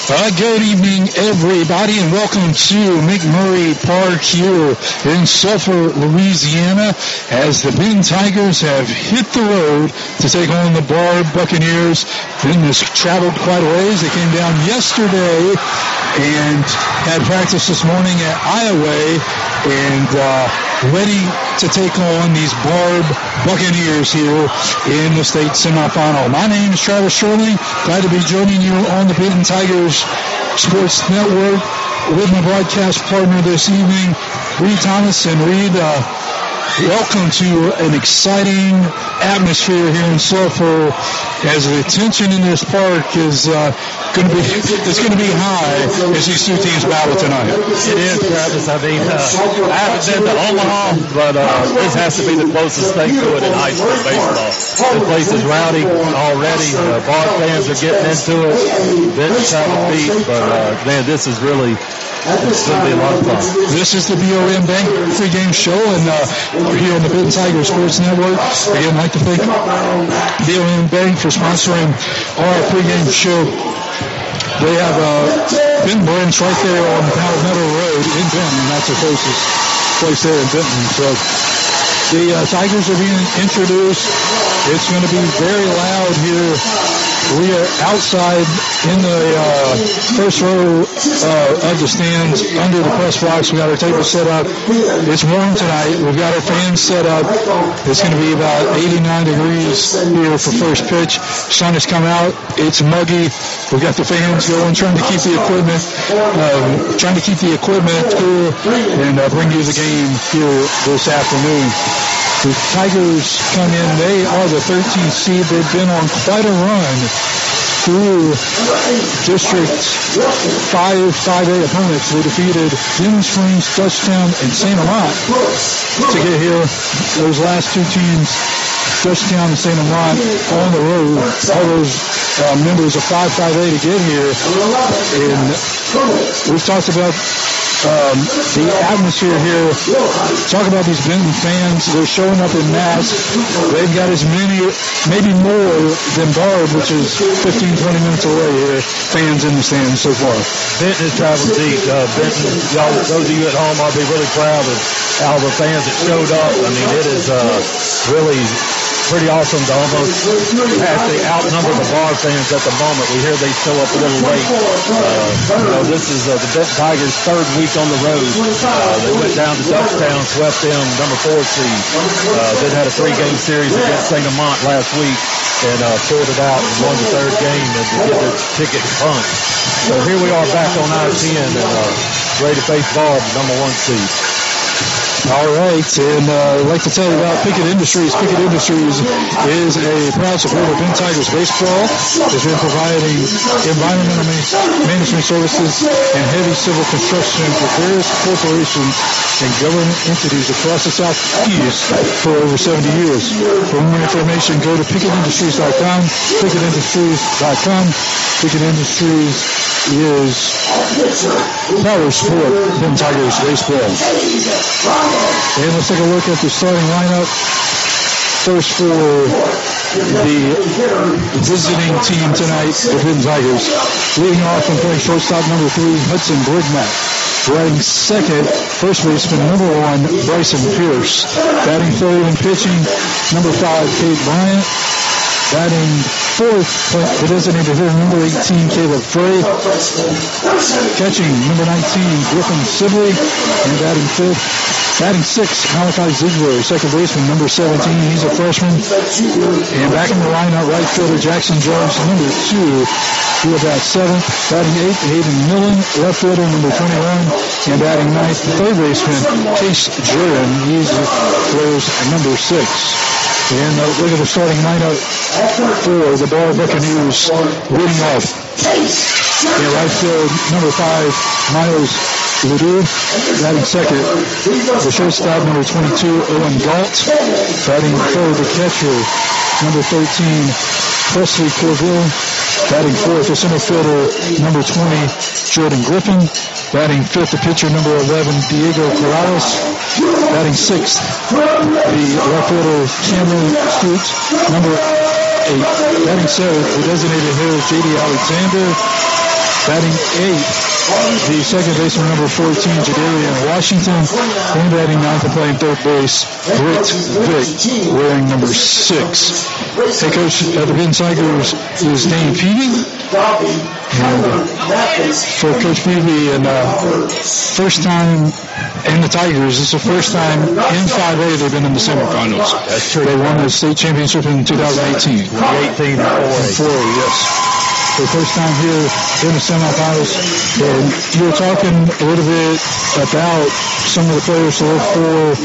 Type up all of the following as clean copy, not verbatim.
Good evening, everybody, and welcome to McMurray Park here in Sulphur, Louisiana, as the Benton Tigers have hit the road to take on the Barbe Buccaneers. Benton has traveled quite a ways. They came down yesterday and had practice this morning at Iowa, and ready to take on these Barbe Buccaneers here in the state semifinal. My name is Travis Shirley. Glad to be joining you on the Benton Tigers Sports Network with my broadcast partner this evening, Reed Thomas. And Reed, welcome to an exciting atmosphere here in Sulphur, as the tension in this park is going to be high as these two teams battle tonight. It is, Travis. I mean, I haven't been to Omaha, but this has to be the closest thing to it in high school baseball. The place is rowdy already. Barbe fans are getting into it. Benton's having beat, but man, this is really. It's going to be a lot of fun. This is the BOM Bank pregame show, and we're here on the Benton Tigers Sports Network. Again, I'd like to thank BOM Bank for sponsoring our pregame show. They have Benton Branch right there on Palmetto Road in Benton. That's the closest place there in Benton. So the Tigers are being introduced. It's going to be very loud here. We are outside in the first row of the stands under the press box. We got our table set up. It's warm tonight. We've got our fans set up. It's going to be about 89 degrees here for first pitch. Sun has come out. It's muggy. We've got the fans going, trying to keep the equipment cool, and bring you the game here this afternoon. The Tigers come in. They are the 13th seed. They've been on quite a run through District 5A opponents. They defeated Benton Springs, Dutchtown, and St. Amant to get here. Those last two teams, Dutchtown and St. Amant, on the road. All those members of 5A to get here. And we've talked about the atmosphere here. Talk about these Benton fans. They're showing up in mass. They've got as many, maybe more than Barbe, which is 15, 20 minutes away here, fans in the stands so far. Benton has traveled deep. Benton, y'all, those of you at home, I'll be really proud of all the fans that showed up. I mean, it is really pretty awesome to almost actually outnumber the Barbe fans at the moment. We hear they show up a little late. This is the Benton Tigers' third week on the road. They went down to Dutchtown, swept them, number 4 seed. Then had a 3-game series against St. Amant last week and pulled it out and won the third game and to get their ticket punched. So here we are back on I-10 and ready to face Barbe, number 1 seed. All right, and I'd like to tell you about Pickett Industries. Pickett Industries is a proud supporter of Benton Tigers baseball. Has been providing environmental management services and heavy civil construction for various corporations and government entities across the Southeast for over 70 years. For more information, go to PickettIndustries.com, PickettIndustries.com. Pickett Industries is proud to support Benton Tigers baseball. And let's take a look at the starting lineup. First for the visiting team tonight, the Benton Tigers. Leading off and playing shortstop, number 3, Hudson Brigmack. Batting second, first baseman, number 1, Bryson Pierce. Batting third and pitching, number 5, Kate Bryant. Batting fourth, the designated hitter, number 18, Caleb Frey. Catching, number 19, Griffin Sibley. And batting sixth, Malachi Ziegler, second baseman, number 17. He's a freshman. And back in the lineup, right fielder Jackson Jones, number 2. He was at seventh. Batting eighth, Hayden Millen, left fielder, number 21. And batting ninth, third baseman, Case Jordan. He's players number 6. And look at the starting lineup for the Barbe Buccaneers. Leading off in right field, number 5, Miles Ledoux. Batting second, the shortstop, number 22, Owen Galt. Batting third, the catcher, number 13, Presley Corville. Batting fourth, the center fielder, number 20, Jordan Griffin. Batting fifth, the pitcher, number 11, Diego Corrales. Batting sixth, the left fielder, Cameron Stoots, number 8. Batting seventh, the designated hitter, J.D. Alexander. Batting 8th, the second baseman, number 14, Jadarian Washington. And batting 9th and playing third base, Britt Vick, wearing number 6. Head coach of the Benton Tigers is Dane Peavy. And for Coach Peavy, and first time in the Tigers, it's the first time in 5A they've been in the semifinals. That's true. They won the state championship in 2018. 2018 4A, yes. The first time here in the semifinals. And you were talking a little bit about some of the players to look for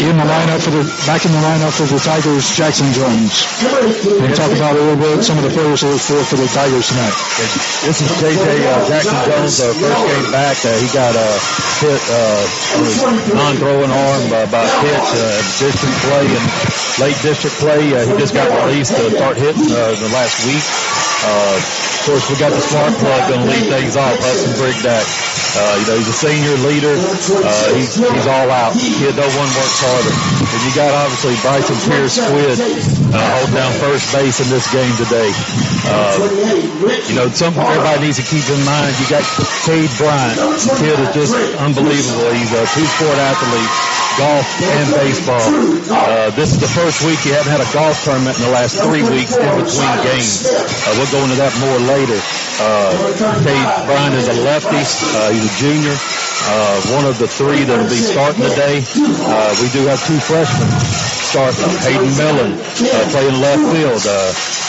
in the lineup back in the lineup for the Tigers. Jackson Jones. Can you talk about a little bit some of the players to look for the Tigers tonight? This is JJ Jackson Jones. First game back, he got hit on his non-throwing arm by a pitch at district play and late district play. He just got released to start hitting the last week. Of course, we got the spark plug going to lead things off, Hudson Brigdack. He's a senior leader. He's all out. Kid, no one works harder. And you got, obviously, Bryson Pierce Squid holding down first base in this game today. Something everybody needs to keep in mind. You got Cade Bryant. The kid is just unbelievable. He's a two-sport athlete. Golf and baseball. This is the first week he hadn't had a golf tournament in the last 3 weeks in between games. We'll go into that more later. Cade Bryant is a lefty. He's a junior. One of the 3 that will be starting today. We do have 2 freshmen starting. Hayden Millen playing left field.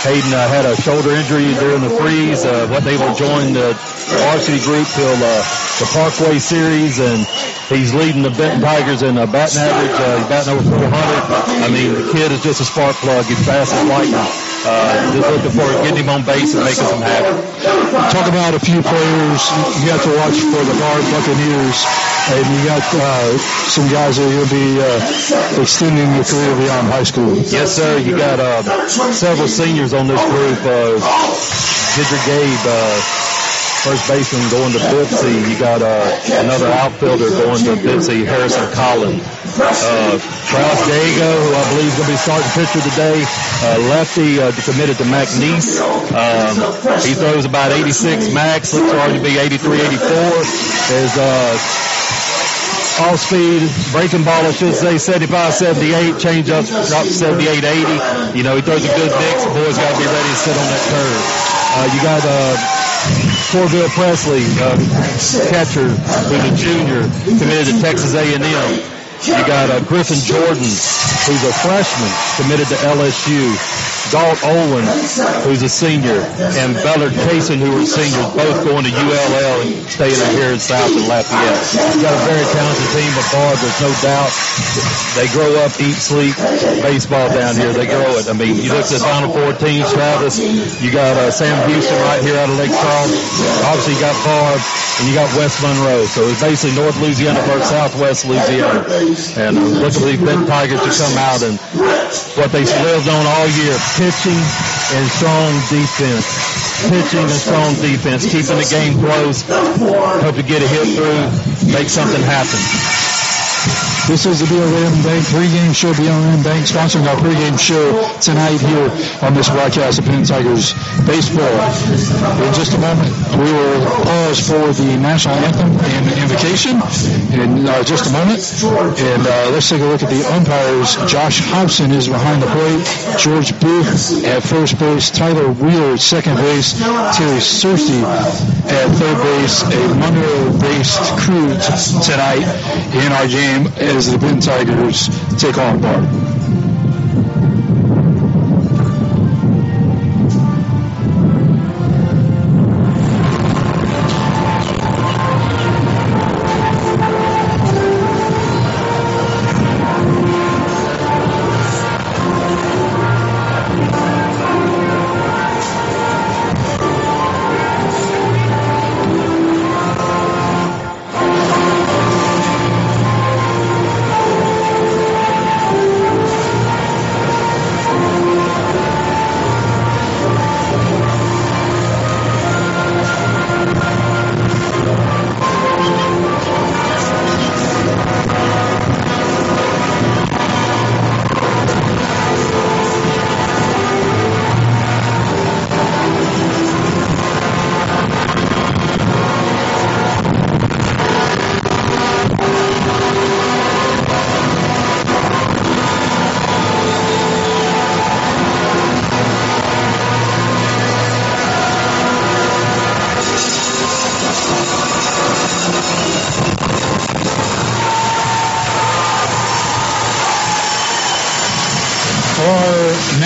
Hayden had a shoulder injury during the freeze. Wasn't able to join the varsity group till the Parkway Series, and he's leading the Benton Tigers in batting average. He's batting over 400. I mean, the kid is just a spark plug. He's fast as lightning. Just looking forward to getting him on base and making him happy. Talk about a few players you got to watch for the Barbe Buccaneers, and you got some guys that will be extending their career beyond high school. Yes, sir. You got several seniors on this group. Gidra Gabe, first baseman going to Bipsy. You got another outfielder going to Bipsy, Harrison Collins. Kraus Diego, who I believe is going to be starting pitcher today. Lefty committed to McNeese. He throws about 86 max. Looks hard to be 83, 84. His all-speed breaking ball, I should say, 75, 78. Change-ups drops 78, 80. He throws a good mix. The boys got to be ready to sit on that curve. You got Corville Presley, catcher, who's a junior, committed to Texas A&M. You got Griffin Jordan, who's a freshman, committed to LSU. Dalt Olin, who's a senior, and Bellard Kaysen, who are seniors, both going to ULL and staying here in South and Lafayette. You got a very talented team of Barbe, there's no doubt. They grow up, eat, sleep baseball down here. They grow it. I mean, you look at the Final Four teams, Travis, you got Sam Houston right here out of Lake Charles. Obviously, you got Barbe, and you got West Monroe. So it's basically North Louisiana versus Southwest Louisiana. And look at these Benton Tigers to come out and what they lived on all year, pitching and strong defense. Pitching and strong defense, keeping the game close. Hope to get a hit through, make something happen. This is the BLM Bank pregame show. BLM Bank sponsoring our pregame show tonight here on this broadcast of Benton Tigers baseball. In just a moment, we will pause for the national anthem and the invocation in just a moment. And let's take a look at the umpires. Josh Hobson is behind the plate. George Booth at first base. Tyler Wheeler at second base. Terry Searcy at third base. A Monroe-based crew tonight in our game as the Benton Tigers take on Barbe.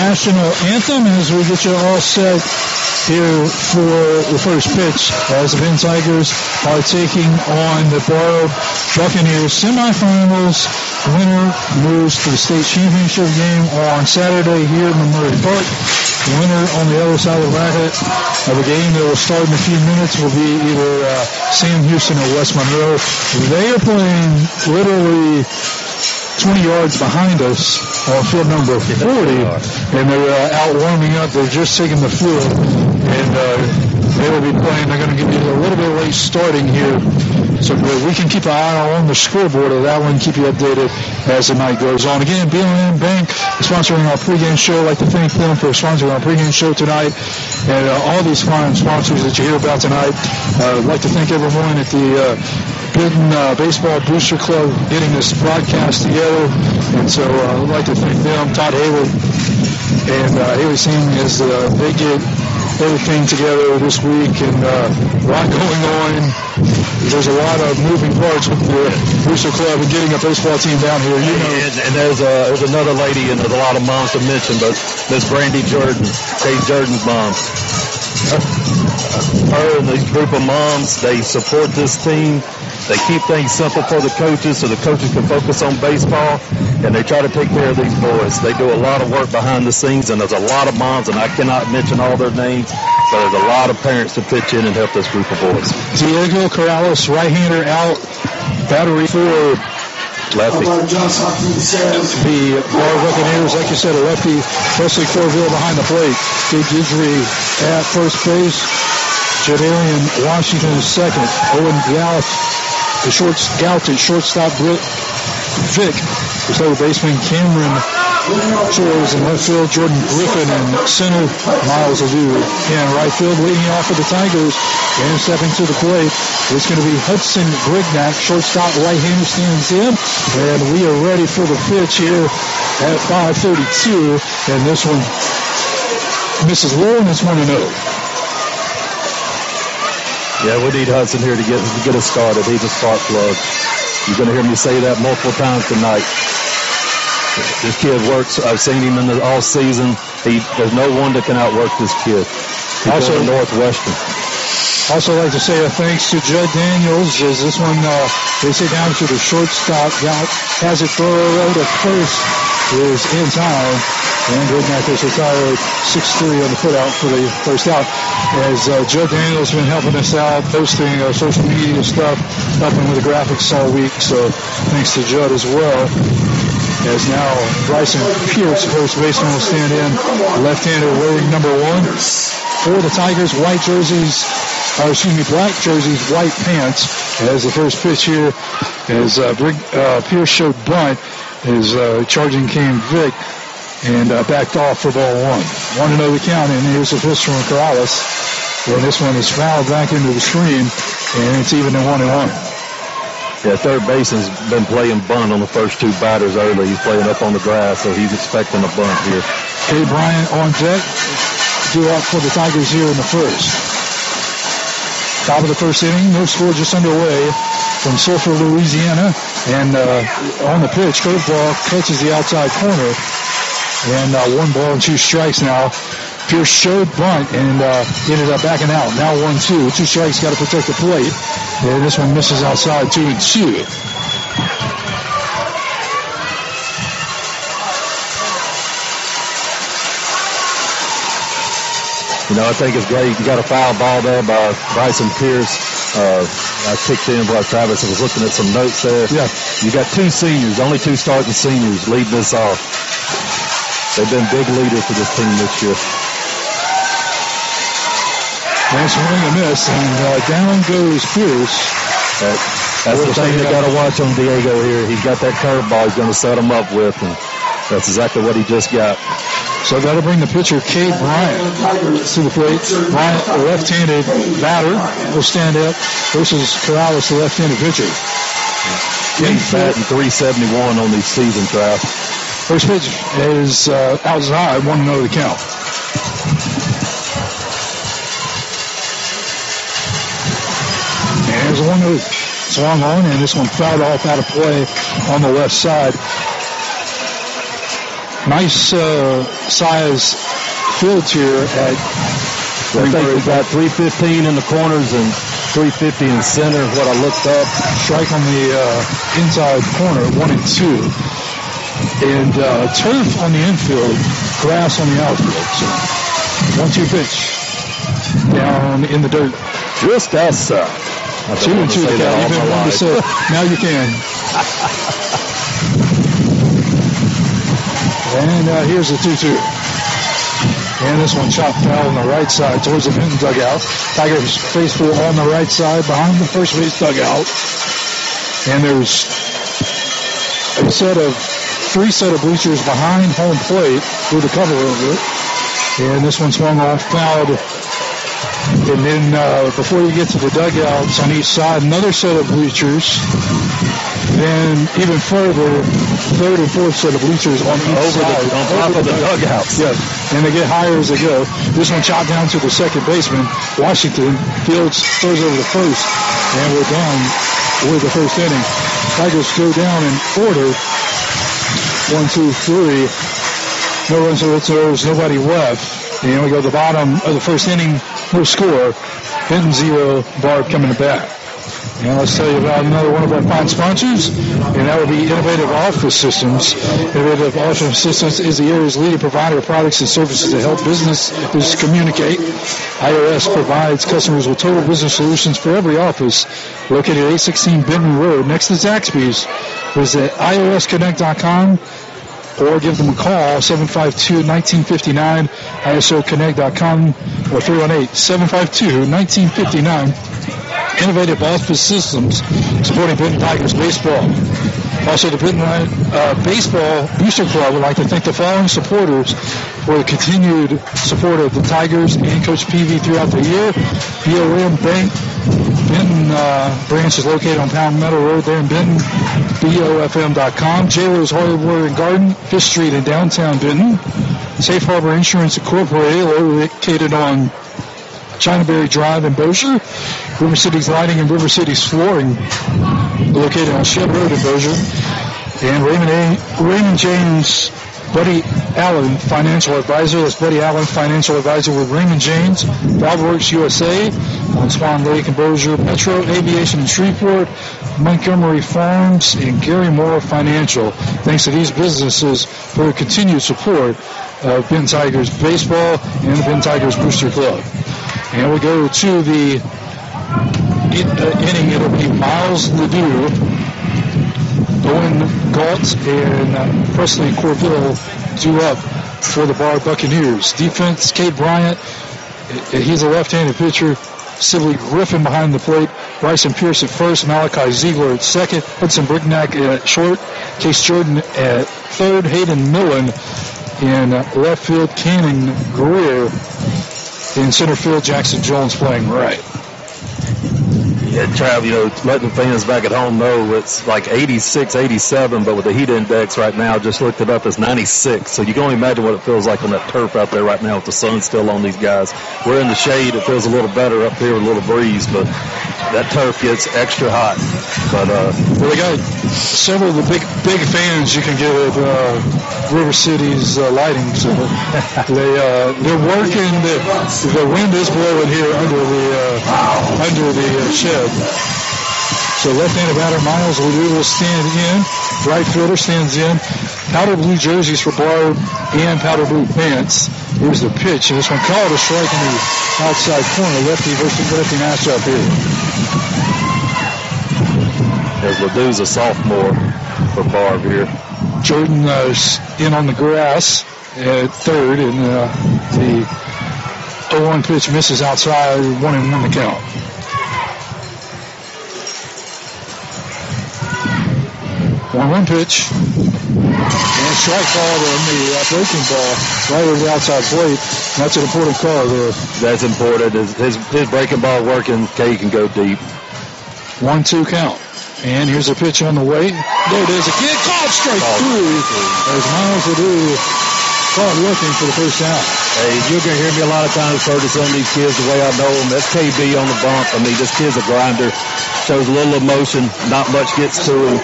national anthem as we get you all set here for the first pitch as the Benton Tigers are taking on the Barbe Buccaneers. Semifinals. Winner moves to the state championship game on Saturday here in Memorial Park. The winner on the other side of the bracket of a game that will start in a few minutes will be either Sam Houston or West Monroe. They are playing literally 20 yards behind us on field number 40, and they're out warming up. They're just taking the field, and they will be playing. They're going to give you a little bit late starting here, so we can keep an eye on the scoreboard of that one, keep you updated as the night goes on. Again, BLM Bank is sponsoring our pregame show. I'd like to thank them for sponsoring our pregame show tonight, and all these fine sponsors that you hear about tonight. I'd like to thank everyone at the Benton Baseball Booster Club getting this broadcast together, and so I'd like to thank them, Todd Haley and Haley Singh, as they get everything together this week, and a lot going on. There's a lot of moving parts with the Booster Club and getting a baseball team down here. You know. And there's another lady, and there's a lot of moms to mention, but Miss Brandy Jordan, Kate Jordan's mom. Her and this group of moms, they support this team. They keep things simple for the coaches so the coaches can focus on baseball, and they try to take care of these boys. They do a lot of work behind the scenes, and there's a lot of moms, and I cannot mention all their names, but there's a lot of parents to pitch in and help this group of boys. Diego Corrales, right-hander out, battery for lefty. The Barbe Buccaneers, like you said, a lefty. Wesley Corville behind the plate. Gabe Gidry at first base. Jadarian Washington is second. Owen Gallup, the shortstop Vic. The third baseman Cameron Chores in left field. Jordan Griffin in center. Miles Adu in right field. Leading off for the Tigers and stepping to the plate, it's going to be Hudson Grignac. Shortstop right-hander stands in. And we are ready for the pitch here at 5:32. And this one misses low, and it's 1-0. Yeah, we need Hudson here to get us started. He's a spark plug. You're going to hear me say that multiple times tonight. This kid works. I've seen him in the all season. There's no one that can outwork this kid. He's also Northwestern. Also like to say a thanks to Judd Daniels, as this one they sit down to the shortstop. Has it throw to first is in time. And Grignac is retired 6-3 on the put-out for the first out. As Judd Daniels has been helping us out, posting social media stuff, helping with the graphics all week. So thanks to Judd as well. As now Bryson Pierce, first baseman, will stand in. Left-hander wearing number 1 for the Tigers. Black jerseys, white pants. As the first pitch here, as Pierce showed bunt, as charging came Vic. And backed off for ball 1. 1-0 the count, and here's the pitch from Corrales. And this one is fouled back into the screen, and it's even at 1-1. Yeah, third baseman's been playing bunt on the first 2 batters early. He's playing up on the grass, so he's expecting a bunt here. Kay Bryant on deck. Due out for the Tigers here in the first. Top of the first inning, no score just underway from Sulphur, Louisiana. And on the pitch, curveball catches the outside corner. And 1 ball and 2 strikes now. Pierce showed bunt and ended up backing out. Now 1-2. 2 strikes, got to protect the plate. And this one misses outside 2-2. You know, I think it's great. You got a foul ball there by Bryson Pierce. I kicked in while Travis was looking at some notes there. Yeah. You got 2 seniors, only 2 starting seniors leading this off. They've been big leaders for this team this year. Nice swing and miss, and down goes Pierce. That's the thing you got to watch on Diego here. He's got that curveball he's going to set him up with, and that's exactly what he just got. So that'll bring the pitcher, Cade Bryant, to the plate. Bryant, a left-handed batter, will stand up versus Corrales, the left-handed pitcher. He's batting .371 on these season drafts. First pitch is outside, 1-0 the count. And there's a 1-0 swung on, and this one fouled off out of play on the left side. nice size fields here at. I think we've got 315 in the corners and 350 in center is what I looked up. Strike on the inside corner, 1 and 2. And turf on the infield, grass on the outfield. So 1-2 pitch. Down in the dirt. Just outside. 2 and 2 to count. You've been wanting to say, now you can. And here's the 2-2. And this one chopped foul on the right side towards the Benton dugout. Tigers faithful on the right side behind the first base dugout. And there's three set of bleachers behind home plate with a cover over it. And this one swung off, fouled. And then before you get to the dugouts on each side, another set of bleachers. Then even further, third and fourth set of bleachers on each side. On top of the dugouts. Yes, and they get higher as they go. This one chopped down to the second baseman, Washington. Fields throws over the first, and we're down with the first inning. Tigers go down in order. 1, 2, 3. No runs, there's nobody left. And we go to the bottom of the first inning, no score. Benton 0, Barbe coming to bat. And let's tell you about another one of our fine sponsors, and that would be Innovative Office Systems. Innovative Office Systems is the area's leading provider of products and services to help businesses communicate. IOS provides customers with total business solutions for every office. Located at 816 Benton Road, next to Zaxby's. Visit iosconnect.com or give them a call, 752-1959, isoconnect.com, or 318-752-1959. Innovative Office Systems, supporting Benton Tigers baseball. Also, the Benton Baseball Booster Club would like to thank the following supporters for the continued support of the Tigers and Coach Peavy throughout the year. BOM Bank, Benton branch is located on Pound Meadow Road there in Benton. BOFM.com. J. Rose Hardware and Garden, 5th Street in downtown Benton. Safe Harbor Insurance Incorporated, located on Chinaberry Drive in Bossier. River City's Lighting and River City's Flooring, located on Shed Road in Bossier. And Raymond James Buddy Allen, Financial Advisor. That's Buddy Allen, Financial Advisor with Raymond James. ValveWorks USA on Swan Lake and Bossier. Metro Aviation in Shreveport. Montgomery Farms and Gary Moore Financial. Thanks to these businesses for their continued support of Benton Tigers baseball and the Benton Tigers Booster Club. And we go to the inning. It'll be Miles Ledoux, Owen Galt, and Presley Corville due up for the Barbe Buccaneers. Defense, Kate Bryant. He's a left-handed pitcher. Sibley Griffin behind the plate. Bryson Pierce at first. Malachi Ziegler at second. Hudson Bricknack at short. Case Jordan at third. Hayden Millen in left field. Cannon Greer in center field. Jackson Jones playing right. Yeah, Trav, letting fans back at home know it's like 86, 87, but with the heat index right now, just looked it up, it's 96. So you can only imagine what it feels like on that turf out there right now with the sun still on these guys. We're in the shade. It feels a little better up here with a little breeze, but that turf gets extra hot. But well, they got several of the big fans you can get at River City's lighting. So they're working. The wind is blowing here under the shed. So left-handed batter Miles Ledoux will stand in. Right fielder stands in. Powder blue jerseys for Barbe and powder blue pants. Here's the pitch. And this one called a strike in the outside corner. Lefty versus lefty matchup here. As Ledoux's a sophomore for Barbe here. Jordan in on the grass at third. And the 0-1 pitch misses outside. 1-1 to count. 1-1 pitch. And strike ball on the breaking ball right over the outside plate. That's an important call there. That's important. His breaking ball working, K can go deep. 1-2 count. And here's a pitch on the way. There it is again. Called strike through. There's Miles Ledoux caught looking for the first out. Hey, you're going to hear me a lot of times refer to some of these kids the way I know them. That's KB on the bump. I mean, this kid's a grinder. Shows a little emotion. Not much gets to him.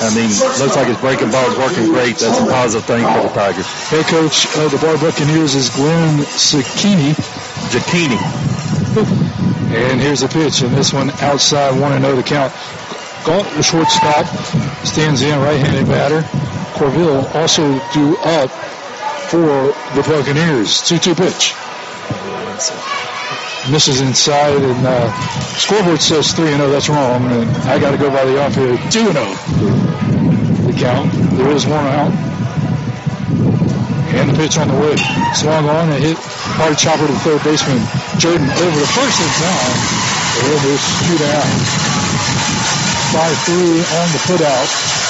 I mean, looks like his breaking ball is working great. That's a positive thing for the Tigers. Head coach of the Barbe Buccaneers is Glenn Giacchini. And here's the pitch. And this one outside, 1-0 the count. Galt, the shortstop, stands in, right-handed batter. Corville also due up for the Buccaneers. 2-2 pitch. Misses inside, and scoreboard says 3-0. That's wrong. And I got to go by the outfield. 2-0. The count. There is one out. And the pitch on the way. Swung on and hit hard chopper to third baseman Jordan over the first and down. Over shoot out. 5-3 on the put out.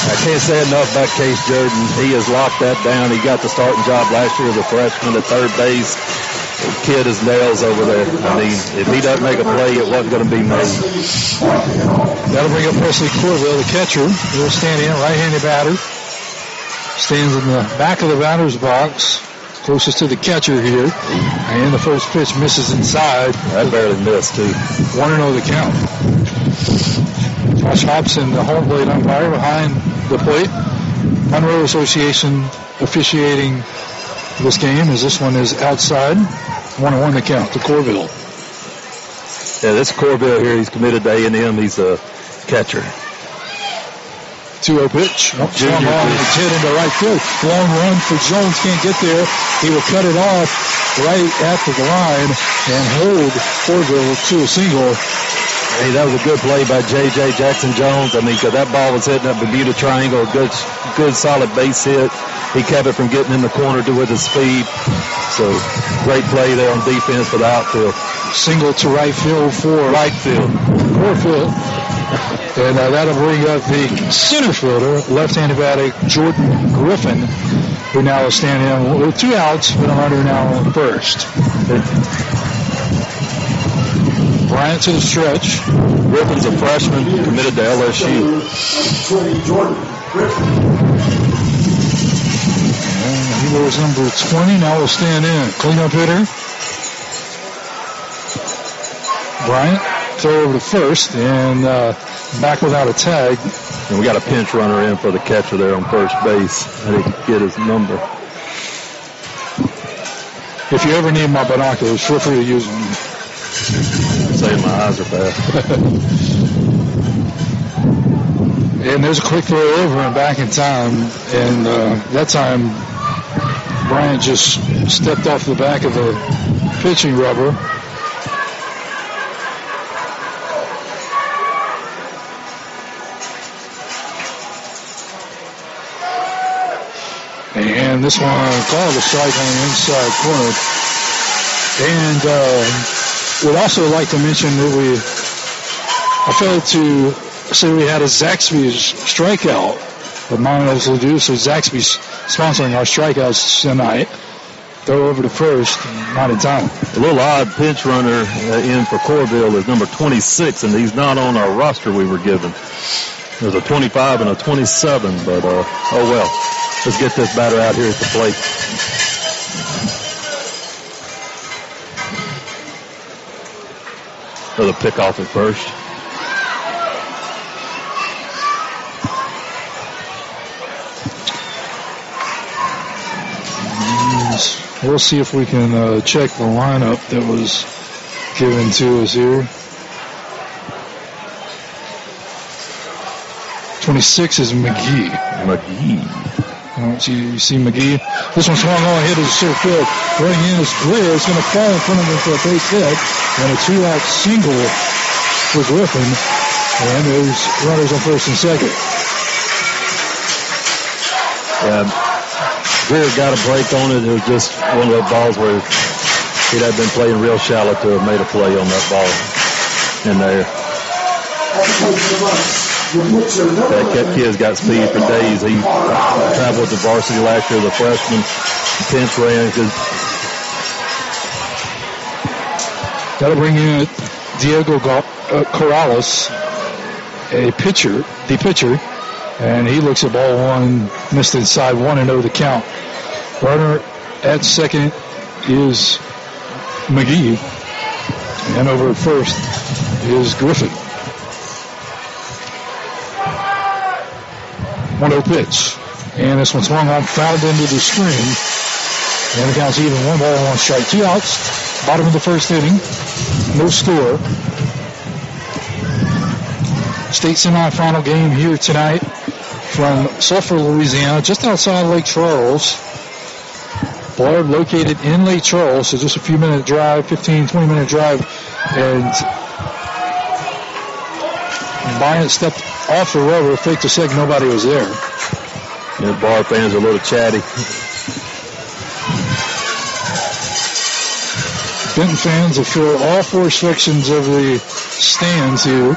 I can't say enough about Case Jordan. He has locked that down. He got the starting job last year as a freshman at third base. The kid is nails over there. I mean, if he doesn't make a play, it wasn't going to be made. That'll bring up Presley Corville, the catcher. He'll stand in, right-handed batter. Stands in the back of the batter's box, closest to the catcher here. And the first pitch misses inside. That barely missed, too. 1-0 the count. Josh Hobson, the home plate umpire, behind the plate. Monroe Association officiating this game, as this one is outside. 1-1 the count to Corville. Yeah, this Corville here, he's committed to A&M. He's a catcher. 2-0 pitch. Swung on, it's hit into right field. Long run for Jones, can't get there. He will cut it off right after the line and hold Corville to a single. Hey, that was a good play by J.J. Jackson-Jones. I mean, because that ball was hitting that Bermuda Triangle, good solid base hit. He kept it from getting in the corner with his speed. So, great play there on defense for the outfield. Single to right field for right field. Corfield. And that'll bring up the center fielder, left-handed batter Jordan Griffin, who now is standing in with 2 outs, but a runner now on first. Bryant to the stretch. Griffin's a freshman, committed to LSU. And he was number 20, now will stand in. Cleanup hitter. Bryant, throw over to first, and back without a tag. And we got a pinch runner in for the catcher there on first base. I didn't get his number. If you ever need my binoculars, feel free to use them. Saying my eyes are bad. And there's a quick throw over and back in time. And that time, Bryant just stepped off the back of the pitching rubber. And this one called a strike on the inside corner. And would also like to mention that I failed to say we had a Zaxby's strikeout. But mine also do, so Zaxby's sponsoring our strikeouts tonight. Throw over to first, not in time. A little odd pinch runner in for Corville is number 26, and he's not on our roster we were given. There's a 25 and a 27, but oh well. Let's get this batter out here at the plate. Another pick off at first. We'll see if we can check the lineup that was given to us here. 26 is McGee. You see McGee. This one swung on, hit his center field. Running in is Greer. It's going to fall in front of him for a base hit. And a 2-out single for Griffin. And there's runners on first and second. Yeah, Greer got a break on it. It was just one of those balls where he'd have been playing real shallow to have made a play on that ball in there. That kid's got speed for days. He traveled to varsity last year as a freshman. Pinch ran. That'll bring in Diego Corrales, the pitcher, and he looks at ball one, missed inside, 1-0 the count. Runner at second is McGee. And over at first is Griffin. 1-0 pitch. And this one swung on, fouled into the screen. And the count's even. 1 ball, 1 strike. 2 outs. Bottom of the first inning. No score. State semifinal game here tonight from Sulphur, Louisiana, just outside Lake Charles. Barbe located in Lake Charles, so just a few minute drive, 15, 20 minute drive. And Bryant stepped off the rubber, faked a second, nobody was there. Yeah, Barbe fans are a little chatty. Benton fans have filled all 4 sections of the stands here.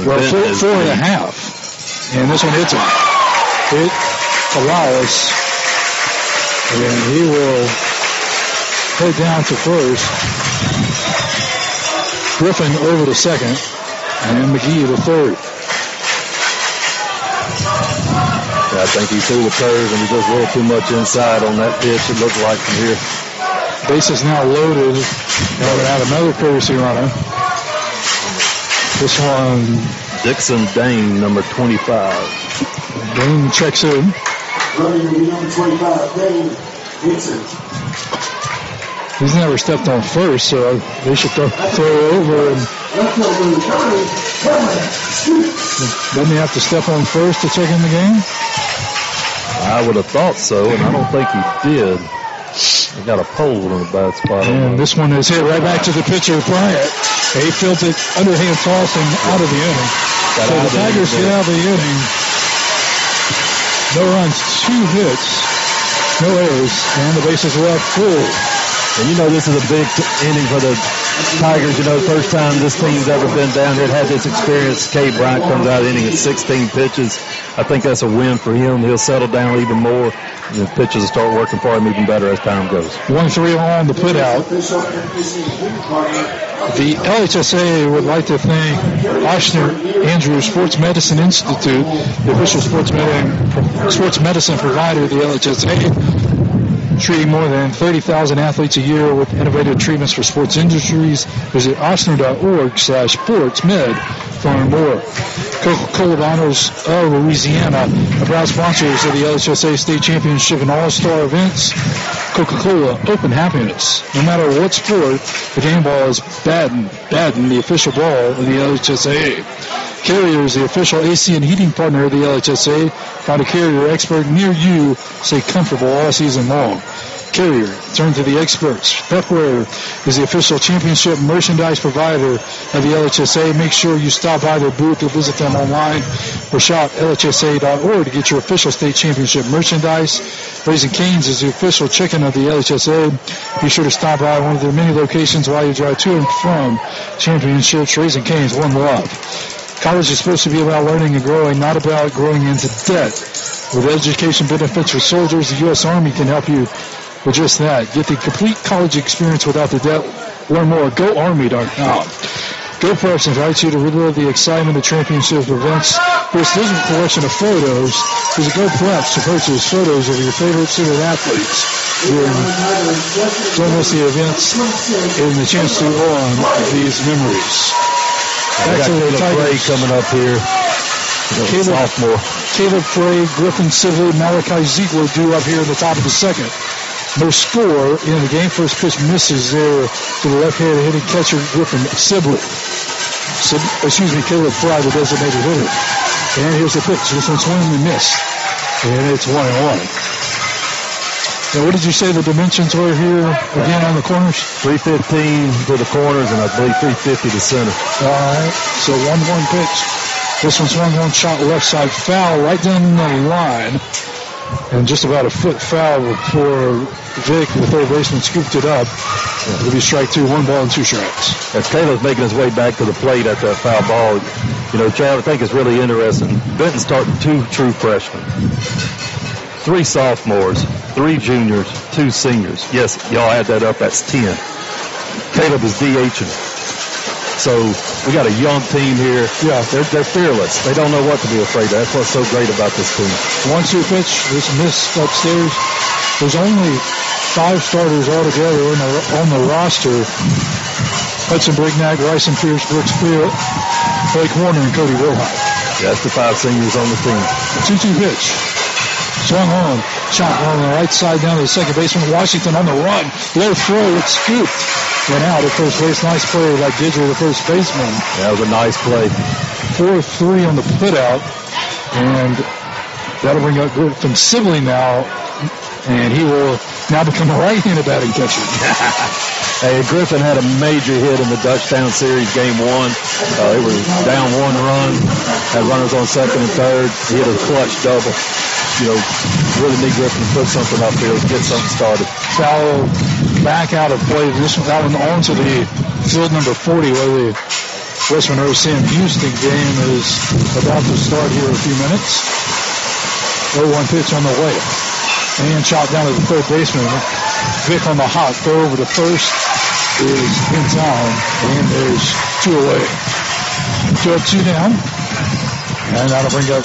Well, 4.5. And this one hits him. Hit Kalalis. And he will head down to first. Griffin over to second. And McGee to third. Yeah, I think he threw the curve and he just a little too much inside on that pitch, it looked like from here. Base is now loaded. Now we have another courtesy runner. This one, Dixon Dane, number 25. Dane checks in. Number 25, Dane Dixon. He's never stepped on first, so they should throw over. And doesn't he have to step on first to check in the game? I would have thought so, and I don't think he did. He got a pole in a bad spot. And this one is hit right back to the pitcher, Bryant. He fields it underhand toss and out of the inning. So the Tigers get out of the inning. No runs, 2 hits, no errors, and the bases left full. And you know this is a big inning for the Tigers. You know, first time this team's ever been down here. It had this experience. Cade Bryant comes out of the inning at 16 pitches. I think that's a win for him. He'll settle down even more. And the pitches will start working for him even better as time goes. 1-3 on the put out. The LHSAA would like to thank Oshner Andrews Sports Medicine Institute, the official sports medicine provider of the LHSAA, treating more than 30,000 athletes a year with innovative treatments for sports injuries. Visit Oshner.org/sportsmed for more. Coca-Cola Bottles of Louisiana, the proud sponsors of the LHSAA State Championship and All-Star events. Coca-Cola, open happiness. No matter what sport, the game ball is Baden, the official ball of the LHSAA. Carrier is the official AC and heating partner of the LHSAA. Find a Carrier expert near you. Stay comfortable all season long. Carrier, turn to the experts. Pepware is the official championship merchandise provider of the LHSAA. Make sure you stop by their booth or visit them online or shop LHSAA.org to get your official state championship merchandise. Raising Cane's is the official chicken of the LHSAA. Be sure to stop by one of their many locations while you drive to and from championships. Raising Cane's, one love. College is supposed to be about learning and growing, not about growing into debt. With education benefits for soldiers, the U.S. Army can help you with just that. Get the complete college experience without the debt. Learn more at GoArmy.com. GoPreps invites you to relive the excitement of championship events. There's a collection of photos. Visit GoPreps to purchase photos of your favorite student athletes. Don't miss the events and the chance to own these memories. Back to the Tigers coming up here. Sophomore. Caleb Frey, Griffin Sibley, Malachi Ziegler due up here in the top of the second. No score in the game. First pitch misses there to the left-handed hitting catcher, Griffin Sibley. Caleb Frey, the designated hitter. And here's the pitch. This one's swung and missed. And it's 1-1. Now, what did you say the dimensions were here again on the corners? 315 to the corners, and I believe 350 to center. All right. So 1-1 pitch. This one swung one shot left side foul right down the line. And just about a foot foul before Vic, the third baseman, scooped it up. It'll be strike 2, 1 ball and 2 strikes. As Caleb's making his way back to the plate at that foul ball, you know, Chad, I think it's really interesting. Benton's starting 2 true freshmen, 3 sophomores, 3 juniors, 2 seniors. Yes, y'all add that up, that's 10. Caleb is DHing. So we got a young team here. Yeah, they're fearless. They don't know what to be afraid of. That's what's so great about this team. 1-2 pitch. This miss upstairs. There's only 5 starters altogether on the roster. Hudson Brignac, Bryson Pierce, Brooks Field, Blake Warner, and Cody Wilhite. That's the 5 seniors on the team. 2-2 pitch. Swung on. Shot on the right side down to the second baseman. Washington on the run. Low throw. It's scooped. Went out at first base. Nice play by Gidger, the first baseman. That was a nice play. 4-3 on the put out. And that'll bring up Griffin Sibley now. And he will now become a right-handed batting catcher. Hey, Griffin had a major hit in the Dutchtown Series Game 1. It was down 1 run, had runners on second and third. He hit a clutch double. You know, really need Griffin to put something up here, get something started. Foul back out of play. That one onto the field number 40, where the West Monroe Sam Houston game is about to start here in a few minutes. 0-1 pitch on the way. And chopped down to the third baseman. Vic on the hot throw over to first is in time, and there's 2 away. 2 up, 2 down. And that'll bring up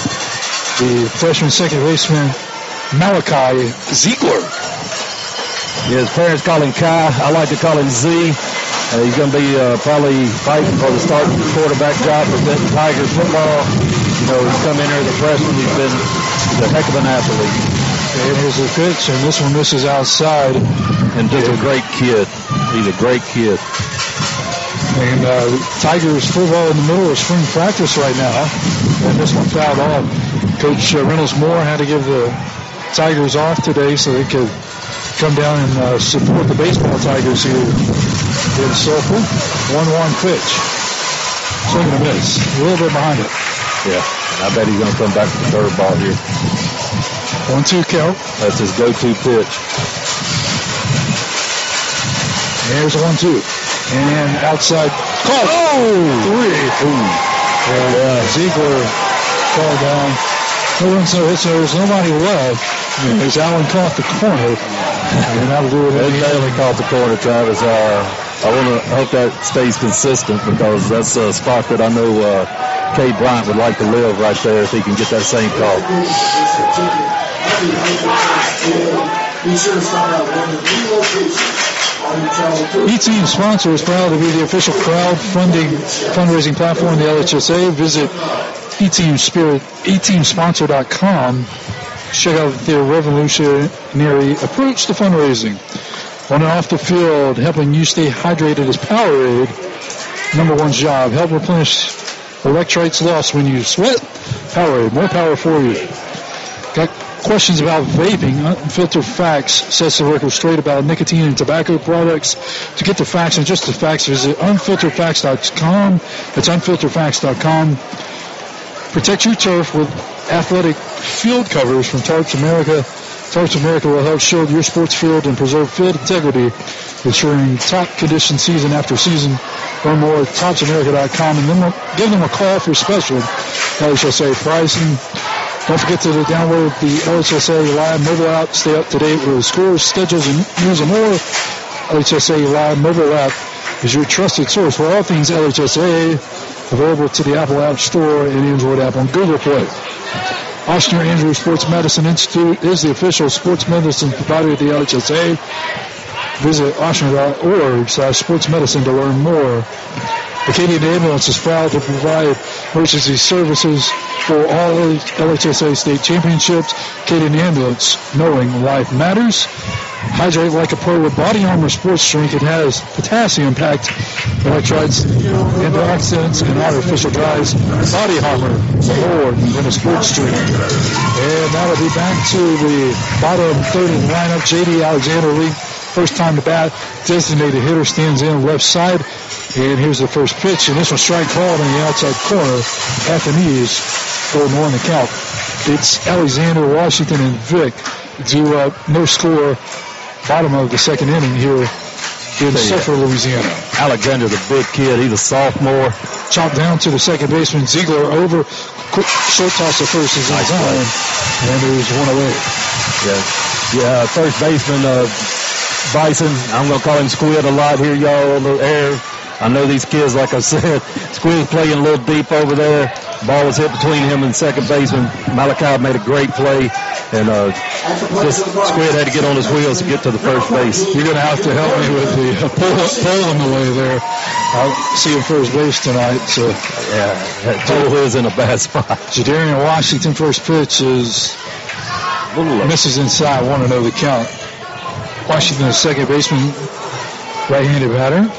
the freshman second baseman, Malachi Ziegler. Yeah, his parents call him Kai. I like to call him Z. He's going to be probably fighting for the starting quarterback job for Benton Tigers football. You know, he's come in here as a freshman. He's a heck of an athlete. And here's the pitch, and this one misses outside. And he's a great kid. He's a great kid. And Tigers football in the middle of spring practice right now. And this one fouled off. Coach Reynolds Moore had to give the Tigers off today so they could come down and support the baseball Tigers here in Sulphur. 1-1 pitch. Swing and a miss. A little bit behind it. Yeah, I bet he's going to come back to the third ball here. 1-2 count. That's his go-to pitch. There's a 1-2. And outside. Caught. Oh! 3. Ooh. And Ziegler called down. No runs, no hits. There's nobody left. As Allen caught the corner. And that'll do it. They definitely caught the corner, Travis. I hope that stays consistent because that's a spot that I know Cade Bryant would like to live right there if he can get that same call. E-Team Sponsor is proud to be the official fundraising platform of the LHSAA. Visit eTeamSponsor.com. Check out their revolutionary approach to fundraising. On and off the field, helping you stay hydrated is Powerade. Number 1's job. Help replenish electrolytes lost when you sweat. Powerade. More power for you. Got questions about vaping? Unfiltered Facts sets the record straight about nicotine and tobacco products. To get the facts and just the facts, visit unfilteredfacts.com. That's unfilteredfacts.com. Protect your turf with athletic field covers from Tarps America. Tarps America will help shield your sports field and preserve field integrity, ensuring top condition season after season. Learn more at topsamerica.com and then give them a call for special LHSAA pricing. Don't forget to download the LHSAA Live mobile app. Stay up to date with the scores, schedules, and news and more. LHSAA Live mobile app is your trusted source for all things LHSAA. Available to the Apple App Store and Android app on Google Play. Ochsner Andrews Sports Medicine Institute is the official sports medicine provider of the LHSAA. Visit ochsner.org/sportsmedicine to learn more. Acadian Ambulance is proud to provide emergency services for all LHSAA state championships. Acadian Ambulance, knowing life matters. Hydrate like a pro with Body Armor Sports Drink. It has potassium-packed electrolytes, antioxidants, and artificial dyes. Body Armor, more than a sports drink. And now we'll be back to the bottom third of the lineup. J.D. Alexander Lee, first time to bat, designated hitter, stands in left side. And here's the first pitch, and this one strike called in the outside corner at the knees. 0-1 the count. It's Alexander, Washington, and Vic do no score. Bottom of the second inning here in Sulphur, Louisiana. Alexander's a big kid. He's a sophomore. Chopped down to the second baseman. Ziegler over. Quick short toss to first is nice on. And there's one away. Yeah, first baseman Bison. I'm going to call him Squid a lot here, y'all, on the air. I know these kids, like I said, Squid's playing a little deep over there. Ball was hit between him and second baseman. Malachi made a great play, and Squid had to get on his wheels to get to the first base. You're going to have to help me with the pull on the way there. I'll see him first base tonight. So yeah, that pull is in a bad spot. Jadarian Washington, first pitch is misses inside. 1-0 the count. Washington, second baseman, right-handed batter.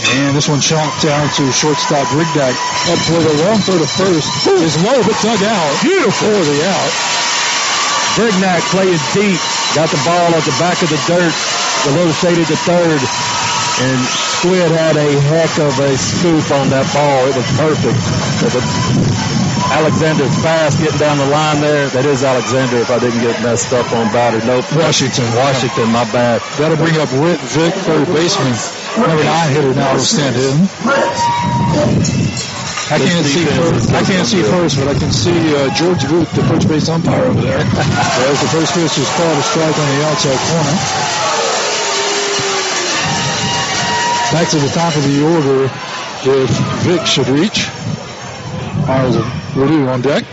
And this one chopped down to shortstop Rigdack. Up for the long throw to first. Is low but dug out. Beautiful for the out. Rigdack playing deep. Got the ball at the back of the dirt. The low shaded to third. And Squid had a heck of a scoop on that ball. It was perfect. Alexander's fast getting down the line there. That is Alexander if I didn't get messed up on batter. Nope. Washington, my bad. That'll bring up Whit Vick, third baseman. Number 9 hitter now will stand in. I can't see first, but I can see George Booth, the first base umpire over there. As the first pitch is called a strike on the outside corner. Back to the top of the order if Vick should reach. Rudy on deck.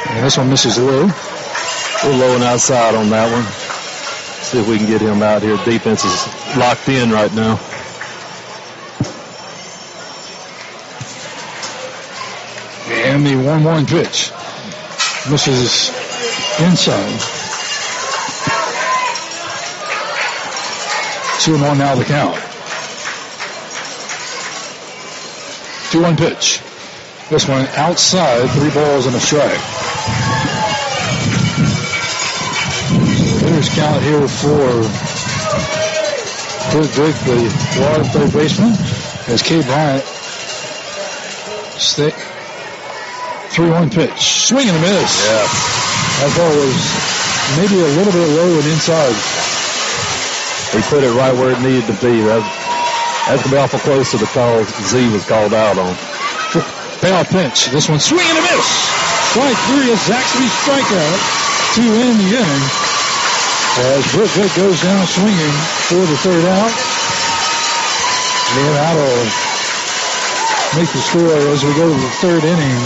And this one misses low. A little low and outside on that one. See if we can get him out here. Defense is locked in right now. And the 1-1 pitch misses inside. 2-1 now the count. 2-1 pitch. This one outside, 3 balls and a strike. Hitters count here for Vic, the Wild third baseman, as Kate Bryant 3-1 pitch. Swing and a miss. Yeah. That ball was maybe a little bit low and inside. He put it right where it needed to be. That's going to be awful close to the call Z was called out on. Payoff pitch. This one swing and a miss. Strike 3 is Zaxby's strikeout to end the inning. As Britt Vick goes down swinging for the third out. And that'll make the score as we go to the third inning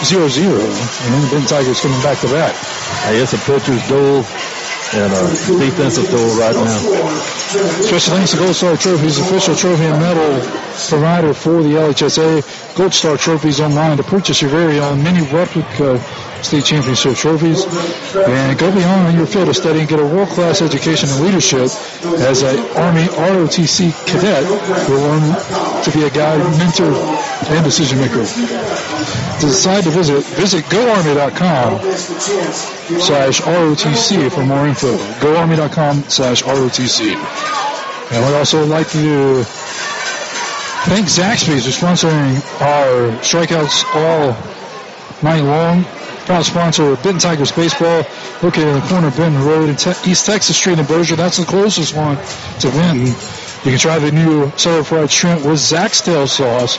0-0. And then the Benton Tigers coming back to back. Hey, it's a pitcher's duel and a defensive duel right now. Special thanks to Gold Star Trophies, official trophy and medal provider for the LHSAA. Gold Star Trophies online to purchase your very own mini replica state championship trophies. And go beyond your field of study and get a world-class education and leadership as an Army ROTC cadet. You'll learn to be a guide, mentor, and decision maker. To decide to visit goarmy.com/ROTC for more info. goarmy.com/ROTC. And we'd also like to thank Zaxby's for sponsoring our Strikeouts All Night Long. Proud sponsor of Benton Tigers Baseball, located in the corner of Benton Road and East Texas Street in Berger. That's the closest one to Benton. You can try the new Sour Fried Shrimp with Zach's Tail Sauce.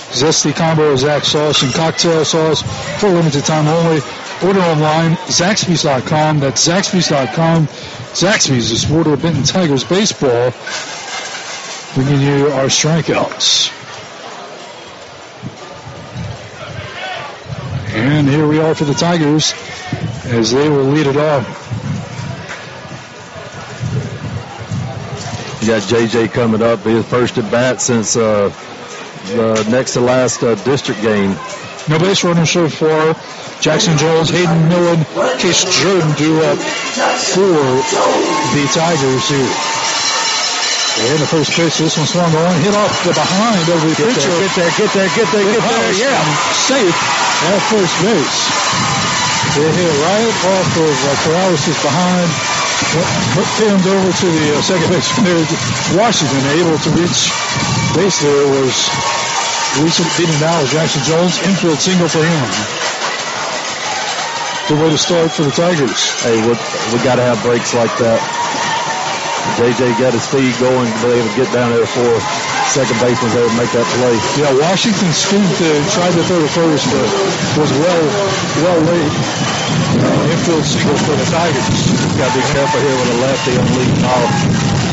Zesty combo of Zach's sauce and cocktail sauce for limited time only. Order online, Zaxby's.com. That's Zaxby's.com. Zaxby's, the supporter of Benton Tigers Baseball, bringing you our strikeouts. And here we are for the Tigers as they will lead it off. You got JJ coming up, his first at bat since the next to last district game. No base runners so far. Jackson Jones, Hayden Millen, Case Jordan due up for the Tigers here. And the first pitch, this one swung on, hit off the behind of the pitcher. Get there, yeah. Safe at first base. They hit right off of Corrales' behind. Pinned over to the second baseman there. Washington able to reach base there was recent beating out Jackson Jones. Infield single for him. Good way to start for the Tigers. Hey, we got to have breaks like that. JJ got his speed going to be able to get down there for second baseman there to make that play. Yeah, Washington scooped tried to throw to first, but was well late. Infield single for the Tigers. Got to be careful here with a lefty on leading off.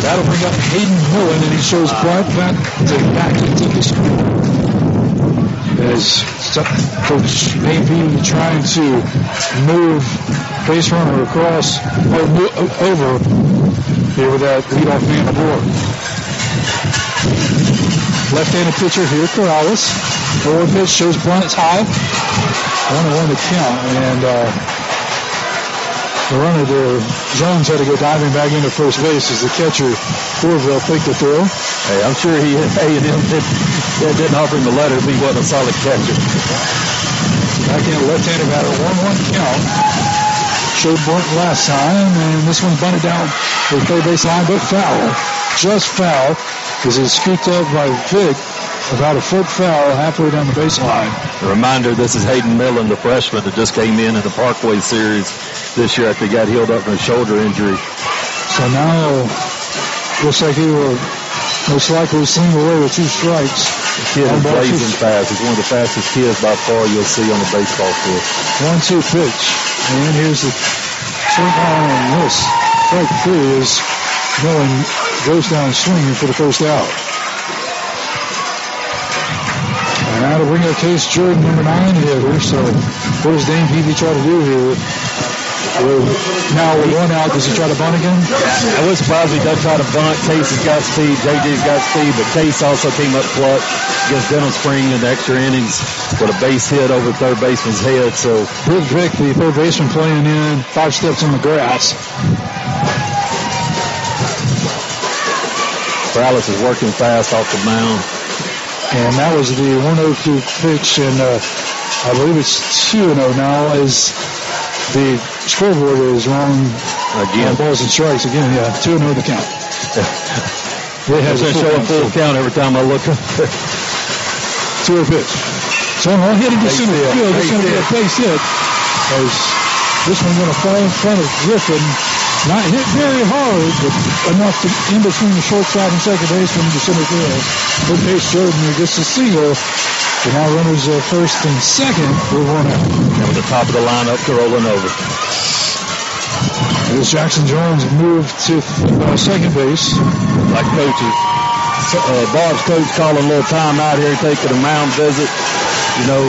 That'll bring up Hayden Mullen, and he shows Bryant back into the screen. As Coach Maybe trying to move base runner across or over here with that leadoff man aboard. Left-handed pitcher here, Corrales. Forward pitch shows Bryant's high. 1-1 to count, and the runner there, Jones, had to go diving back into first base as the catcher, Corville, picked the throw. Hey, I'm sure A&M didn't offer him the letter if he wasn't a solid catcher. Back in left-handed batter, 1-1 count. Showed bunt last time, and this one bunted down the third base line, but foul. Just foul, as it's scooped up by Vic. About a foot foul halfway down the baseline. A reminder, this is Hayden Millen, the freshman that just came in the Parkway Series this year after he got healed up from a shoulder injury. So now, looks like he will most likely swing away with 2 strikes. The kid is blazing fast. He's one of the fastest kids by far you'll see on the baseball field. 1-2 pitch. And here's the swing on this. Strike 3 as Millen goes down swinging for the first out. And now to bring up Case Jordan, number 9 hitter. So what does Dane Peavy try to do here? Now with 1 out, does he try to bunt again? I wouldn't surprise me if he does try to bunt. Case has got speed, JJ's got speed, but Case also came up clutch against Benton Spring in the extra innings with a base hit over third baseman's head. So Rick Vick, the third baseman, playing in 5 steps on the grass. Corrales is working fast off the mound. And that was the 1-0 pitch, and I believe it's 2-0 now as the scoreboard is wrong again. Balls and strikes again. Yeah, 2-0 the count. They have to show a full count every time I look up. 2-0 pitch. So I'm hitting to center field. It's going to be a base hit. As this one's going to fall in front of Griffin. Not hit very hard, but enough to in between the shortstop and second baseman to center field. Third base Jordan gets a single. And now runners first and second with 1 out. That was the top of the lineup to rolling over. Here's Jackson Jones moved to second base. Like coaches. Barb's coach calling a little time out here, taking a mound visit. You know,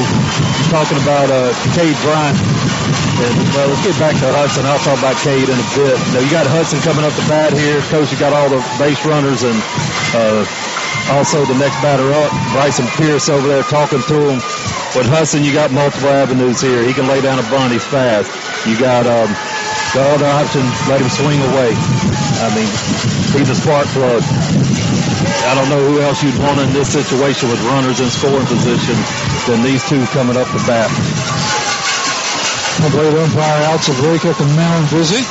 talking about Cade Bryant. And, well, let's get back to Hudson. I'll talk about Cade in a bit. You know, you got Hudson coming up the bat here. Coach, you got all the base runners and also the next batter up, Bryson Pierce over there talking to him. With Hudson, you got multiple avenues here. He can lay down a bunt. He's fast. You got the other option, let him swing away. I mean, he's a spark plug. I don't know who else you'd want in this situation with runners in scoring position than these two coming up the bat. Blade umpire out to break up the mound visit.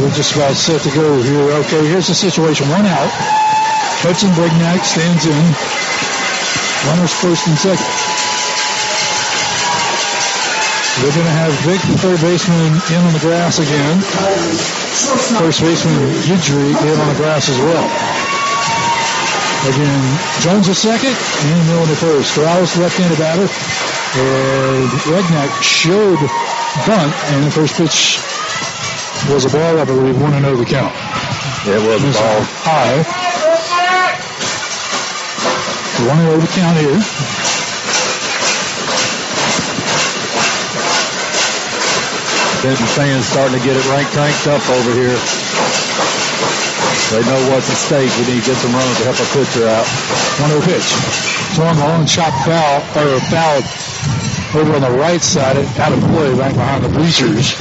We're just about set to go here. Okay, here's the situation. 1 out. Hudson Brignac stands in. Runners first and second. They're going to have Vic, the third baseman, in on the grass again. First baseman Udry in on the grass as well. Again, Jones at second and Millen at first. Corrales, left-handed batter. And Regnack showed bunt, and the first pitch was a ball, I believe, 1-0 the count. Yeah, it was a ball. High. 1-0 the count here. Benton fans starting to get it cranked up over here. They know what's at stake. We need to get some runs to help our pitcher out. 1-0 pitch. Throwing the long shot foul over on the right side, out of play, right behind the bleachers.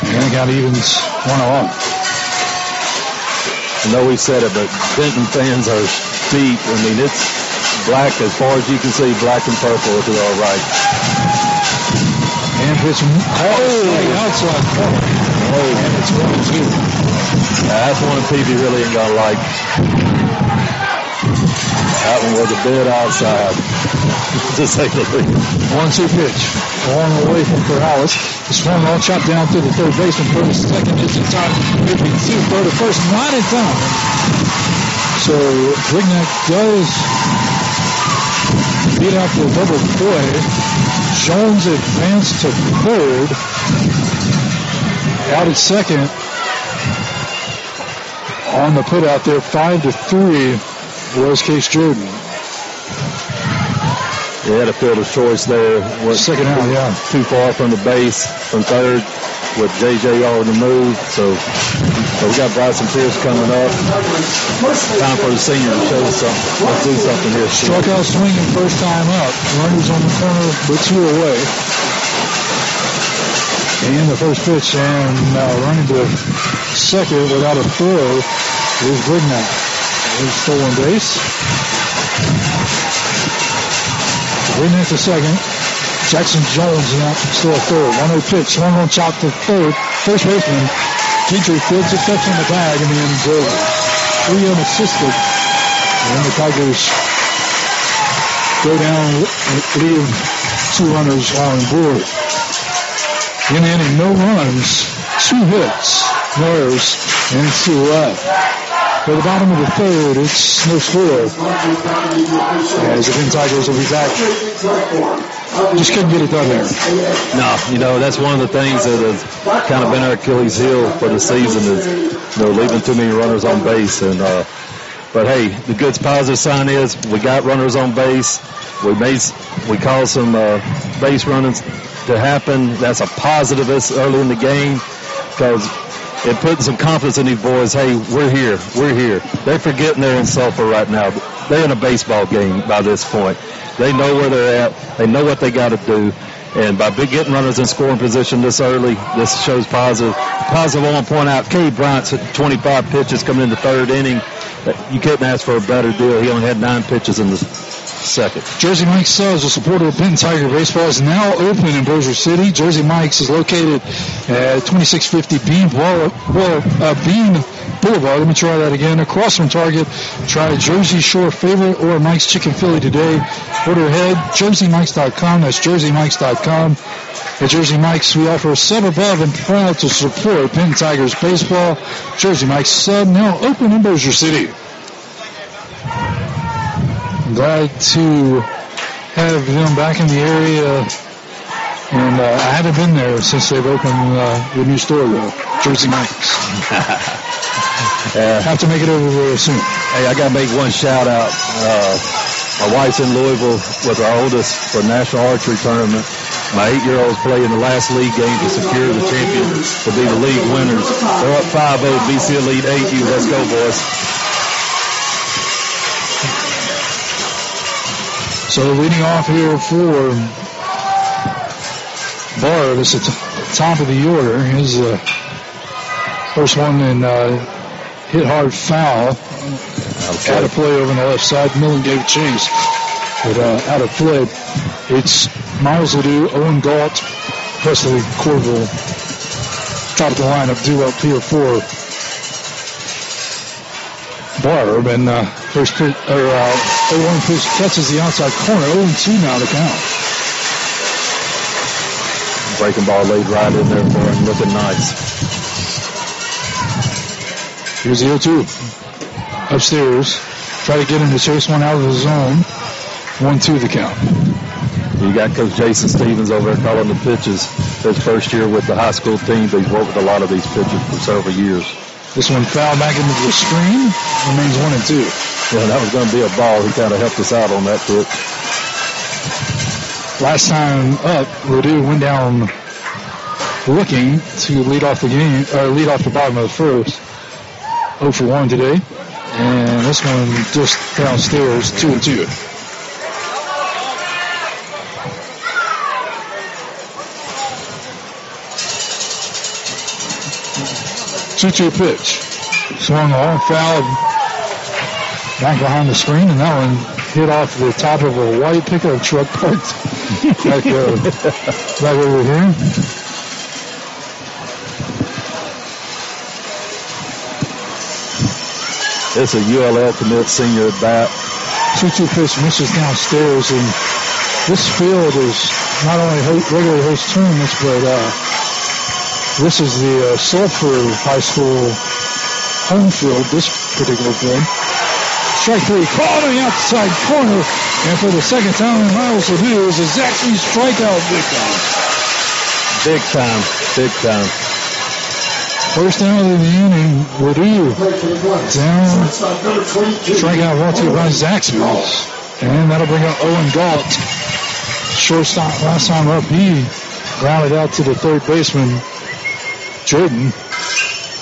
And the count evens 1-1. I know we said it, but Benton fans are deep. I mean, it's black as far as you can see, black and purple to our right. And pitch outside corner. And it's 1-2. That's one Peavy really ain't gonna like. That one was a bit outside, to say the least. 1-2 pitch. Long away from Corrales. The swung all chopped down through the third baseman. First, second is in time. 52, throw to first, not in time. So Brignac does beat out the double play. Jones advanced to third. Out at second. on the put out there. 5-3 was Case Jordan. He had a field of choice there. Second out, yeah. Too far from the base from third with JJ on the move. So we got Bryson Pierce coming up. Time for the senior to show something. Let's do something here. Struck out swinging first time up. Runners on the corner, but 2 away. And the first pitch, and running to second without a throw is Goodman. He's stolen base. Goodman at the second. Jackson Jones now still at third. 1-0 pitch. Swung on chop to third. First baseman Gentry fields it, steps on the bag, and the end's over. 3 unassisted. And the Tigers go down, leave 2 runners on board. In the inning, no runs, 2 hits, no errors, and 2 left. For the bottom of the third, it's no score. As the Benton Tigers will be back. Just couldn't get it done there. No, that's one of the things that has kind of been our Achilles heel for the season is, leaving too many runners on base. And but hey, the good positive sign is we got runners on base. We caused some base runnings to happen. That's a positive this early in the game because it put some confidence in these boys. Hey, we're here. They're forgetting they're in Sulphur right now. They're in a baseball game by this point. They know where they're at. They know what they got to do. And by getting runners in scoring position this early, this shows positive. Positive, I want to point out, Cade Bryant's 25 pitches coming in the third inning. You couldn't ask for a better deal. He only had 9 pitches in the second. Jersey Mike's Sales, a supporter of Benton Tiger Baseball, is now open in Bossier City. Jersey Mike's is located at 2650 Bean Boulevard. Let me try that again. Across from Target. Try Jersey Shore Favorite or Mike's Chicken Philly today. Order ahead, jerseymikes.com. That's jerseymikes.com. At Jersey Mike's, we offer a sub above and proud to support Benton Tigers Baseball. Jersey Mike's sub now open in Bossier City. Glad to have them back in the area, and I haven't been there since they've opened the new store, though, Jersey Mike's. Have to make it over there soon. Hey, I got to make one shout out. My wife's in Louisville with our oldest for National Archery Tournament. My 8-year-olds play in the last league game to secure the champion, to be the league winners. They're up 5-0, BC Elite 8U. Let's go, boys. So leading off here for Barbe, this is the top of the order. His first one in hit hard foul. Out of play over on the left side. Millen gave chase. But out of play, it's Miles Ledoux, Owen Galt, Presley Corville. Top of the lineup due up here for Barbe. And first pitch, 0-1 pitch catches the outside corner. 0-2 now to count. Breaking ball laid right in there for him, looking nice. Here's the 0-2. Upstairs. Try to get him to chase one out of the zone. 1-2 the count. You got Coach Jason Stevens over there calling the pitches. His first year with the high school team, he's worked with a lot of these pitches for several years. This one fouled back into the screen. Remains 1-2. Yeah, that was going to be a ball. He kind of helped us out on that pitch. Last time up, Ledoux went down looking to lead off the game, or lead off the bottom of the first. 0 for 1 today. And this one just downstairs, 2-2. 2-2 pitch. Swung on, fouled back behind the screen, and that one hit off the top of a white pickup truck parked back over here. It's a ULL commit senior at bat. 2-2 pitch misses downstairs, and this field is not only regular host tournaments, but this is the Sulphur High School home field, this particular field. Strike 3, called on the outside corner, and for the second time in Miles Ledoux is a Zaxby strikeout big time. Big time. First down of the inning. Ladue down. Strikeout brought to you by Zaxby's. And that'll bring up Owen Galt. Shortstop last time up. He grounded out to the third baseman, Jordan.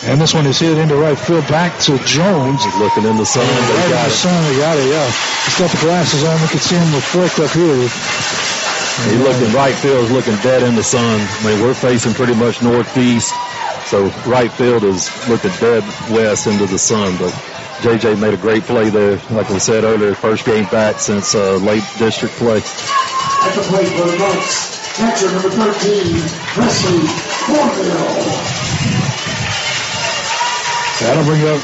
And this one is hit into right field, back to Jones. He's looking in the sun. They got it. They got it, yeah. He's got the glasses on. We can see him reflect up here. He's looking right field, is looking dead in the sun. I mean, we're facing pretty much northeast, so right field is looking dead west into the sun. But JJ made a great play there. Like we said earlier, first game back since late district play. At the plate for the Bucks, catcher number 13, Presley Corville. That'll bring up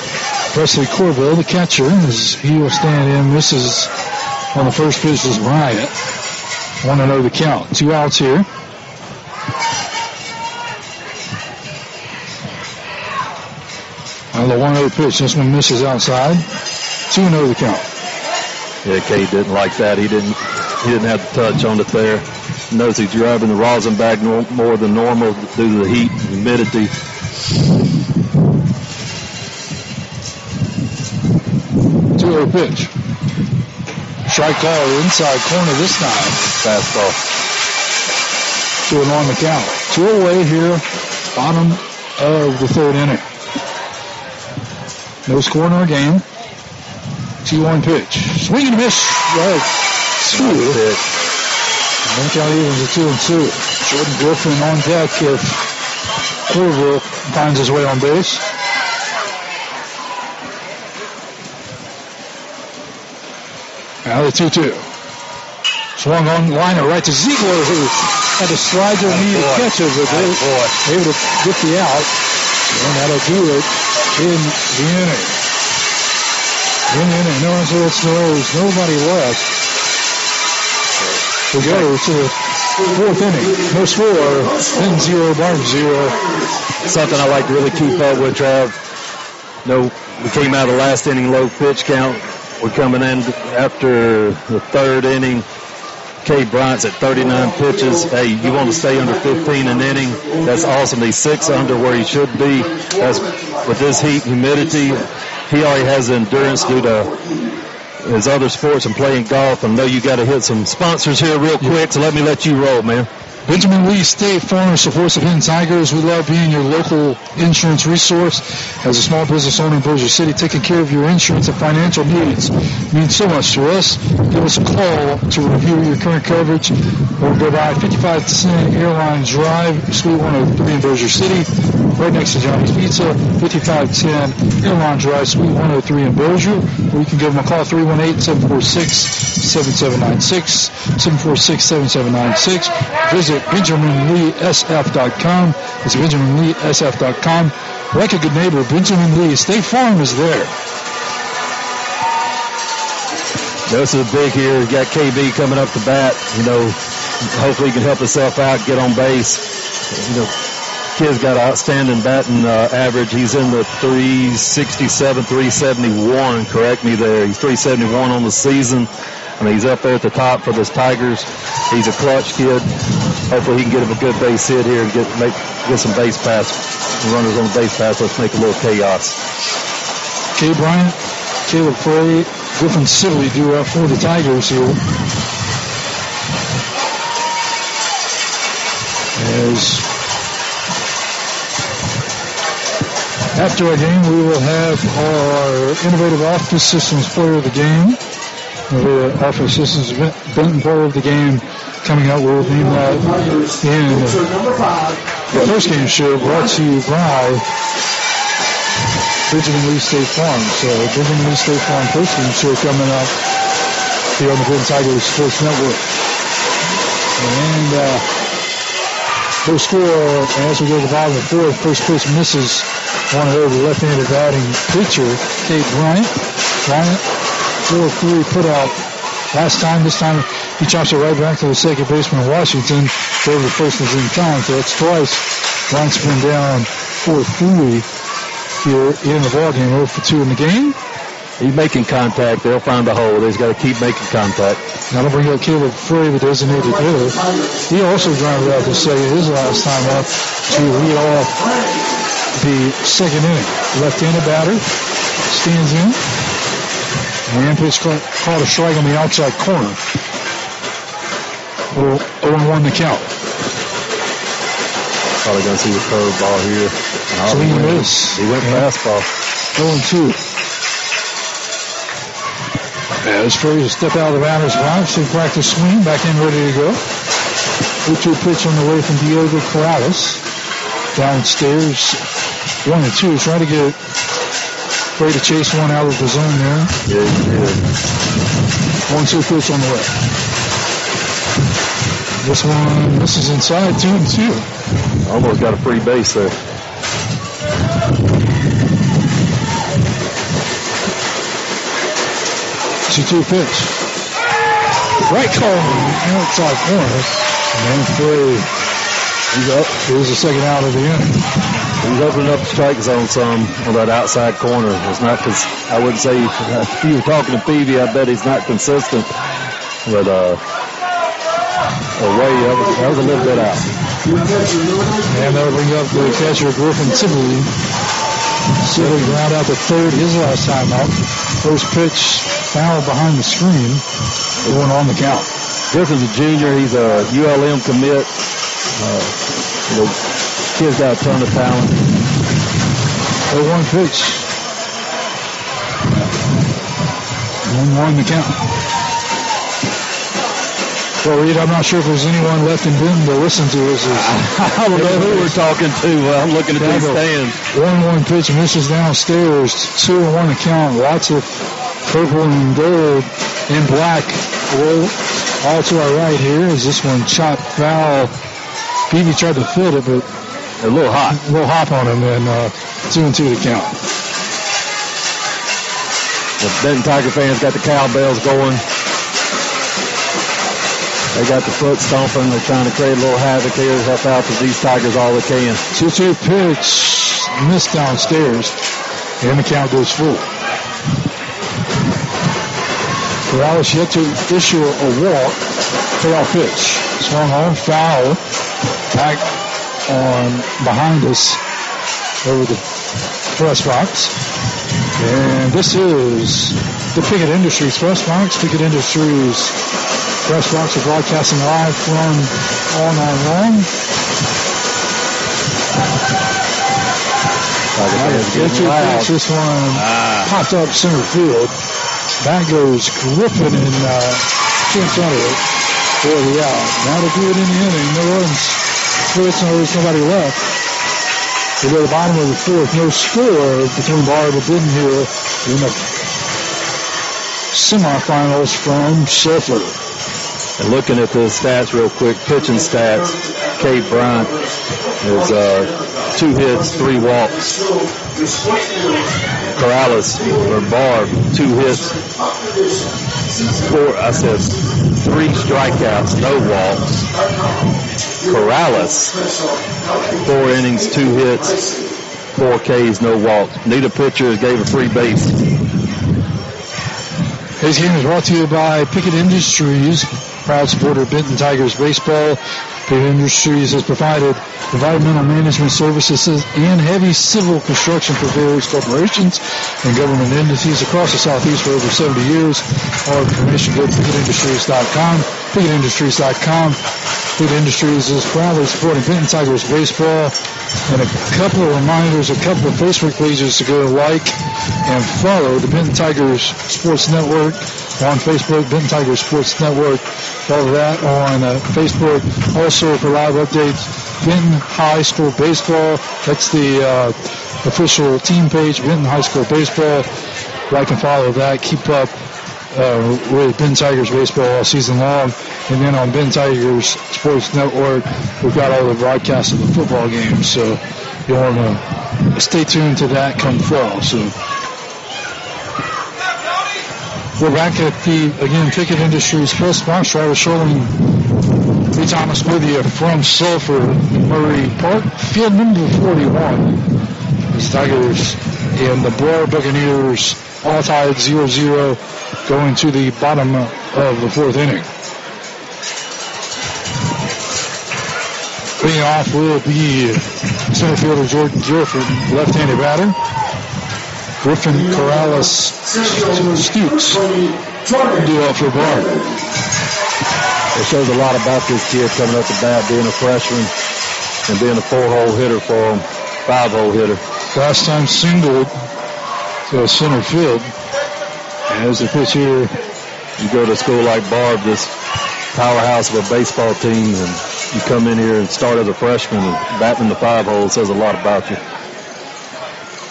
Presley Corville, the catcher, as he will stand in. This is on the first pitch is Bryant. 1-0 the count. 2 outs here. On the 1-0 pitch, this one misses outside. 2-0 the count. Yeah, Cade didn't like that. He didn't have the touch on it there. Knows he's driving the rosin bag more than normal due to the heat and humidity. Pitch. Strike call inside corner this time. Fastball. 2-1 the count. 2 away here, bottom of the third inning. No score in our game. 2-1 pitch. Swing and a miss. Right. 2. One count evens at 2-2. Jordan Griffin on deck if Corville finds his way on base. Now the 2-2. Swung on liner right to Ziegler, who had to slide to a knee to catch it, but they were able to get the out. And that'll do it in the inning. No results, there's nobody left. We go to the fourth inning. No score. Benton 0, Barbe 0. Something I like to really keep up with, Trav. No, we came out of the last inning low pitch count. We're coming in after the third inning. Cade Bryant's at 39 pitches. Hey, you want to stay under 15 an inning. That's awesome. He's 6 under where he should be. That's, with this heat and humidity, he already has the endurance due to his other sports and playing golf. I know you got to hit some sponsors here real quick, so let me let you roll, man. Benjamin Lee State Farm supports the Benton Tigers. We love being your local insurance resource. As a small business owner in Bossier City, taking care of your insurance and financial needs means so much to us. Give us a call to review your current coverage or go by 5510 Airline Drive, Suite 103 in Bossier City, right next to Johnny's Pizza, 5510 Airline Drive, Suite 103 in Bossier. Or you can give them a call, 318-746-7796, 746-7796. Visit BenjaminLeeSF.com. It's BenjaminLeeSF.com. Like a good neighbor, Benjamin Lee State Farm is there. This is big here. You got KB coming up to bat. You know, hopefully he can help himself out, get on base. You know, kid's got outstanding batting average. He's in the 367, 371. Correct me there. He's 371 on the season. I mean, he's up there at the top for this Tigers. He's a clutch kid. Hopefully he can get him a good base hit here and get some base pass. Runners on the base pass. Let's make a little chaos. Kay Bryant, Caleb Frey, Griffin Sibley do up for the Tigers here. As after our game, we will have our Innovative Office Systems Player of the Game. The Office Systems Benton Player of the Game coming out. We'll name that in the first game show, brought to you by Benjamin Lee State Farm. So Benjamin Lee State Farm first game show coming up here on the Benton Tigers Sports Network. And no score as we go to the bottom of the fourth. First pitch misses. One over the left-handed batting pitcher, Cade Bryant. Bryant, 4-3 put out last time. This time he chops it right back to the second baseman, Washington. Over the first is in time, so that's twice. Bryant's been down 4-3 here in the ballgame. 0-for-2 in the game. He's making contact. They'll find the hole. They've got to keep making contact. That'll bring up Caleb Frey, the designated hitter. He also grounded out to second his last time up to lead off the second inning. Left-handed batter stands in. And pitch caught a strike on the outside corner. 0-1 the count. Probably going to see the curve ball here. Swing and miss. He went fastball. 0-2. As Frazier step out of the batter's box, they practice swing, back in ready to go. 0-2 pitch on the way from Diego Corrales. Downstairs, 1-2. Trying to get Frey to chase one out of the zone there. Yeah, he did. 1-2 pitch on the way. This one misses inside, 2-2. Almost got a free base there. 2-2 pitch. Right corner, outside corner. And then Frey, he's up. Here's the second out of the inning. He's opening up the strike zone some on that outside corner. It's not, I wouldn't say, if you were talking to Peavy, I bet he's not consistent. But away, that was a little bit out. And that'll bring up the catcher, Griffin Sibley. Sibley ground out to third, his last time out. First pitch, foul behind the screen. Going on the count. Griffin's a junior. He's a ULM commit. The kid's got a ton of talent. 0-1 pitch. 1-1 the count. Well, Reed, I'm not sure if there's anyone left in Benton to listen to us. I don't know who we're talking to. I'm looking at these stands. 1-1 pitch misses downstairs. 2-1 the count. Lots of purple and gold and black. All to our right here is this one chopped foul. Peavy tried to fit it, but a little hot. A little hop on him, and 2-2 to count. The Benton Tiger fans got the cowbells going. They got the foot stomping. They're trying to create a little havoc here, help out these Tigers all they can. 2-2 pitch, missed downstairs, and the count goes full. Corrales yet to issue a walk. Payoff pitch. Swung on, foul. Back on behind us over the press box. And this is the Pickett Industries press box. Pickett Industries press box are broadcasting live from all night long. This one popped up center field. That goes Griffin and in front of it for the out. Now to do it in the inning. No runs. There's nobody left. We go to the bottom of the fourth. No score between Barbe Buccaneers here in the semifinals from Sulphur. And looking at the stats real quick, pitching stats, Cade Bryant is 2 hits, 3 walks. Corrales, or Barbe, 2 hits, 3 strikeouts, no walks. Corrales, 4 innings, 2 hits, 4 Ks, no walks. Neither pitcher gave a free base. This game is brought to you by Pickett Industries, proud supporter of Benton Tigers baseball. Pickett Industries has provided environmental management services and heavy civil construction for various corporations and government entities across the Southeast for over 70 years. All information go to PickettIndustries.com. PickettIndustries.com. Pickett Industries is proudly supporting Benton Tigers baseball. And a couple of reminders, a couple of Facebook pages to go like and follow the Benton Tigers Sports Network on Facebook, Benton Tigers Sports Network. Follow that on Facebook. Also for live updates, Benton High School Baseball. That's the official team page, Benton High School Baseball. Like and follow that. Keep up with Benton Tigers baseball all season long. And then on Benton Tigers Sports Network, we've got all the broadcasts of the football games. So you want to stay tuned to that come fall. So we're back at the, again, Pickett Industries press box. Travis Sherling, Lee Thomas with you from Sulphur Murray Park. Field number 41. The Tigers and the Barbe Buccaneers all tied 0-0 going to the bottom of the fourth inning. Leading off will be Center fielder Jordan Griffin, left-handed batter. Griffin, Corrales, Stoops do up for Barbe. It shows a lot about this kid coming up the bat, being a freshman and being a 4-hole hitter for him, 5-hole hitter. Last time singled to center field. As the pitch here, you go to a school like Barbe, this powerhouse of a baseball team, and you come in here and start as a freshman and batting in the 5-hole, says a lot about you.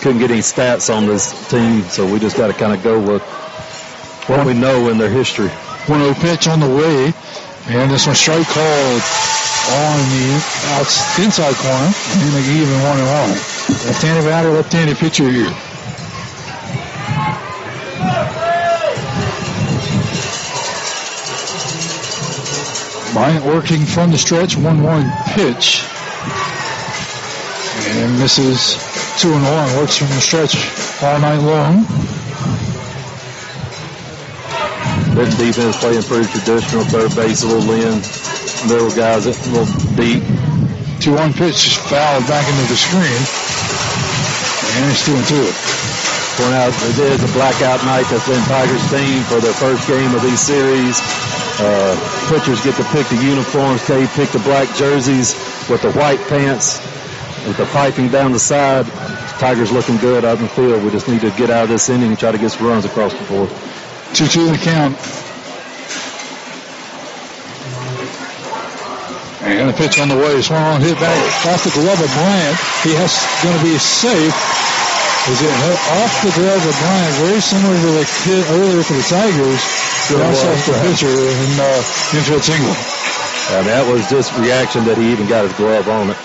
Couldn't get any stats on this team, so we just got to kind of go with what we know in their history. 1-0 pitch on the way, and this one strike called on the inside corner, and they even 1-1. Left-handed batter, left-handed pitcher here. Bryant working from the stretch, 1-1 pitch. And misses 2-1, works from the stretch all night long. Benton defense playing pretty traditional, third base a little in, middle guys a little deep. 2-1 pitch fouled back into the screen. And it's 2-2. Point out it is a blackout night. That's been Tigers' theme for their first game of these series. Pitchers get to pick the uniforms. They pick the black jerseys with the white pants, with the piping down the side. Tigers looking good out in the field. We just need to get out of this inning and try to get some runs across the board. 2-2 the count. And the pitch on the way. Swung on, hit back off the glove of Bryant. He has going to be safe. Is it off the glove of Bryant? Very similar to the hit earlier for the Tigers. Also off the pitcher and infield single. And that was just reaction that he even got his glove on it.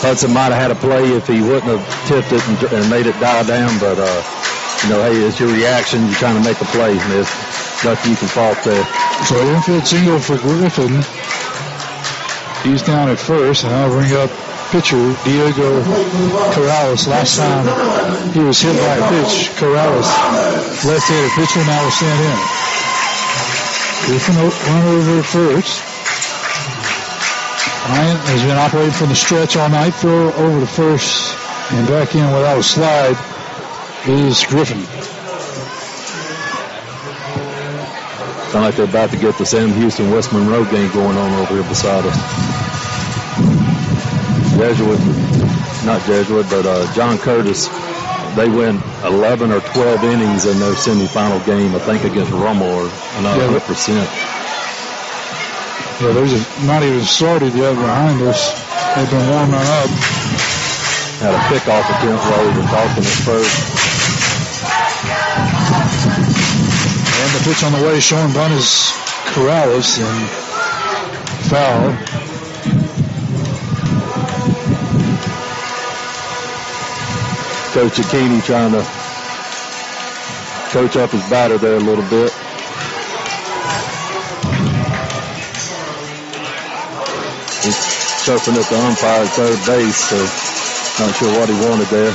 Hudson might have had a play if he wouldn't have tipped it and made it die down, but, hey, it's your reaction. You're trying to make a play, and there's nothing you can fault there. So infield single for Griffin. He's down at first, and I'll bring up pitcher Diego Corrales. Last time he was hit by a pitch, Corrales, left-handed pitcher, now will stand in. Griffin run over at first. Bryant has been operating from the stretch all night. Throw over to first and back in without a slide is Griffin. Sound like they're about to get the Sam Houston-West Monroe game going on over here beside us. John Curtis, they win 11 or 12 innings in their semifinal game, I think, against Rummel, or not 100%. Yeah, they're not even started yet behind us. They've been warming up. Had a pickoff attempt while we were talking at first. And the pitch on the way, showing bunt is Corrales, and foul. Coach Akini trying to coach up his batter there a little bit. He's chirping at the umpire at third base, so not sure what he wanted there.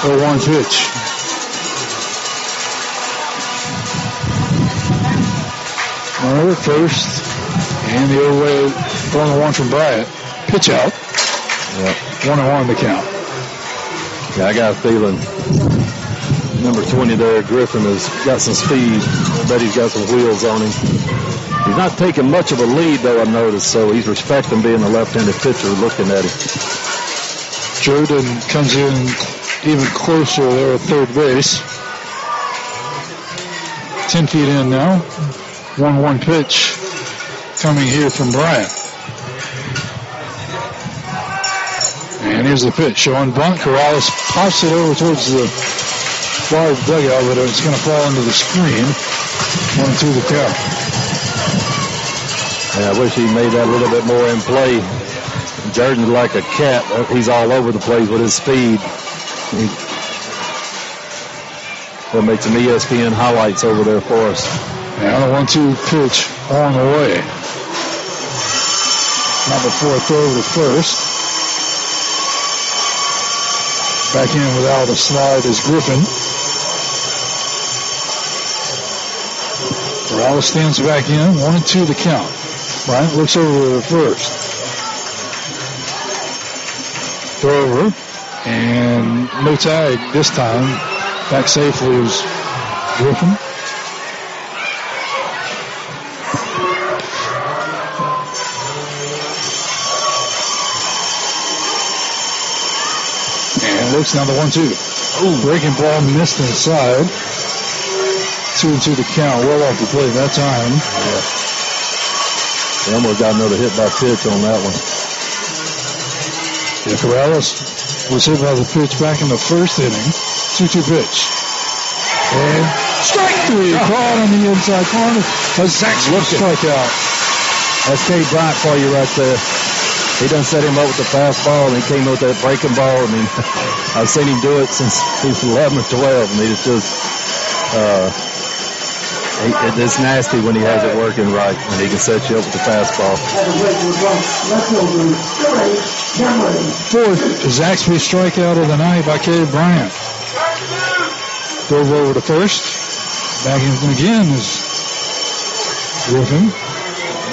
0-1 pitch. Over first, and the other way, 1-1 from Bryant. Pitch out. Yeah. 1-1 the count. Yeah, I got a feeling number 20 there, Griffin, has got some speed. I bet he's got some wheels on him. He's not taking much of a lead, though, I noticed, so he's respecting being a left-handed pitcher looking at him. Jordan comes in even closer there at third base. 10 feet in now. 1-1 pitch coming here from Bryant. And here's the pitch. Showing bunt. Corrales pops it over towards the far dugout, but it's going to fall into the screen. 1-2 the count. Yeah, I wish he made that a little bit more in play. Jordan's like a cat. He's all over the place with his speed. He'll make some ESPN highlights over there for us. Now the 1-2 pitch on the way. Number 4 throw to first. Back in without a slide is Griffin. Morales stands back in. 1-2 the count. Bryant looks over at first. Throw over. And no tag this time. Back safely is Griffin. And looks now the 1-2. Breaking ball missed inside. 2-2 the count. Well off the play that time. Yeah. They almost got another hit by pitch on that one. Yeah, Corrales was hit by the pitch back in the first inning. 2-2 pitch. And strike three. Caught on the inside corner. A Zach strikeout. That's K. Bryant for you right there. He done set him up with the fastball, and he came up with that breaking ball. I mean, I've seen him do it since he was 11 or 12. I mean, it's just, it's nasty when he has it working right, and he can set you up with the fastball. Fourth Zaxby strikeout of the night by K. Bryant. Drove over to first. Back in again is Griffin.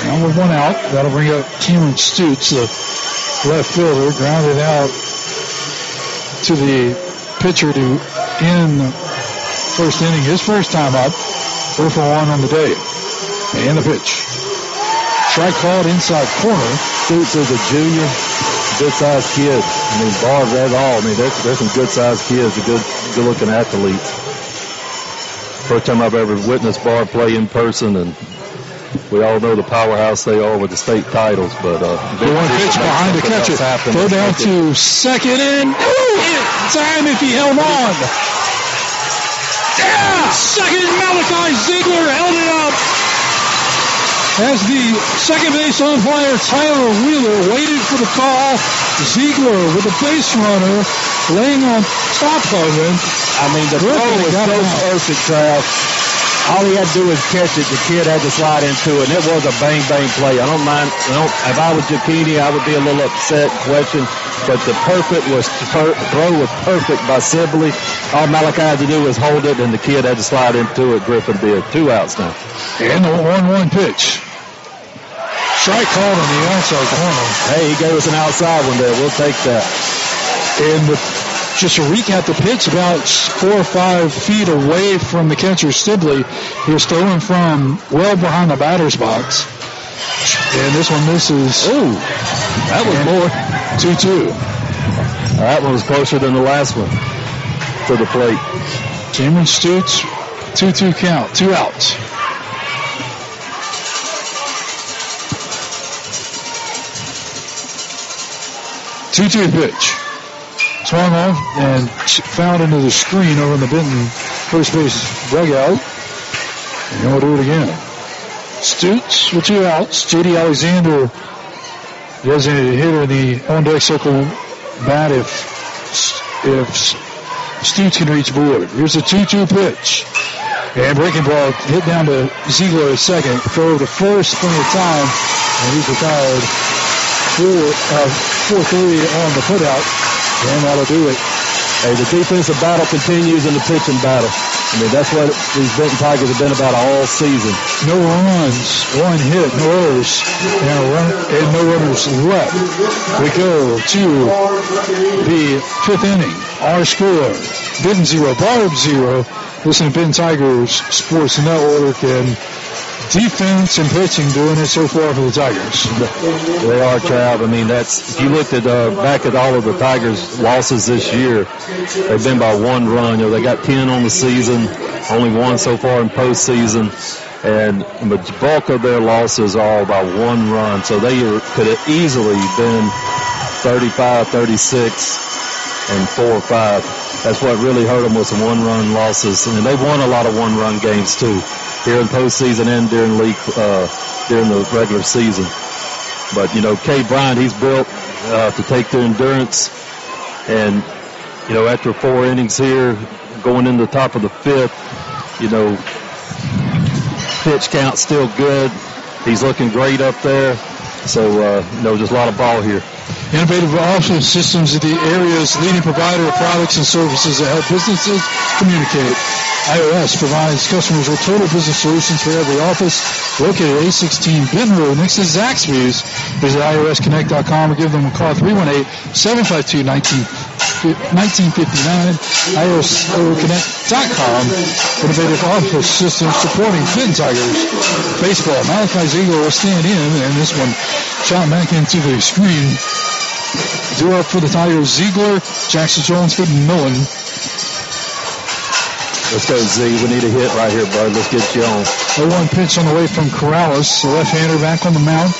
Now with one out, that'll bring up Cameron Stutz, the left fielder, grounded out to the pitcher to end the first inning. His first time up, 0 for 1 on the day. And the pitch. Strike called inside corner. Stutz is a junior, good-sized kid. I mean, Barbe, that's all. I mean, there's some good-sized kids, good-looking athletes. First time I've ever witnessed Barbe play in person, and we all know the powerhouse they are with the state titles, but the one pitch behind the catcher. Throw down to second and time if he held on. Yeah! Second, Malachi Ziegler held it up. As the second base umpire Tyler Wheeler waited for the call, Ziegler with the base runner laying on top of him. I mean, the throw was so perfect, Trav. All he had to do was catch it. The kid had to slide into it, and it was a bang-bang play. I don't mind. If I was Zucchini, I would be a little upset, question. But the throw was perfect by Sibley. All Malachi had to do was hold it, and the kid had to slide into it. Griffin did. 2 outs now. And the 1-1 pitch. Strike called on the outside corner. Hey, he gave us an outside one there. We'll take that. And just to recap the pitch, about 4 or 5 feet away from the catcher, Sibley. He was throwing from well behind the batter's box. And this one misses. Ooh, that was more. 2-2. That one was closer than the last one to the plate. Cameron Stutz, 2-2 count, 2 outs. Two-two pitch. Swung off and fouled into the screen over in the Benton first base dugout. And we'll do it again. Stutz with 2 outs. J.D. Alexander, designated hitter in the on-deck circle bat if Stutz can reach board. Here's a 2-2 pitch. And breaking ball hit down to Ziegler at second. Throw to first, plenty of time. And he's retired 4-3 on the putout. And that'll do it. Hey, the defensive battle continues in the pitching battle. I mean, that's what these Benton Tigers have been about all season. No runs, 1 hit, no errors, and no runners left. We go to the 5th inning. Our score, Benton 0, Barbe 0. Listen to Benton Tigers Sports Network, and defense and pitching doing it so far for the Tigers. They are, Trav. I mean, if you looked at back at all of the Tigers' losses this year, they've been by 1 run. You know, they got 10 on the season, only 1 so far in postseason, and the bulk of their losses are by 1 run. So they could have easily been 35, 36, and 4 or 5. That's what really hurt them, was some 1-run losses. I mean, they've won a lot of 1-run games too, here in postseason and during the regular season. But, you know, K. Bryant, he's built to take the endurance. And, you know, after 4 innings here, going in the top of the 5th, you know, pitch count still good. He's looking great up there. So, you know, just a lot of ball here. Innovative Office Systems is the area's leading provider of products and services that help businesses communicate. iOS provides customers with total business solutions for every office. Located at 816 Benton Road next to Zaxby's. Visit iosconnect.com or give them a call 318-752-1959. iosconnect.com. Innovative Office Systems supporting Benton Tigers baseball. Malachi Ziegler will stand in, and this one shot back into the screen. 2 up for the Tigers. Ziegler, Jackson Jones, hitting Millen. Let's go, Z. We need a hit right here, bud. Let's get you on. 0-1 pitch on the way from Corrales. The left-hander back on the mound.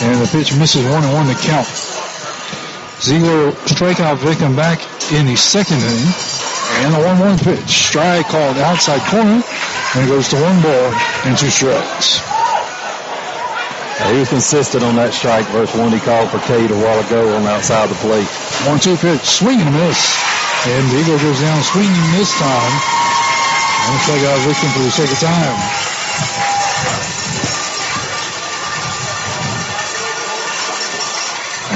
And the pitch misses 1-1 to count. Ziegler strikeout victim back in the second inning. And a 1-1 pitch. Strike called outside corner. And it goes to 1 ball and 2 strikes. He was consistent on that strike versus one he called for Cade a while ago on the outside of the plate. 1-2 pitch. Swing and a miss. And Ziegler goes down swinging this time. And strikeout victim for the second time.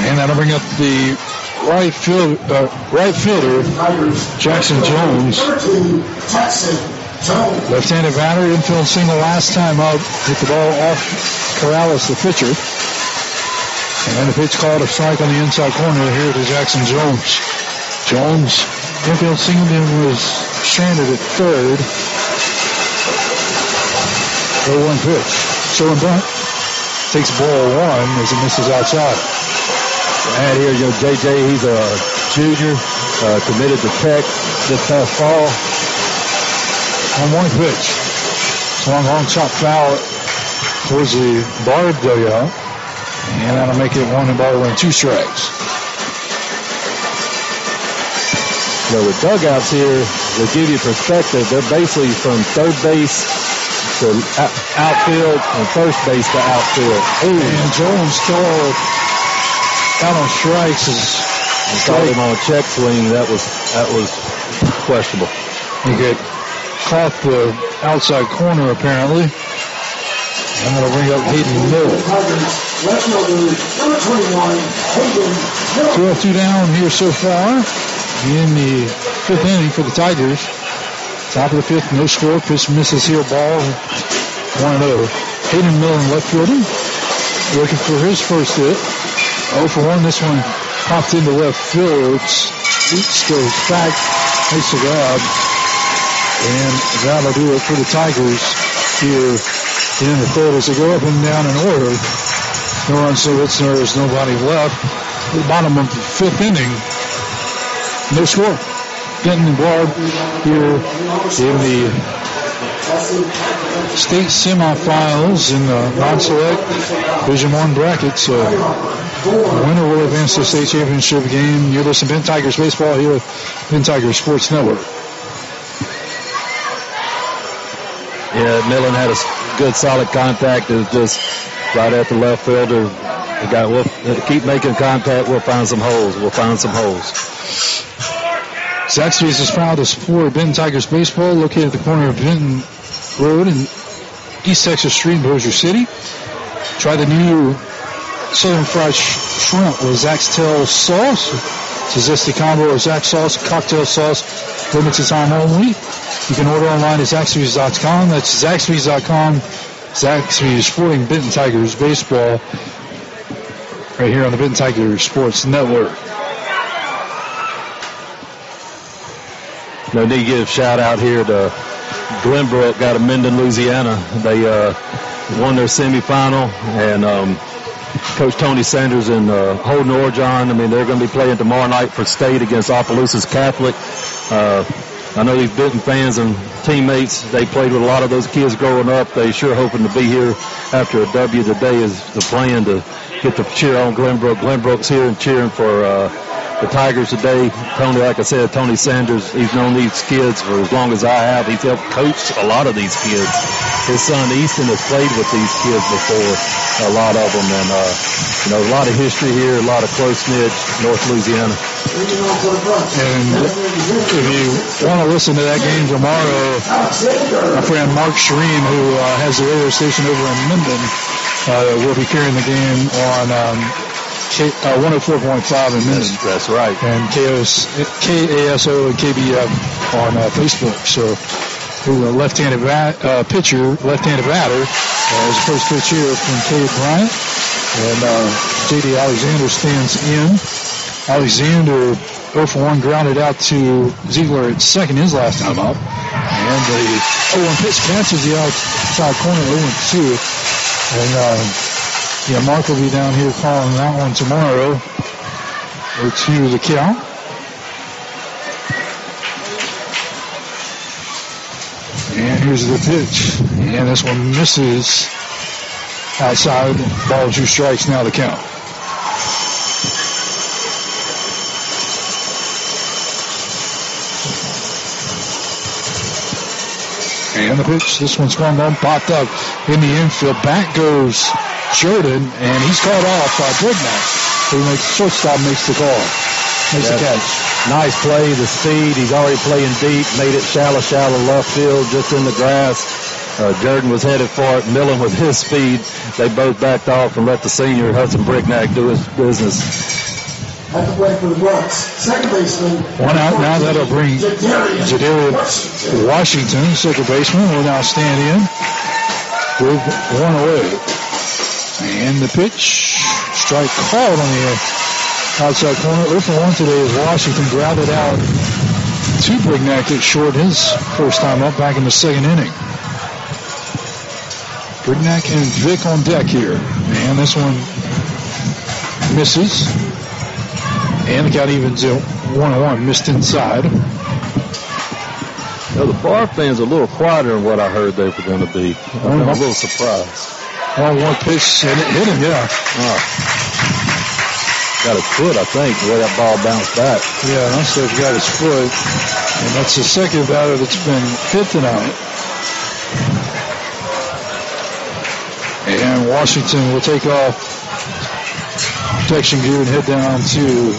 And that'll bring up the right fielder, Jackson Jones. Left-handed batter, infield single last time up. Hit the ball off Corrales, the pitcher. And the pitch called a strike on the inside corner here to Jackson Jones. Jones, infield single, was stranded at third. 0-1 pitch. Showing bunt. Takes ball 1 as it misses outside. And here, JJ, he's a junior, committed to Tech this past fall. 1-1 pitch. Swung on, chop foul towards the Barbe dugout. And that'll make it 1 ball and 2 strikes. The dugouts here will give you perspective. They're basically from third base to outfield and first base to outfield. And Jones called out on strikes. Called him on a check swing. That was questionable. He caught the outside corner apparently. And that'll bring up Hayden Miller. 2-2 down here so far in the 5th inning for the Tigers. Top of the 5th, no score. Pitch misses here, ball 1-0. Hayden Miller, left fielder, looking for his first hit. 0 for 1. This one popped into left field. It goes back, makes the grab, and that'll do it for the Tigers here in the 3rd as they go up and down in order. No runs, so there's nobody left. At the bottom of the 5th inning, no score. Benton and Barbe here in the state semifinals in the non-select Division 1 bracket. So the winner will advance to the state championship game. You're listening to Benton Tigers baseball here with Benton Tigers Sports Network. Yeah, Millen had a good solid contact. It was just right at the left fielder. We'll keep making contact. We'll find some holes. Zaxby's is proud to support Benton Tigers baseball, located at the corner of Benton Road and East Texas Street in Bossier City. Try the new Southern Fried Shrimp with Zach's Tail Sauce. It's a zesty combo of Zach's Sauce, cocktail sauce, limited time only. You can order online at Zaxby's.com. That's Zaxby's.com. Zaxby's supporting Benton Tigers baseball right here on the Benton Tigers Sports Network. No need to give a shout out here to Glenbrook out of Minden, Louisiana. They won their semifinal, and Coach Tony Sanders and Holden Orjon, they're going to be playing tomorrow night for state against Opelousas Catholic. I know these Benton fans and teammates, they played with a lot of those kids growing up. They sure hoping to be here after a W today is the plan to get to cheer on Glenbrook. Glenbrook's here and cheering for the Tigers today. Tony, like I said, Tony Sanders, he's known these kids for as long as I have. He's helped coach a lot of these kids. His son Easton has played with these kids before, a lot of them, and a lot of history here, a lot of close-knit North Louisiana. And if you want to listen to that game tomorrow, my friend Mark Shireen, who has the radio station over in Minden, will be carrying the game on 104.5 in Minden. That's right. And KASO and KBF on Facebook. So the left-handed pitcher, left-handed batter, is the first pitch here from Cade Bryant. And J.D. Alexander stands in. Alexander 0 for 1 grounded out to Ziegler at second his last time up. And the 0-1 pitch catches the outside corner 0-2. And Mark will be down here calling that one tomorrow. 0-2 the count. And here's the pitch. And this one misses outside. Ball 2 strikes now the count. And the pitch, this one swung on, popped up in the infield. Back goes Jordan, and he's caught off by Brignac. Who makes shortstop, makes the call, makes the catch. Nice play, the speed. He's already playing deep, made it shallow left field, just in the grass. Jordan was headed for it. Millen with his speed. They both backed off and let the senior Hudson Brignac do his business. At the plate for the Bucks, second baseman. One out now. That'll bring Jadarian Washington, second baseman, will now stand in with one away. And the pitch, strike called on the outside corner. 0 for 1 today as Washington grounded out to Brignac at short his first time up back in the second inning. Brignac and Vic on deck here. And this one misses. And the count evens at 1-1, missed inside. Now the Bar fans are a little quieter than what I heard they were going to be. I'm a little surprised. 1-1 pitch, and it hit him, yeah. Got his foot, I think, the way that ball bounced back. Yeah, that's what got his foot. And that's the second batter that's been hit tonight. And Washington will take off protection gear and head down to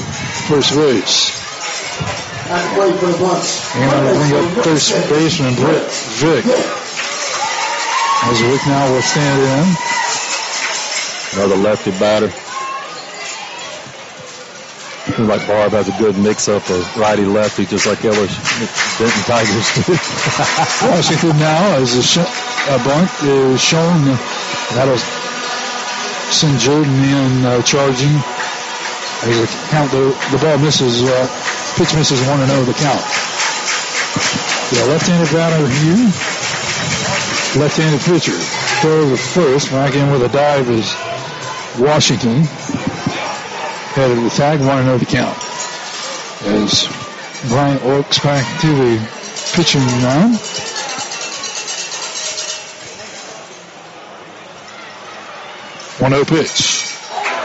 first base. And we'll bring up first baseman Brett Vick. As Vick now will stand in. Another lefty batter. Seems like Barbe has a good mix-up of righty-lefty, just like Benton Tigers do. Washington now, as a bunt is shown, that'll send Jordan in charging. As the count, the ball misses, pitch misses 1-0 the count. Yeah, left-handed batter here. Left-handed pitcher. Throw to first. Back in with a dive is Washington. Headed to the tag, 1-0 the count. As Bryant works back to the pitching mound. One 1-0 pitch.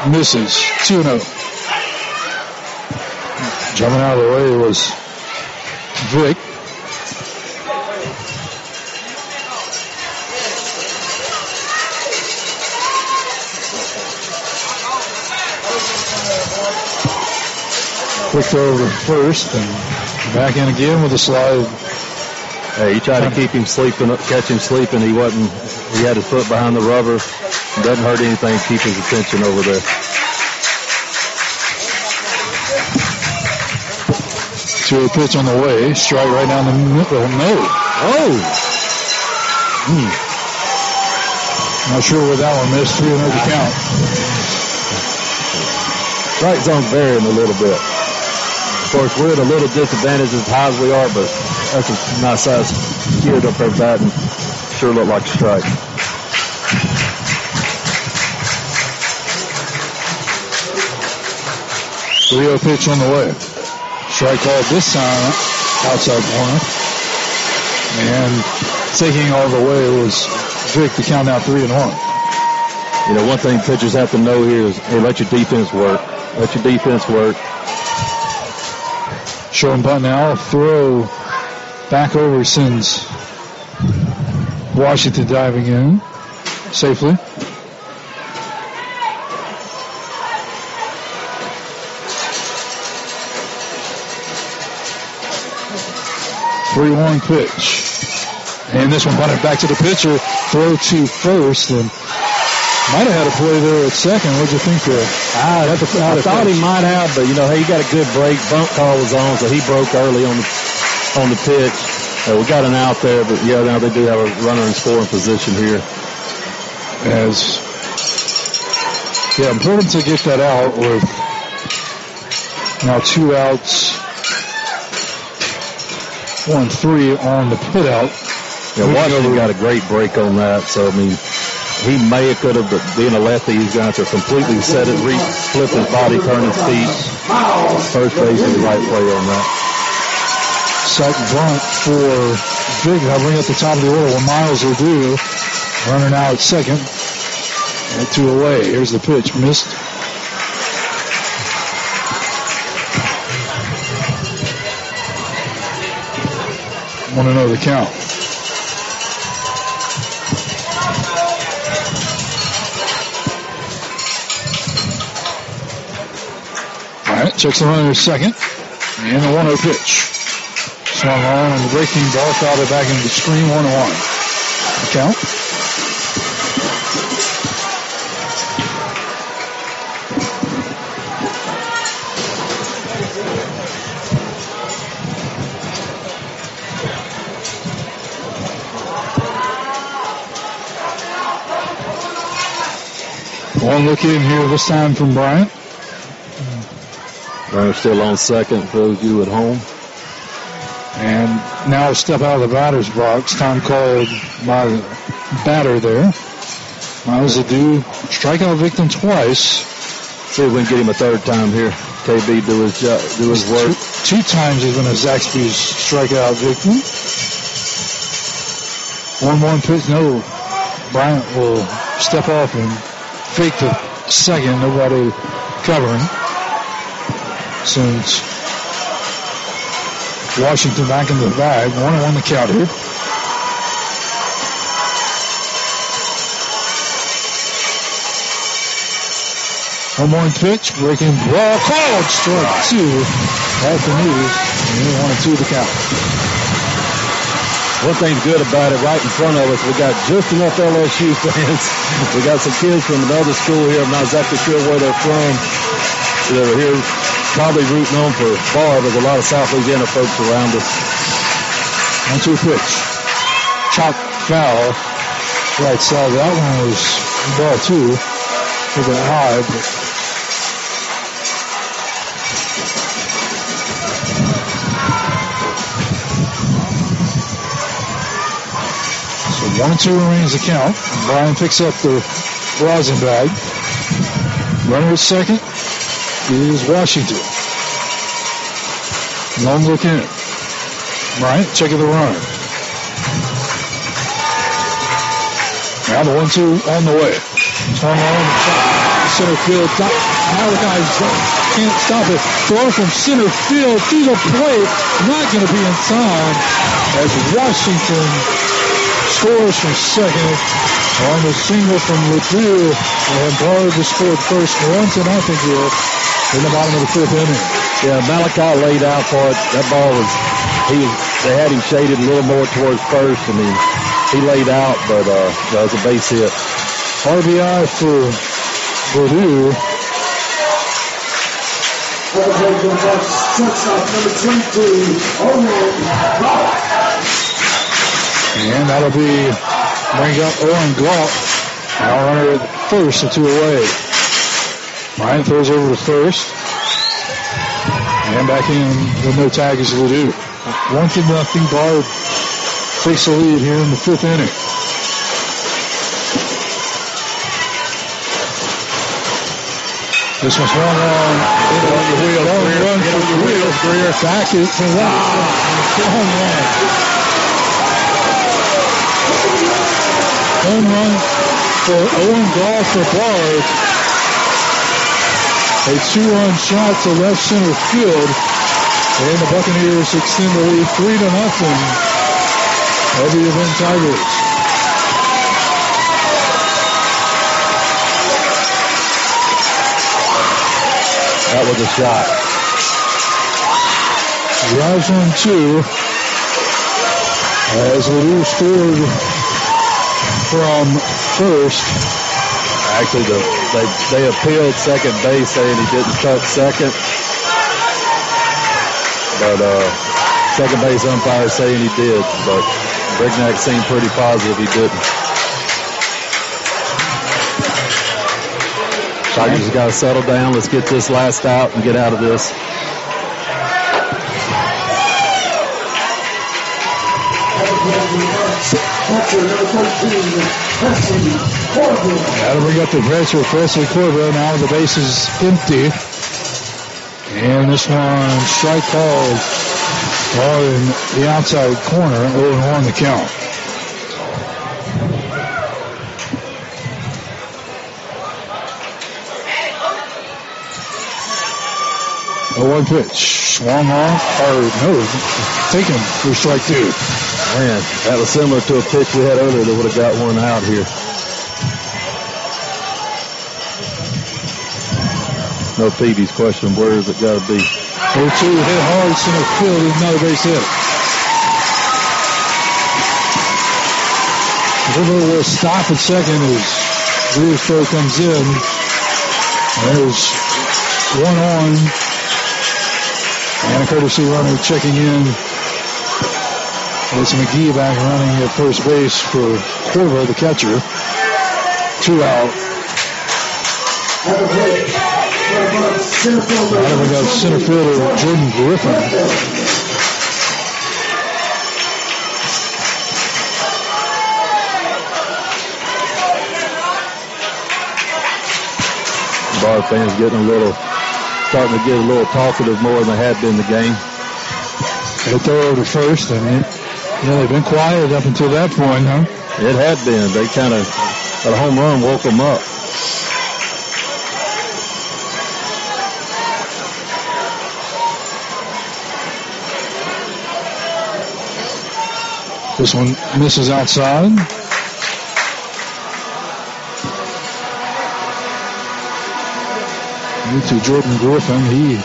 Misses. 2-0. Jumping out of the way was Vic. Quick throw over first and back in again with a slide. Hey, he tried to keep him sleeping, catch him sleeping. He had his foot behind the rubber. It doesn't hurt anything to keep his attention over there. 2-0 pitch on the way. Strike right down the middle. No. Oh. Not sure where that one missed. 3-0 to count. Strike zone varying a little bit. Of course, we're at a little disadvantage as high as we are, but that's a nice size kid up there batting. Sure looked like a strike. Three-0 pitch on the way. Strike called this time outside corner. And taking all the way was Vic to count out 3-1. You know, one thing pitchers have to know here is, hey, let your defense work. Let your defense work. Showing bunt now. Throw back over sends Washington diving in safely. Three-one pitch. And this one bunted back to the pitcher. Throw to first. And Might have had a play there at second. What'd you think there? I thought he might have, but, he got a good break. Bunt call was on, so he broke early on the pitch. We got an out there, but, now they do have a runner in scoring position here. Important to get that out with now 2 outs, 1-3 on the put out. Washington got a great break on that, so, he could have, but being a lefty, he's going to completely set it, flip his body, turn his feet. First base is the right play on that. Second bunt for Big. I'll bring up the top of the order. Miles will do. Runner now at second. And 2 away. Here's the pitch. Missed. 1-0 the count. All right, checks the runner second. And the 1-0 pitch. Swung on the breaking ball, fouled it back into the screen, 1-1. The count. One look in here this time from Bryant. Runner still on second for those of you at home. And now a step out of the batter's box. Time called by the batter there. Miles Adu, strikeout victim twice. See if we can get him a third time here. KB do his work. Two times he's been a Zaxby's strikeout victim. 1-1 pitch. No. Bryant will step off and fake the second. Nobody covering. Since Washington back in the bag. 1-1 the count here. One pitch, breaking ball, called strike 2 at the knees, and 1-2 the count. One thing's good about it, right in front of us, we got just enough LSU fans. We got some kids from another school here. I'm not exactly sure where they're from. They're here probably rooting on for Barbe. There's a lot of South Louisiana folks around us. 1-2 pitch. Chop foul. Right side. That one was ball 2. A little bit high, but so 1-2 remains the count. Brian picks up the rosin bag. Runner at second is Washington. Long look in. Bryant checking the runner. Now the 1-2 on the way. Swung on center field. Malachi can't stop it. Throw from center field to the plate. Not going to be in time as Washington scores from second on the single from Ledoux. And Barbe scored first 1-0 here in the bottom of the 5th inning. Yeah, Malachi laid out for it. That ball was, they had him shaded a little more towards first. I mean, he laid out, but that was a base hit. RBI for Ledoux. And that'll bring up Owen Galt. Now runner at first, and 2 away. Bryant throws over to first. And back in with no tag is Ledoux. 1-0. Barbe takes the lead here in the 5th inning. This one's one on the wheel. Run for the wheel. Career back it to home run. Home run for Owen Gall for Barbe. A 2-run shot to left center field. And the Buccaneers extend the lead 3-0 over the Benton Tigers. That was a shot. Drives on 2. As Ledoux scored from first. Actually, they appealed second base saying he didn't touch second. But second base umpire saying he did. But Brignac seemed pretty positive he didn't. Tigers have got to settle down. Let's get this last out and get out of this. That'll bring up the pressure. Presley Corvo. Now the base is empty. And this one, strike called on the outside corner. 0-1 the count. A 1 pitch. Swung off, or no, taken for strike 2. Man, that was similar to a pitch we had earlier that would have got one out here. No Peavy's question, where has it got to be? 0-2 hit hard, center field, another base hit. River will stop at second as Lewisburg comes in. There's one on. And a courtesy runner checking in. It's McGee back running at first base for Corvo, the catcher. 2 out. Now we got center fielder Jordan Griffin. Bar fans starting to get a little talkative more than they had been in the game. They throw over to first. I mean, they've been quiet up until that point, huh? It had been. They kind of, a home run woke them up. This one misses outside. To Jordan Griffin. He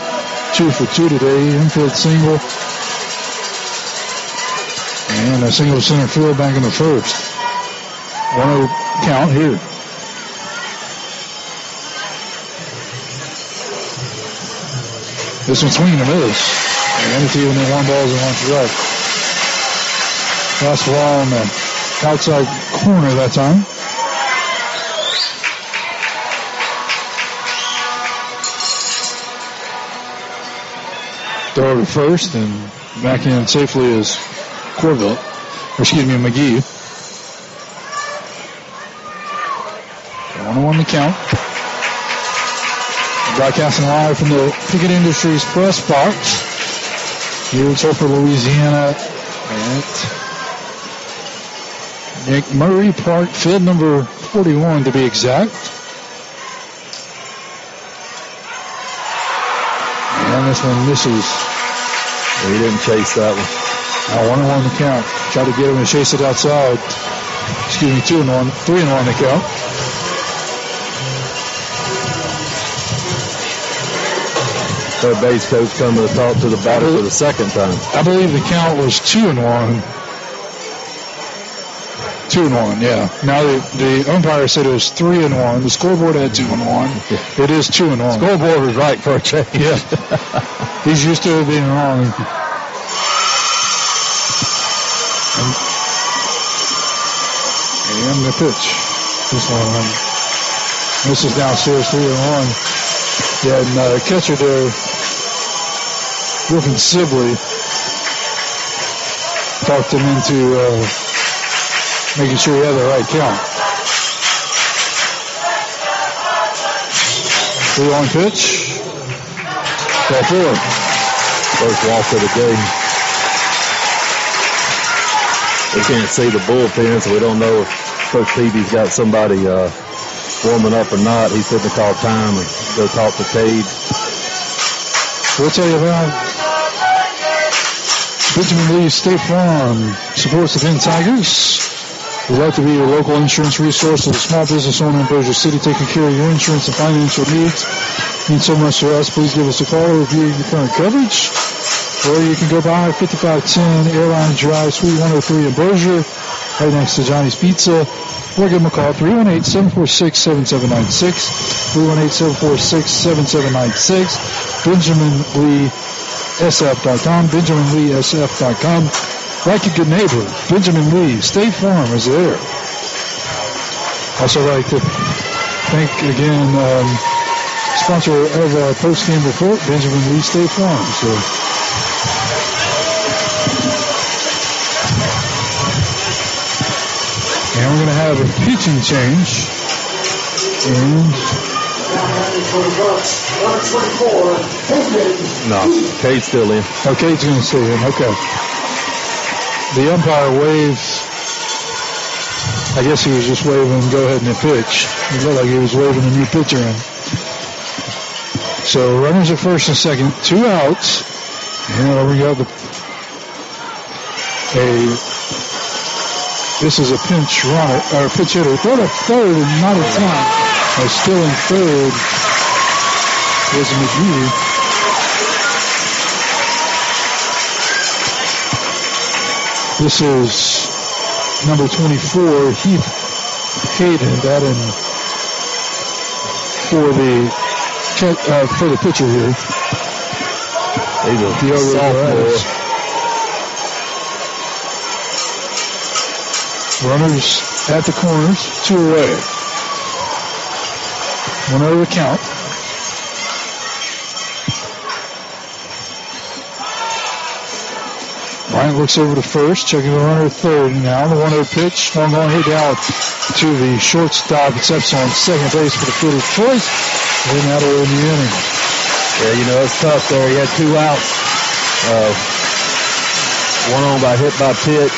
2 for 2 today. Infield single. And a single center field back in the first. 1-0 count here. This one's swinging and miss. And empty and then 1 balls and 1 strike. Fastball on the outside corner that time. Throw over first and back in safely is McGee. On the count. Broadcasting live from the Pickett Industries press box here in Sulphur, Louisiana at McMurray Park, field number 41 to be exact. And this one misses. He didn't chase that one. Now 1-1 the count. Tried to get him and chase it outside. 2-1, 3-1 the count. Third base coach coming to talk to the batter for the second time. I believe the count was 2-1. 2-1, yeah. Now the umpire said it was 3-1. The scoreboard had 2-1. It is 2-1. Scoreboard was right for a change. Yeah. He's used to it being wrong. And the pitch. This one misses downstairs, 3-1. Yeah, and catcher there, Griffin Sibley, talked him into making sure he had the right count. 3-1 pitch. Ball 4. First walk of the game. We can't see the bullpen, so we don't know if Coach Peavy's got somebody warming up or not. He's fitting to call time and go talk to Cade. We'll tell you about Benjamin Lee State Farm supports the Benton Tigers. We'd like to be your local insurance resource as a small business owner in Bossier City, taking care of your insurance and financial needs. Means so much to us. Please give us a call or review your current coverage. Or you can go by 5510 Airline Drive, Suite 103 in Bossier, right next to Johnny's Pizza. or give them a call, 318-746-7796, 318-746-7796, BenjaminLeeSF.com, BenjaminLeeSF.com. Like a good neighbor, Benjamin Lee, State Farm is there. Also like to thank again, sponsor of our post-game report, Benjamin Lee State Farm. So, and we're going to have a pitching change. And no, Cade's still in. Oh, Cade's going to stay in. Okay. The umpire waves. I guess he was just waving, go ahead and pitch. It looked like he was waving a new pitcher in. So runners at first and second, 2 outs. And we got this is a pinch runner, or pitch hitter. Throw to third and not a time. Still in third is McGee. This is number 24, Heath Hayden, batting for the pitcher here. He's a sophomore. Runners at the corners, 2 away. 1-0 the count. Bryant looks over to first, checking the runner at third. Now the 1-0 pitch. Long hit out to the shortstop. It's up on second base for the fielder's choice. And out in the inning. Yeah, it's tough there. He had 2 outs. One on by hit by pitch.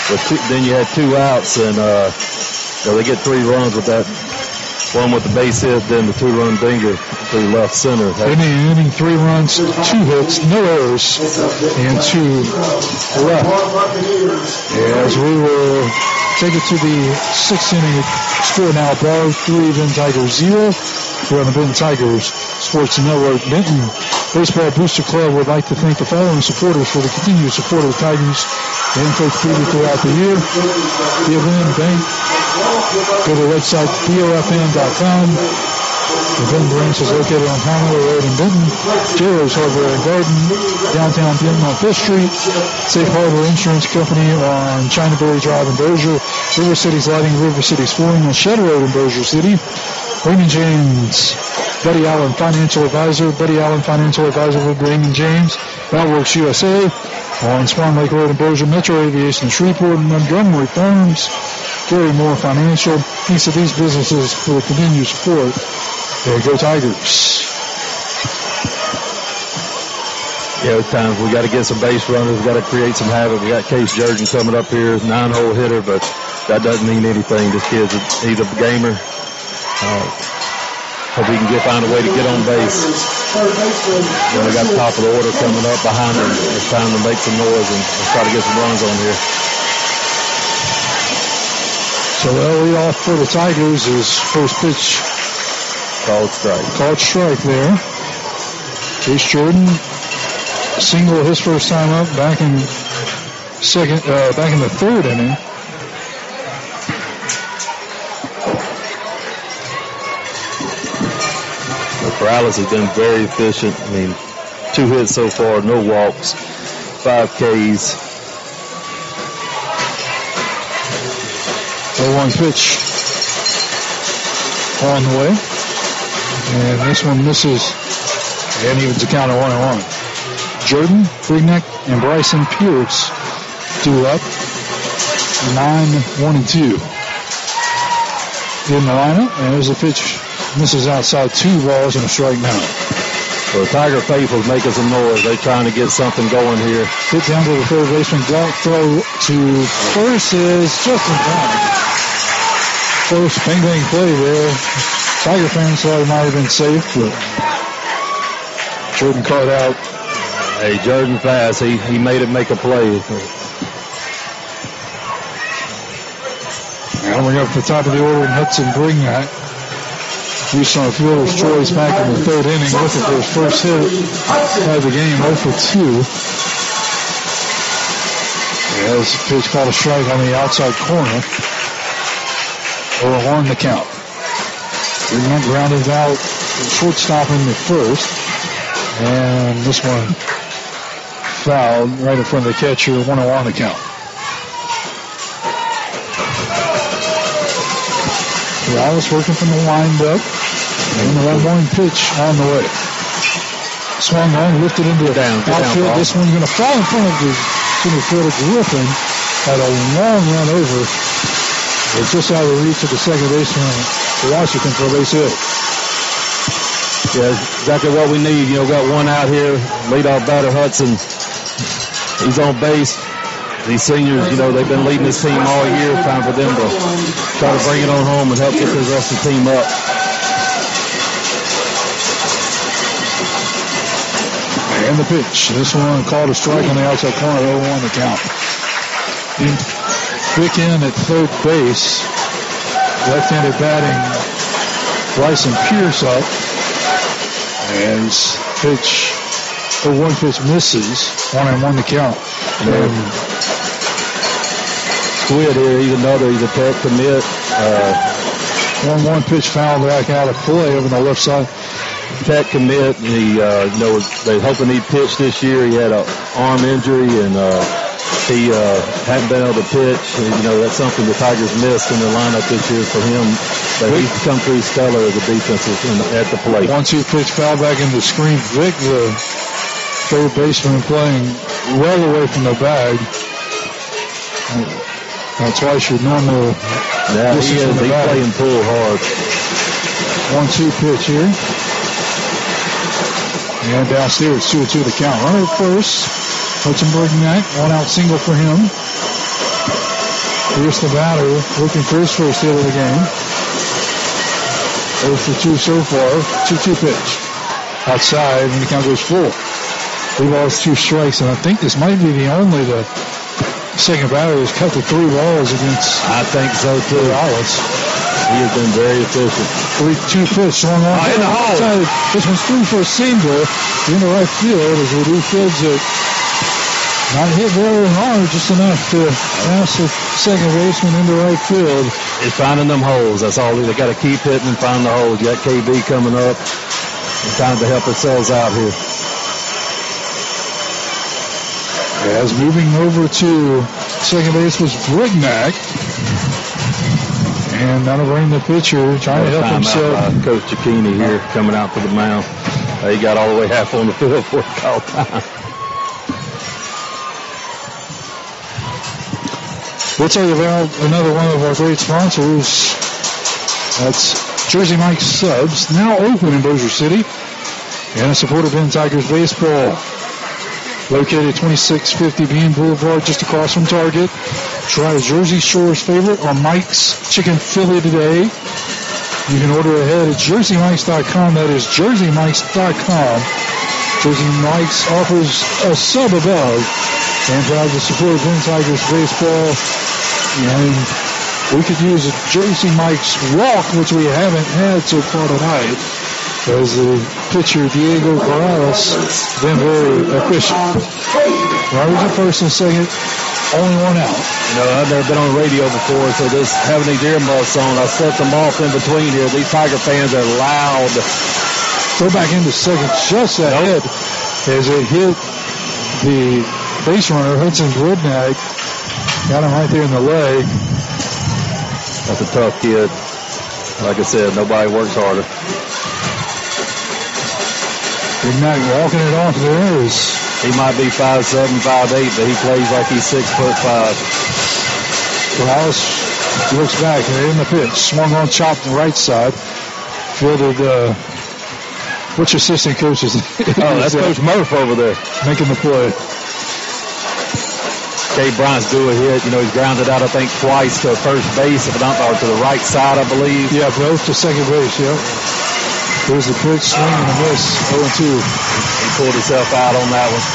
But then you had 2 outs, and they get 3 runs with that. One with the base hit, then the 2-run dinger to left center. Inning, 3 runs, 2 hits, no errors, and 2 left. As we will take it to the 6th inning score now. Barbe 3, Benton Tigers 0. We're on the Benton Tigers Sports Network. Benton Baseball Booster Club would like to thank the following supporters for the continued support of the Tigers and Coach Peter throughout the year. BFN Bank. Go to the website, BOFN.com. The Benton branch is located on Hanover Road in Benton. J-Rose Hardware and Garden, downtown Benton on 5th Street. Safe Harbor Insurance Company on Chinaberry Drive in Berger. River City's Lighting, River City's Flooring on Shed Road in Berger City. Raymond James, Buddy Allen Financial Advisor. Buddy Allen Financial Advisor with Raymond James. Outworks USA on Swan Lake Road in Berger. Metro Aviation in Shreveport and Montgomery Farms. Gary Moore Financial. Thanks to these businesses for the continued support. There go Tigers. Yeah, at times we got to get some base runners. We got to create some havoc. We got Case Jurgen coming up here, 9-hole hitter, but that doesn't mean anything. This kid's he's a gamer. Hope he can find a way to get on base. Then we got the top of the order coming up behind him. It's time to make some noise and try to get some runs on here. So the lead off for the Tigers is first pitch. Called strike. Called strike there. Case Jordan single his first time up back in the 3rd inning. Morales has been very efficient. I mean, 2 hits so far, no walks, 5 Ks. 0-1 pitch on the way. And this one misses and evens the count at 1-1. Jordan, Brignac, and Bryson Pierce duel up 9-1-2. In the lineup, and there's a pitch. Misses outside, 2 balls and a strike now. So the Tiger faithful's making some noise. They're trying to get something going here. Hit down to the third baseman. Block throw to first is just in time. Close bang play there. Tiger fans thought it might have been safe, but Jordan caught out. Hey, Jordan fast. He made it make a play. And we're up to the top of the order, and Hudson Brignac. Houston on fielder's choice back in the 3rd inning, looking for his first hit of the game, 0 for 2. Yeah, this pitch called a strike on the outside corner. 0-1 the count. Greenman grounded out, shortstop in the first. And this one fouled right in front of the catcher, 1-1 the count. Morales working from the windup. And the 1-1 pitch on the way. Swung on, lifted into the outfield. This one's going to fall in front of the center fielder Griffin. Had a long run over. It's just out of the reach of the second baseman, Washington, for a base hit. Yeah, exactly what we need. You know, got one out here. Leadoff batter Hudson. He's on base. These seniors, you know, they've been leading this team all year. Time for them to try to bring it on home and help get the rest of the team up. And the pitch. This one called a strike on the outside corner, 0-1 the count. Quick in at third base. Left-handed batting, Bryson Pierce up. And pitch, 0-1 pitch misses. 1-1 the count. And Squid here, he's a tech commit. 1-1 pitch fouled back out of play over the left side. Tech commit. He, they're hoping he'd pitch this year. He had an arm injury and he hadn't been able to pitch. And, you know, that's something the Tigers missed in the lineup this year for him. But he's come through stellar as a defensive at the plate. 1-2 pitch foul back into the screen. Vic, the third baseman, playing well away from the bag. That's why your normal. Yeah, he's playing full hard. 1-2 pitch here. And downstairs, 2-2 the count. Runner at first. Hutchinburg-Knack, 1-out single for him. Here's the batter, looking for his first hit of the game. 0 for 2 so far. 2-2 pitch. Outside, and the count goes full. 3 balls, 2 strikes, and I think this might be the second batter who's cut the 3 balls against. I think so too. Alice. He has been very efficient. 3-2 pitch, swung on. In the hole. This one's through for a single in the right field as Ledoux fields it. Not hit very hard, just enough to pass the second baseman into right field. It's finding them holes. That's all. They got to keep hitting and find the holes. You got KB coming up. It's time to help ourselves out here. As moving over to second base was Brignac. And that'll bring the pitcher trying to help himself. Coach Cicchini here coming out to the mound. He got all the way half on the field for a call time. We'll tell you about another one of our great sponsors. That's Jersey Mike's Subs, now open in Bossier City, and a supporter of Benton Tigers baseball. Located 2650 Bean Boulevard, just across from Target. Try Jersey Shore's favorite on Mike's Chicken Philly today. You can order ahead at jerseymikes.com. That is jerseymikes.com. Jersey Mike's offers a sub above and proud to support Benton Tigers baseball. And we could use a Jersey Mike's walk, which we haven't had so far tonight, as the pitcher Diego Corrales been very efficient. Runners at first and second, only 1 out. You know, I've never been on radio before, so this having these earmuffs on, I set them off in between here. These Tiger fans are loud. Throw back into second, just ahead as it hit the base runner, Hudson Brignac. Got him right there in the leg. That's a tough kid. Like I said, nobody works harder. Brignac walking it off there. He might be 5'7", 5'8", but he plays like he's 6'5". Corrales looks back and in the pitch. Swung on, chopped the right side. Fielded, which assistant coach is that's Coach Murph over there. Making the play. Dave Bryant's do a hit. You know, he's grounded out, I think, twice to first base, or to the right side, I believe. Yeah, both to second base, yeah. There's the pitch, swing and a miss, 0-2. He pulled himself out on that one.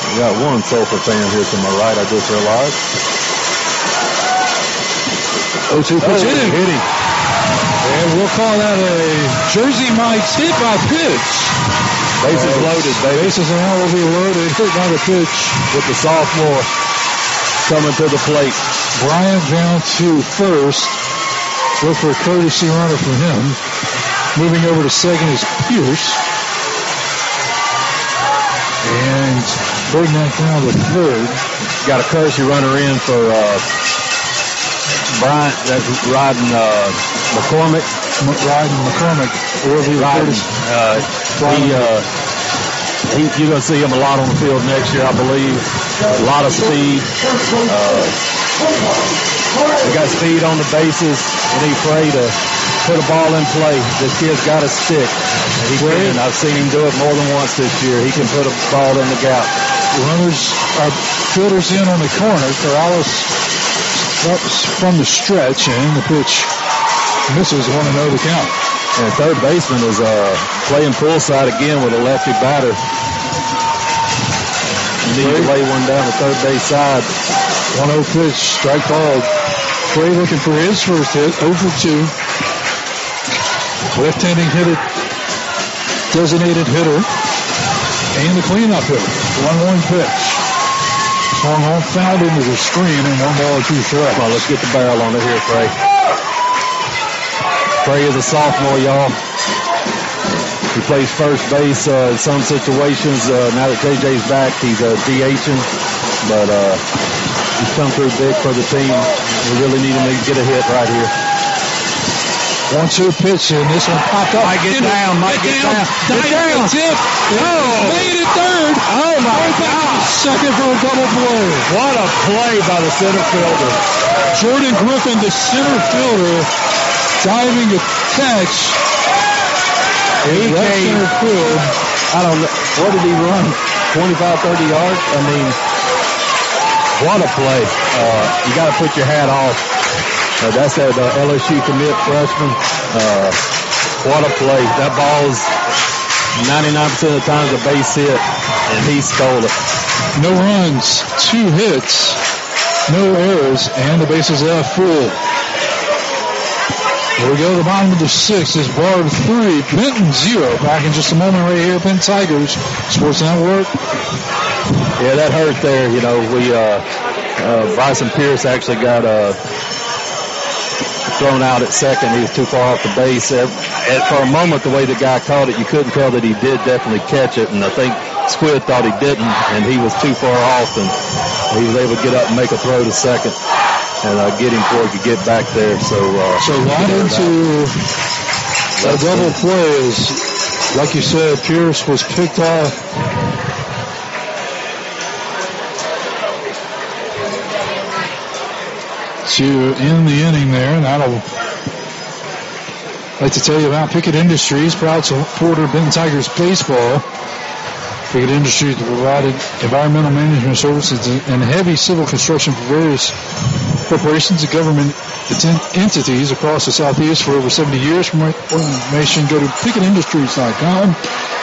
We got one Sulphur fan here to my right, I just realized. 0-2 pitch hitting. And we'll call that a Jersey Mike's hit by pitch. Bases loaded, baby. Bases now will be loaded. Hit by the pitch with the sophomore. coming to the plate. Bryant down to first. Look for a courtesy runner from him. Moving over to second is Pierce. And Bergnack down to third. Got a courtesy runner in for Bryant that's riding McCormick. You're going to see him a lot on the field next year, I believe. A lot of speed. He got speed on the bases, and he's afraid to put a ball in play. This kid's got a stick. He can. I've seen him do it more than once this year. He can put a ball in the gap. Runners are fielders in on the corner. Corrales from the stretch, and the pitch misses 1-0 the count. And third baseman is playing full side again with a lefty batter. You need to lay one down the third base side. 1-0 pitch, strike called. Trey looking for his first hit, 0 for 2. Left-handing hitter, designated hitter, and the cleanup hitter. 1-1 pitch. Swung home, fouled into the screen, and 1-2 strikes. Come on, let's get the barrel on it here, Trey. Trey is a sophomore, y'all. He plays first base in some situations. Now that JJ's back, he's DHing, but he's come through big for the team. We really need him to get a hit right here. 1-2 pitch, and this one popped up. Might get down. Tip. Made it third. Oh, my God. Second for a double play. What a play by the center fielder. Jordan Griffin, the center fielder, diving to catch. He came, center field. I don't know, what did he run? 25, 30 yards? I mean, what a play. You got to put your hat off. That's that LSU commit freshman. What a play. That ball's 99% of the time a base hit, and he stole it. No runs, 2 hits, no errors, and the bases left full. Here we go to the bottom of the 6th. Is Barbe 3, Benton 0. Back in just a moment right here, Benton Tigers Sports Network. Yeah, that hurt there. You know, Bryson Pierce actually got thrown out at second. He was too far off the base. For a moment, the way the guy caught it, you couldn't tell that he did definitely catch it. And I think Squid thought he didn't, and he was too far off, and he was able to get up and make a throw to second and get him before he could get back there. So right into a double play is, like you said, Pierce was picked off. To end the inning there, and I'd like to tell you about Pickett Industries, proud supporter of Benton Tigers baseball. Pickett Industries provided environmental management services and heavy civil construction for various corporations and government entities across the Southeast for over 70 years. For more information, go to PickettIndustries.com.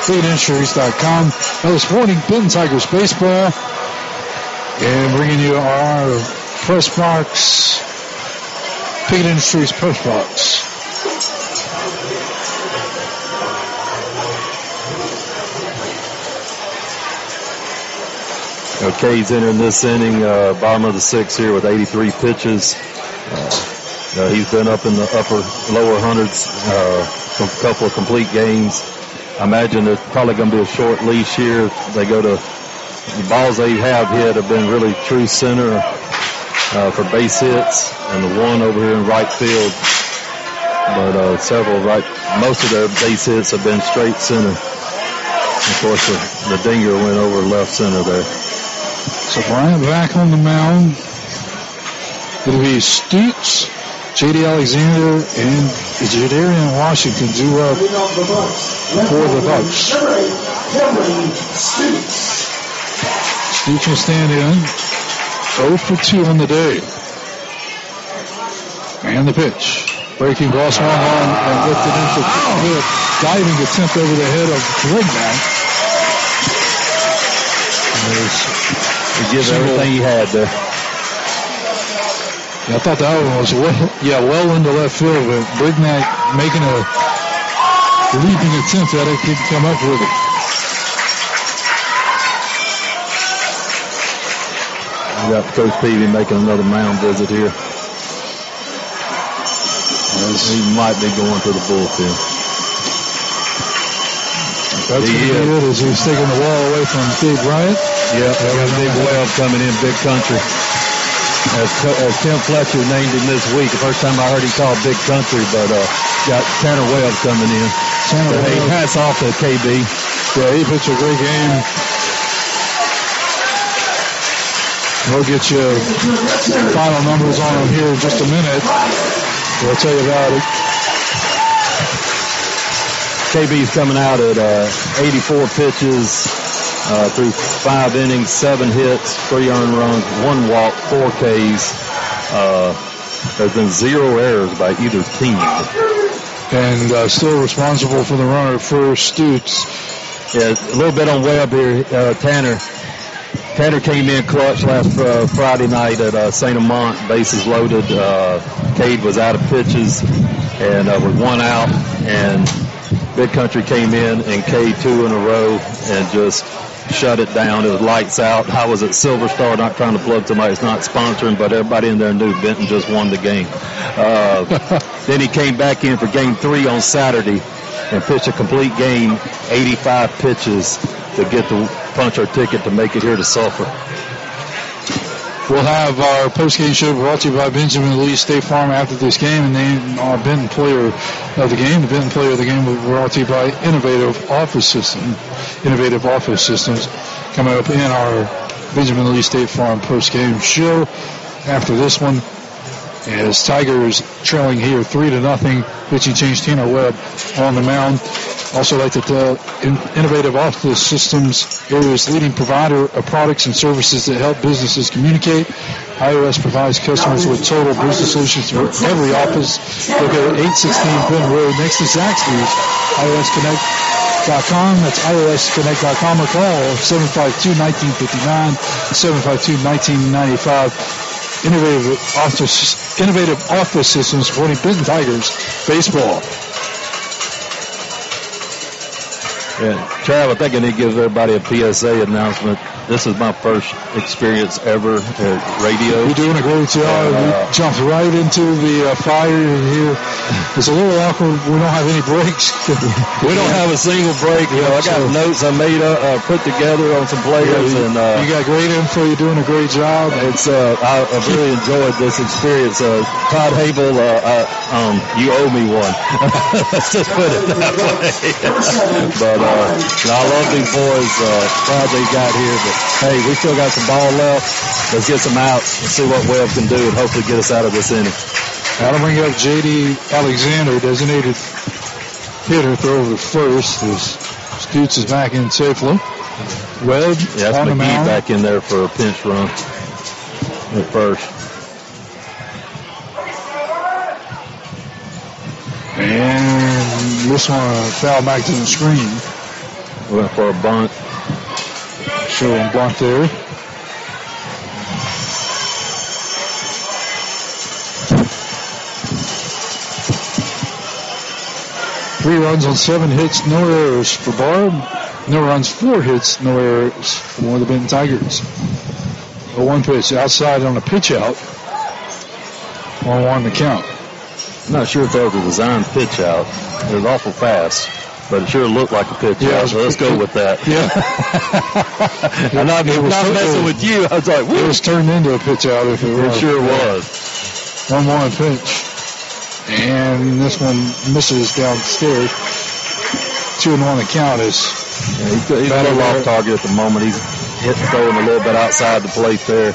PickettIndustries.com. Now supporting Benton Tigers baseball and bringing you our press box, Pickett Industries press box. Okay, he's entering this inning, bottom of the 6th here with 83 pitches. He's been up in the lower hundreds, a couple of complete games. I imagine there's probably going to be a short leash here. They go to the balls they have hit have been really true center for base hits, and the one over here in right field. But most of their base hits have been straight center. Of course, the dinger went over left center there. So Bryant back on the mound. It'll be Stutz, J.D. Alexander, and Jadarian Washington due up for the Bucks. Stutz will stand in. 0 for 2 on the day. And the pitch. Breaking ball swung on and lifted into the diving attempt over the head of Brignac. He gives everything he had there. I thought that one was well into left field, but Brignac making a leaping attempt at it, couldn't come up with it. We got Coach Peavy making another mound visit here. He might be going to the bullpen. That's good as he's taking the wall away from Dave Bryant. Yeah, got Big Webb coming in, Big Country. As Tim Fletcher named him this week, the first time I heard him called Big Country, but got Tanner Webb coming in. Hey, hats off to KB. Yeah, he pitched a great game. We'll get you final numbers on him here in just a minute. We'll tell you about it. KB's coming out at 84 pitches through 5 innings, 7 hits, 3 earned runs, 1 walk, 4 Ks. There's been 0 errors by either team. And still responsible for the runner for Stutes. Yeah, a little bit on Webb here. Tanner came in clutch last Friday night at St. Amant, bases loaded. Cade was out of pitches and with 1 out, and Big Country came in and Cade 2 in a row and just shut it down. It was lights out. I was at Silver Star, not trying to plug somebody that's not sponsoring, but everybody in there knew Benton just won the game. Then he came back in for game 3 on Saturday and pitched a complete game, 85 pitches to get the puncher ticket to make it here to Sulphur. We'll have our post-game show brought to you by Benjamin Lee State Farm after this game, and name our Benton player of the game. The Benton player of the game will be brought to you by Innovative Office Systems coming up in our Benjamin Lee State Farm post-game show. After this one, as Tigers trailing here 3-0, pitching change Tanner Webb on the mound. Also like to tell Innovative Office Systems, area's leading provider of products and services that help businesses communicate. iOS provides customers with total business solutions for every office. Located at 816 Benton Road next to Zaxby's. iOSConnect.com. That's iOSConnect.com or call 752-1959, 752-1995. Innovative Office Systems supporting Benton Tigers baseball. Yeah, Trav, I think I need to give everybody a PSA announcement. This is my first experience ever at radio. You're doing a great job. We jumped right into the fire here. It's a little awkward. We don't have any breaks. We don't have a single break. You know, I got notes I made put together on some players, and you got great info. You're doing a great job. It's I've really enjoyed this experience. Todd Habel, you owe me one. Let's just put it that way. But I love these boys. Glad they got here, but hey, we still got some ball left. Let's get some outs and see what Webb can do and hopefully get us out of this inning. That'll bring up J.D. Alexander, designated hitter, throw over to first as Stutes is back in safely. Webb on the mound. Back in there for a pinch run at first. And this one foul back to the screen. Went for a bunt. Showing bunt there. Three runs on 7 hits, no errors for Barbe. No runs, 4 hits, no errors for the Benton Tigers. A 1 pitch outside on a pitch out. 1-1 the count. I'm not sure if that was a designed pitch out. It was awful fast, but it sure looked like a pitch out, so let's go with that. Yeah. I'm not messing with you. I was like, whoop. It was turned into a pitch out if it was. It sure was. 1-1 pitch. And this one misses downstairs. 2-1 the count is. Yeah, he's a little off target at the moment. He's throwing a little bit outside the plate there.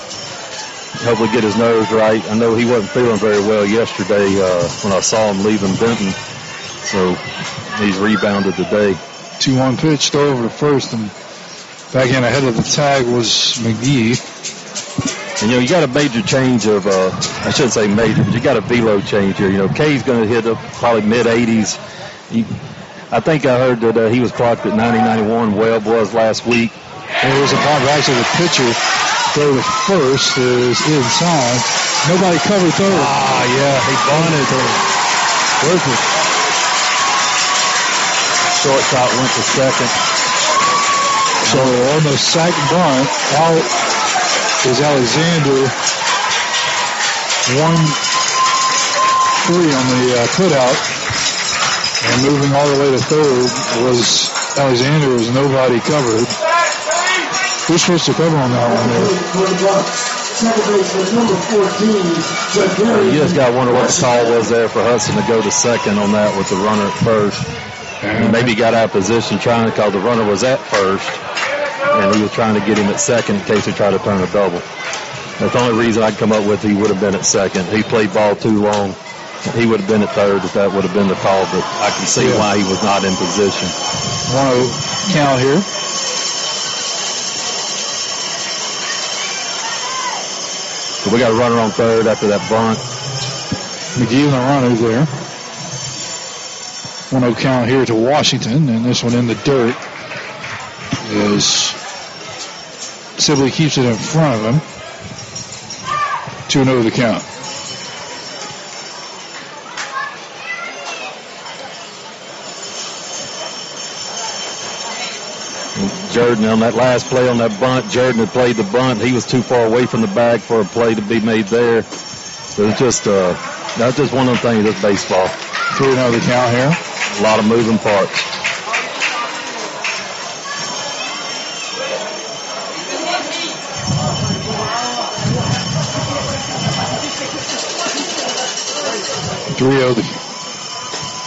Hopefully get his nerves right. I know he wasn't feeling very well yesterday when I saw him leaving Benton. So he's rebounded today. 2-1 pitch, throw over to first, and back in ahead of the tag was McGee. And, you know, you got a major change of, I shouldn't say major, but you got a velo change here. You know, Kay's going to hit up probably mid-80s. I think I heard that he was clocked at 90-91. Webb was last week. There was a ball back to the pitcher. Throw to first is inside. Nobody covered third. Yeah, he bunted. Perfect. Shortstop went to second. So on the second bunt, out is Alexander. 1-3 on the putout. And moving all the way to third was Alexander, as nobody covered. Who's supposed to cover on that one there? You just got to wonder what the call was there for Hudson to go to second on that with the runner at first. And maybe he got out of position trying to call the runner was at first, and he was trying to get him at second in case he tried to turn a double. That's the only reason I'd come up with he would have been at second. He played ball too long. He would have been at third if that would have been the call, but I can see why he was not in position. 1-0 count here. So we got a runner on third after that bunt. McGee and the runner there. 1-0 count here to Washington, and this one in the dirt is Sibley keeps it in front of him. 2-0 the count. Jordan on that last play on that bunt, Jordan had played the bunt. He was too far away from the bag for a play to be made there. So it's just that's just one of the things that's baseball. 3-0 the count here. A lot of moving parts.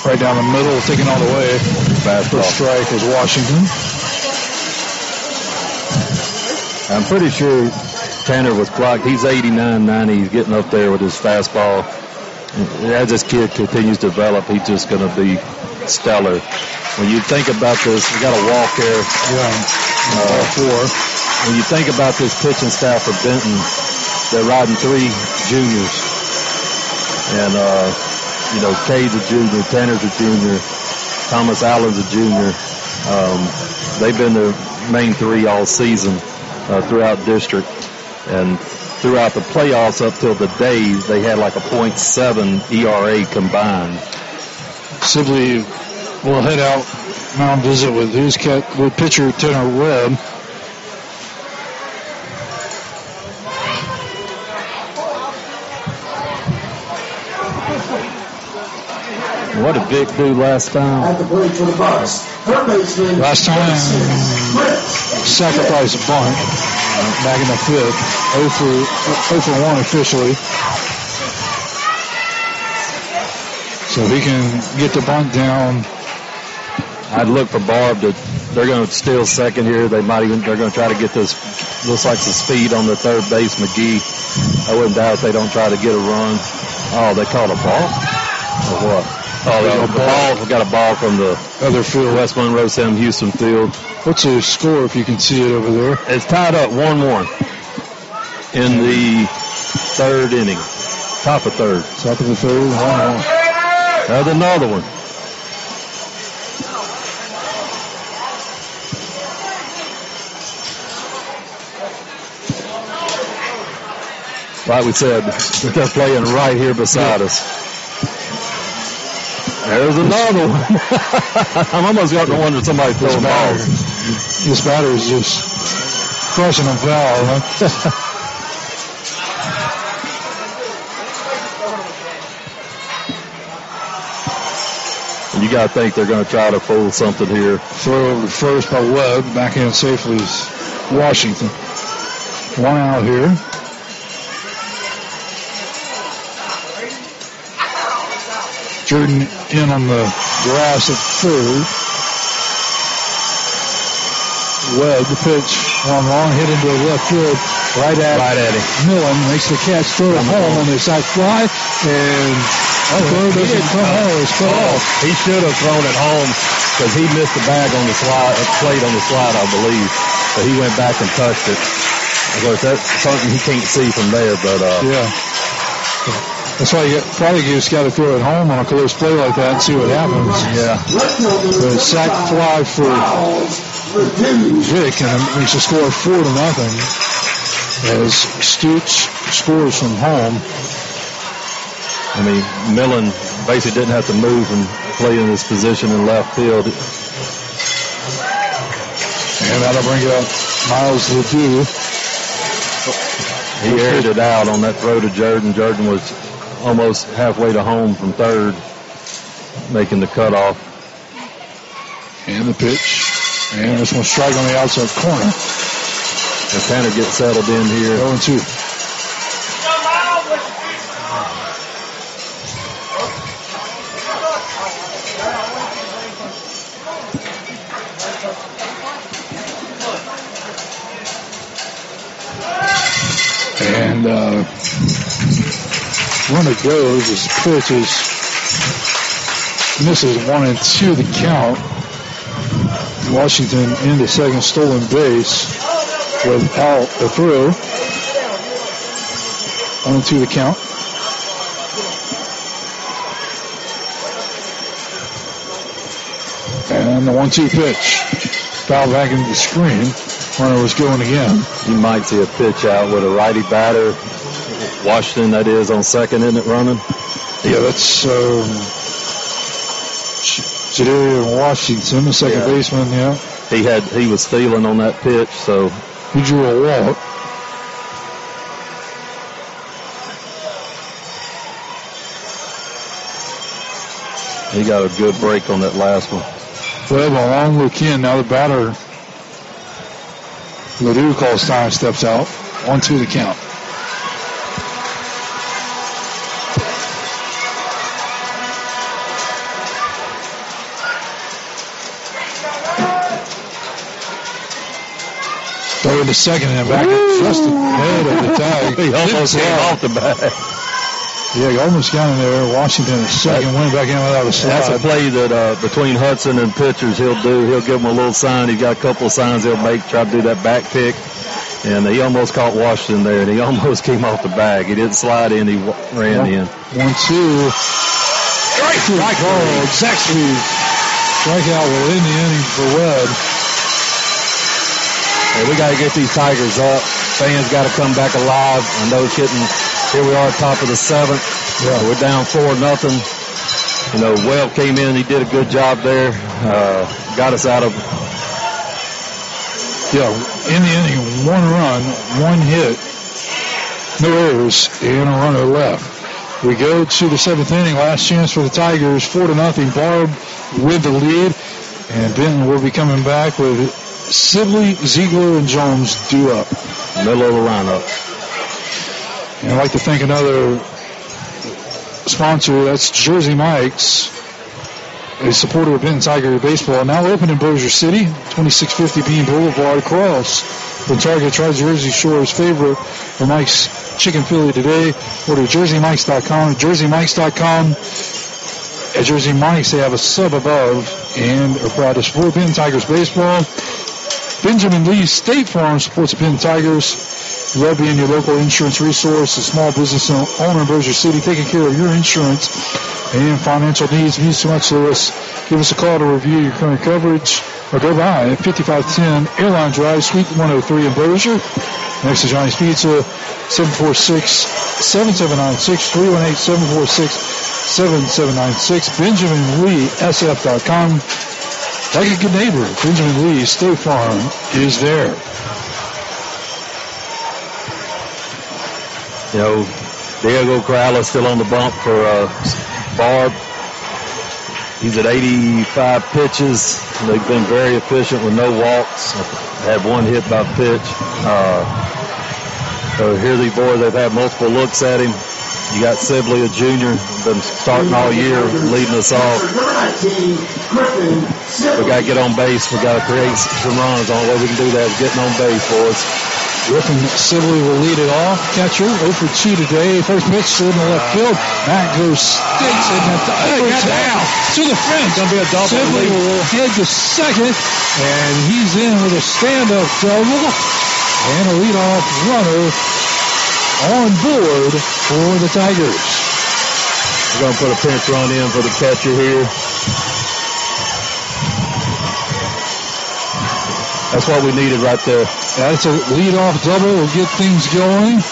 Right down the middle, taking all the way. First strike was Washington. I'm pretty sure Tanner was clocked. He's 89-90. He's getting up there with his fastball. As this kid continues to develop, he's just going to be stellar. When you think about this, we got a walk there. Ball 4. When you think about this pitching staff for Benton, they're riding 3 juniors. And, Cade's a junior, Tanner's a junior, Thomas Allen's a junior. They've been the main 3 all season throughout district. And throughout the playoffs up till the days, they had like a .7 ERA combined. Sibley will head out, mound visit with pitcher Tanner Webb. What did Vic do last time? Last time, sacrifice a bunt back in the 5th. 0 for 1 officially. So he can get the bunt down. I'd look for Barbe they're going to steal second here. They're going to try to get this, looks like some speed on the third base, McGee. I wouldn't doubt if they don't try to get a run. Oh, they called a ball? Or what? Oh, we got a ball from the other field, West Monroe Sam Houston field. What's the score if you can see it over there? It's tied up 1-1 in the 3rd inning. Top of 3rd. Top of the 3rd, 1-1. There's another one. Like we said, they're playing right here beside us. There's another one. I'm almost got to wonder if somebody's throwing balls. This batter is just crushing them foul, huh? You got to think they're going to try to fool something here. Throw over to first by Webb. Backhand safely is Washington. 1 out here. Jordan in on the grass at third. Webb, the pitch, one long hit into the left field, right at him. Millen makes the catch, throw it home on the side fly, and throw doesn't come home. It's cut off. He should have thrown it home because he missed the bag on the slide, plate on the slide, I believe. So he went back and touched it. Of course, that's something he can't see from there, but yeah. That's why you probably just got to throw it home on a close play like that and see what happens. Yeah. The sack fly for Vic, and it makes the score 4-0 as Stoots scores from home. I mean, Millen basically didn't have to move and play in his position in left field. And that'll bring up Miles Ledoux. He aired it out on that throw to Jordan. Jordan was almost halfway to home from third, making the cutoff. And the pitch. And this one strike on the outside corner. And Tanner gets settled in here. 0-2. And runner goes. His pitch misses 1-2 the count. Washington in the second, stolen base without a throw. 1-2 the count. And the 1-2 pitch. Foul back into the screen. Runner was going again. You might see a pitch out with a righty batter. Washington, that is, on second, isn't it, running? Yeah, that's Jadarian Washington, the second baseman, yeah. He was stealing on that pitch, so he drew a walk. He got a good break on that last one. Well, a long look in. Now the batter, Ledoux, calls time, steps out. 1-2 the count. Third to second and back just ahead of the tag. He almost came off the bag. Yeah, he almost got in there. Washington is second, went back in without a slide. That's a play that between Hudson and pitchers he'll do. He'll give him a little sign. He's got a couple of signs he'll make, try to do that back pick. And he almost caught Washington there, and he almost came off the bag. He didn't slide in, he ran in. 1-2. Strike ball. Exactly. Strikeout will end the inning for Webb. Hey, we got to get these Tigers up. Fans got to come back alive. I know it's getting, here we are, top of the seventh. Yeah, we're down 4-0. You know, Webb came in. He did a good job there. Got us out of. Yeah, in the inning, 1 run, 1 hit, no errors, and a runner left. We go to the 7th inning. Last chance for the Tigers. 4-0. Barbe with the lead. And Benton will be coming back with Sibley, Ziegler, and Jones due up. Middle of the lineup. And I'd like to thank another sponsor. That's Jersey Mike's, a supporter of Benton Tiger baseball. Now open in Bossier City, 2650 Bean Boulevard, across from Target. Try Jersey Shore's favorite for Mike's Chicken Philly today. Go to jerseymikes.com. At jerseymikes.com. At Jersey Mike's, they have a sub above and are proud to support Benton Tigers baseball. Benjamin Lee State Farm supports the Benton Tigers. Love being your local insurance resource, a small business owner in Bossier City, taking care of your insurance and financial needs. Means too much to us. Give us a call to review your current coverage or go by at 5510 Airline Drive, Suite 103 in Bossier. Next to Johnny's Pizza, 746-7796, 318-746-7796, BenjaminLeeSF.com. Like a good neighbor, Benjamin Lee State Farm is there. You know, Diego Corrales still on the bump for Barbe. He's at 85 pitches. They've been very efficient with no walks. Had 1 hit by pitch. So here these boys, they've had multiple looks at him. You got Sibley, a junior, been starting all year, leading us off. We got to get on base. We got to create some runs. The only way we can do that is getting on base, boys. Griffin Sibley will lead it off. Catcher 0 for 2 today. First pitch in the left field. Matt goes sticks and got down to the fence. Gonna be a double. Sibley will head to second, and he's in with a stand-up double and a leadoff runner on board for the Tigers. We're gonna put a pinch run in for the catcher here. That's what we needed right there. That's a leadoff double. Will get things going.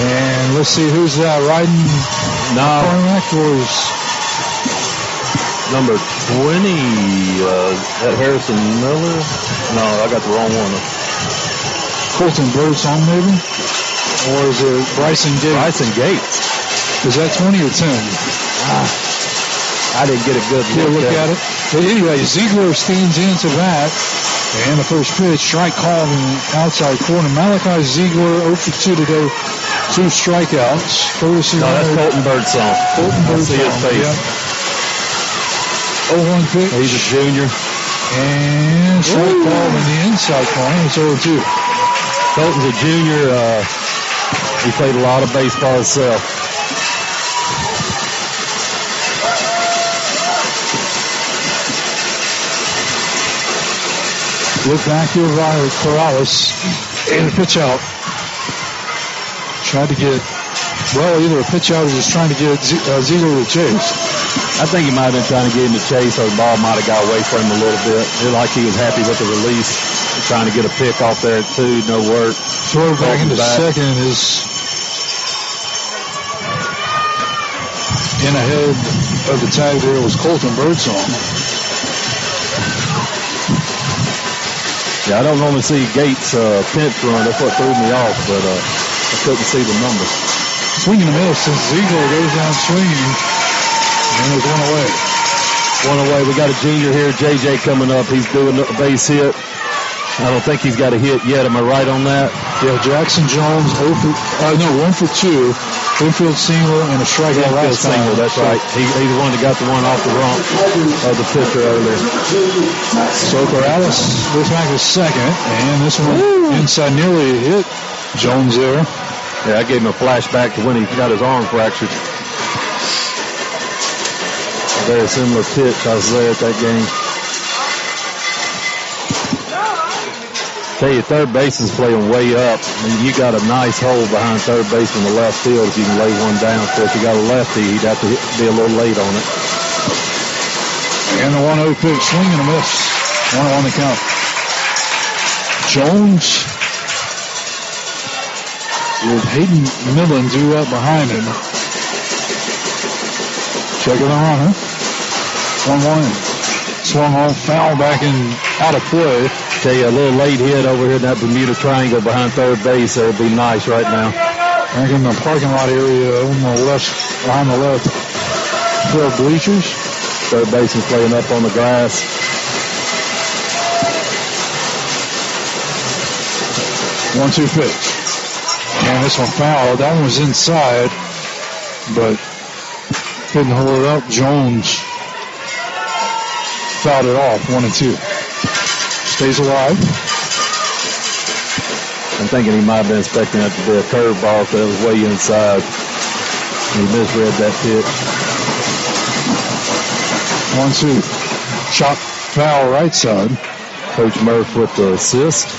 And let's see who's that riding. McCormack was number 20. That Harrison Miller? No, I got the wrong one. Colton Birdsong, maybe. Or is it Bryson Gates? Bryson Gates. Is that 20 or 10? I didn't get a good look at it. But anyway, Ziegler stands into that. And the first pitch, strike called in the outside corner. Malachi Ziegler 0 for 2 today. 2 strikeouts. That's Colton Birdsong. Colton Birdsong. See his face. Yep. 0-1 pitch. He's a junior. And strike called in the inside corner. It's 0-2. Colton's a junior. He played a lot of baseball himself. Look back here by Corrales. And a pitch out. Tried to get, either a pitch out or just trying to get Ziegler to chase. I think he might have been trying to get him to chase, or the ball might have got away from him a little bit. It looked like he was happy with the release. Trying to get a pick off there, too. No work. Throw back into second is in ahead of the tag there was Colton Birdsong. Yeah, I don't normally see Gates pinch run. That's what threw me off, but I couldn't see the number. Swing and a miss since Ziegler goes down swinging. And there's one away. One away. We got a junior here, JJ, coming up. He's doing a base hit. I don't think he's got a hit yet. Am I right on that? Yeah, Jackson Jones, 1 for 2. Infield single and a strikeout last time. Single, that's right. He's the one that got the one off the rump of the pitcher earlier. So Corrales goes back to second, and this one inside nearly hit Jones there. Yeah, I gave him a flashback to when he got his arm fractured. Very similar pitch. I was there at that game. Tell you, third base is playing way up. I mean, you got a nice hole behind third base in the left field if you can lay one down. So if you got a lefty, he'd have to be a little late on it. And the 1-0 pitch, swing and a miss. 1-0 on the count. Jones with Hayden Millen due up behind him. Checking the runner. 1-1. Swung on, foul back and out of play. Tell you, a little late hit over here in that Bermuda Triangle behind third base. That would be nice right now. Back in the parking lot area on the left, behind the left field bleachers. Third baseman playing up on the grass. 1-2 pitch. And this one fouled. That one was inside, but couldn't hold it up. Jones fouled it off. 1-2. Stays alive. I'm thinking he might have been expecting that to be a curveball that was way inside. He misread that pitch. 1-2. Shot foul right side. Coach Murph with the assist.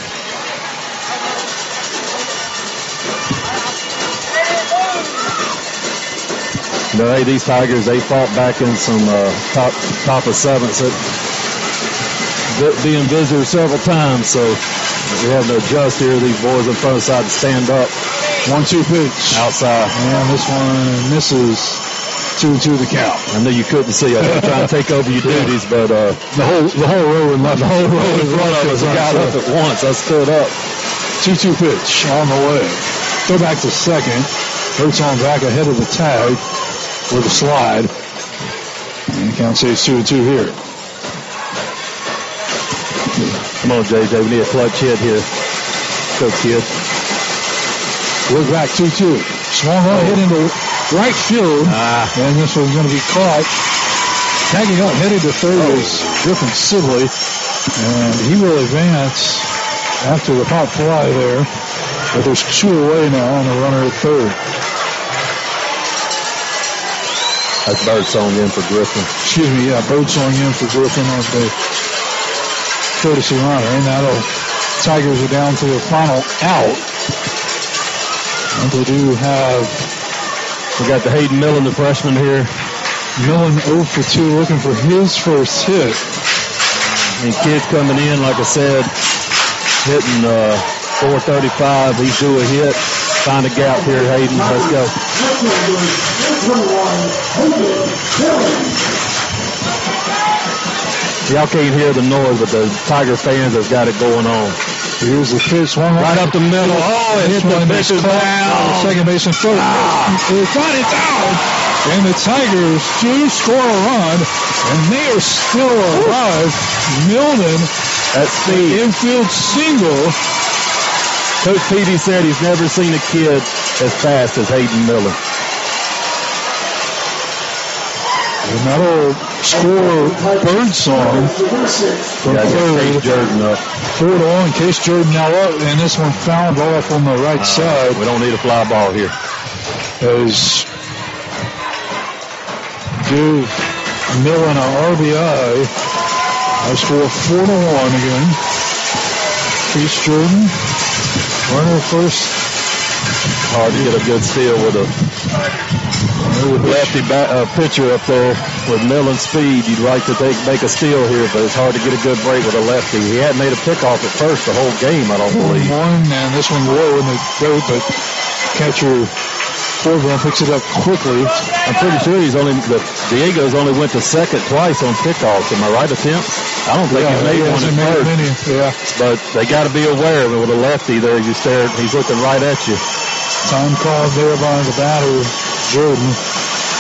You know, hey, these Tigers, they fought back in some top of sevenths. Being visitors several times, so we have to adjust here. These boys on front side to stand up. 1-2 pitch. Outside. And this one misses. 2-2 the count. I knew you couldn't see. I was trying to take over your duties, but the whole row in left. The whole row in front of us. I got up at once. I stood up. 2-2 pitch on the way. Go back to second. Birdsong back ahead of the tag with a slide. And the count says 2-2 here. Come on, JJ. We need a clutch hit here. Go, kid. Look back, 2-2. Swung on, hit into right field. And this one's going to be caught. Tagging up, headed to third is Griffin Sibley. And he will advance after the pop fly there. But there's 2 away now on the runner at third. That's Birdsong in for Griffin. Excuse me, yeah, Birdsong in for Griffin on the courtesy runner. And now the Tigers are down to the final out. And they do have... We got the Hayden Millen, the freshman here. Millen 0 for 2, looking for his first hit. And kid coming in, like I said, hitting 435. He's due a hit. Find a gap here, Hayden. Let's go. Y'all can't hear the noise, but the Tiger fans have got it going on. Here's the pitch. One right up the middle. Oh, it hit the pitcher down. Second baseman throw. It's got it down. And the Tigers do score a run, and they are still alive. Milton at speed. Infield single. Coach Petey said he's never seen a kid as fast as Hayden Miller. And that'll score bird song from Case Jordan up. 4-1. Case Jordan now up, and this one fouled off on the right side. We don't need a fly ball here. As give Millen an RBI. I score 4-1 again. Case Jordan, runner first. Hard to get a good steal with a lefty pitcher up there with Millen's speed. You'd like to make a steal here, but it's hard to get a good break with a lefty. He hadn't made a pickoff at first the whole game, I don't believe. One, and this one low in the throat, but catcher Corbin picks it up quickly. I'm pretty sure Diego's only went to second twice on pickoffs. Am I right, attempt? I don't think he's made one at first. Yeah. But they got to be aware of it with a lefty there. You stare, he's looking right at you. Time called there by the batter, Jordan.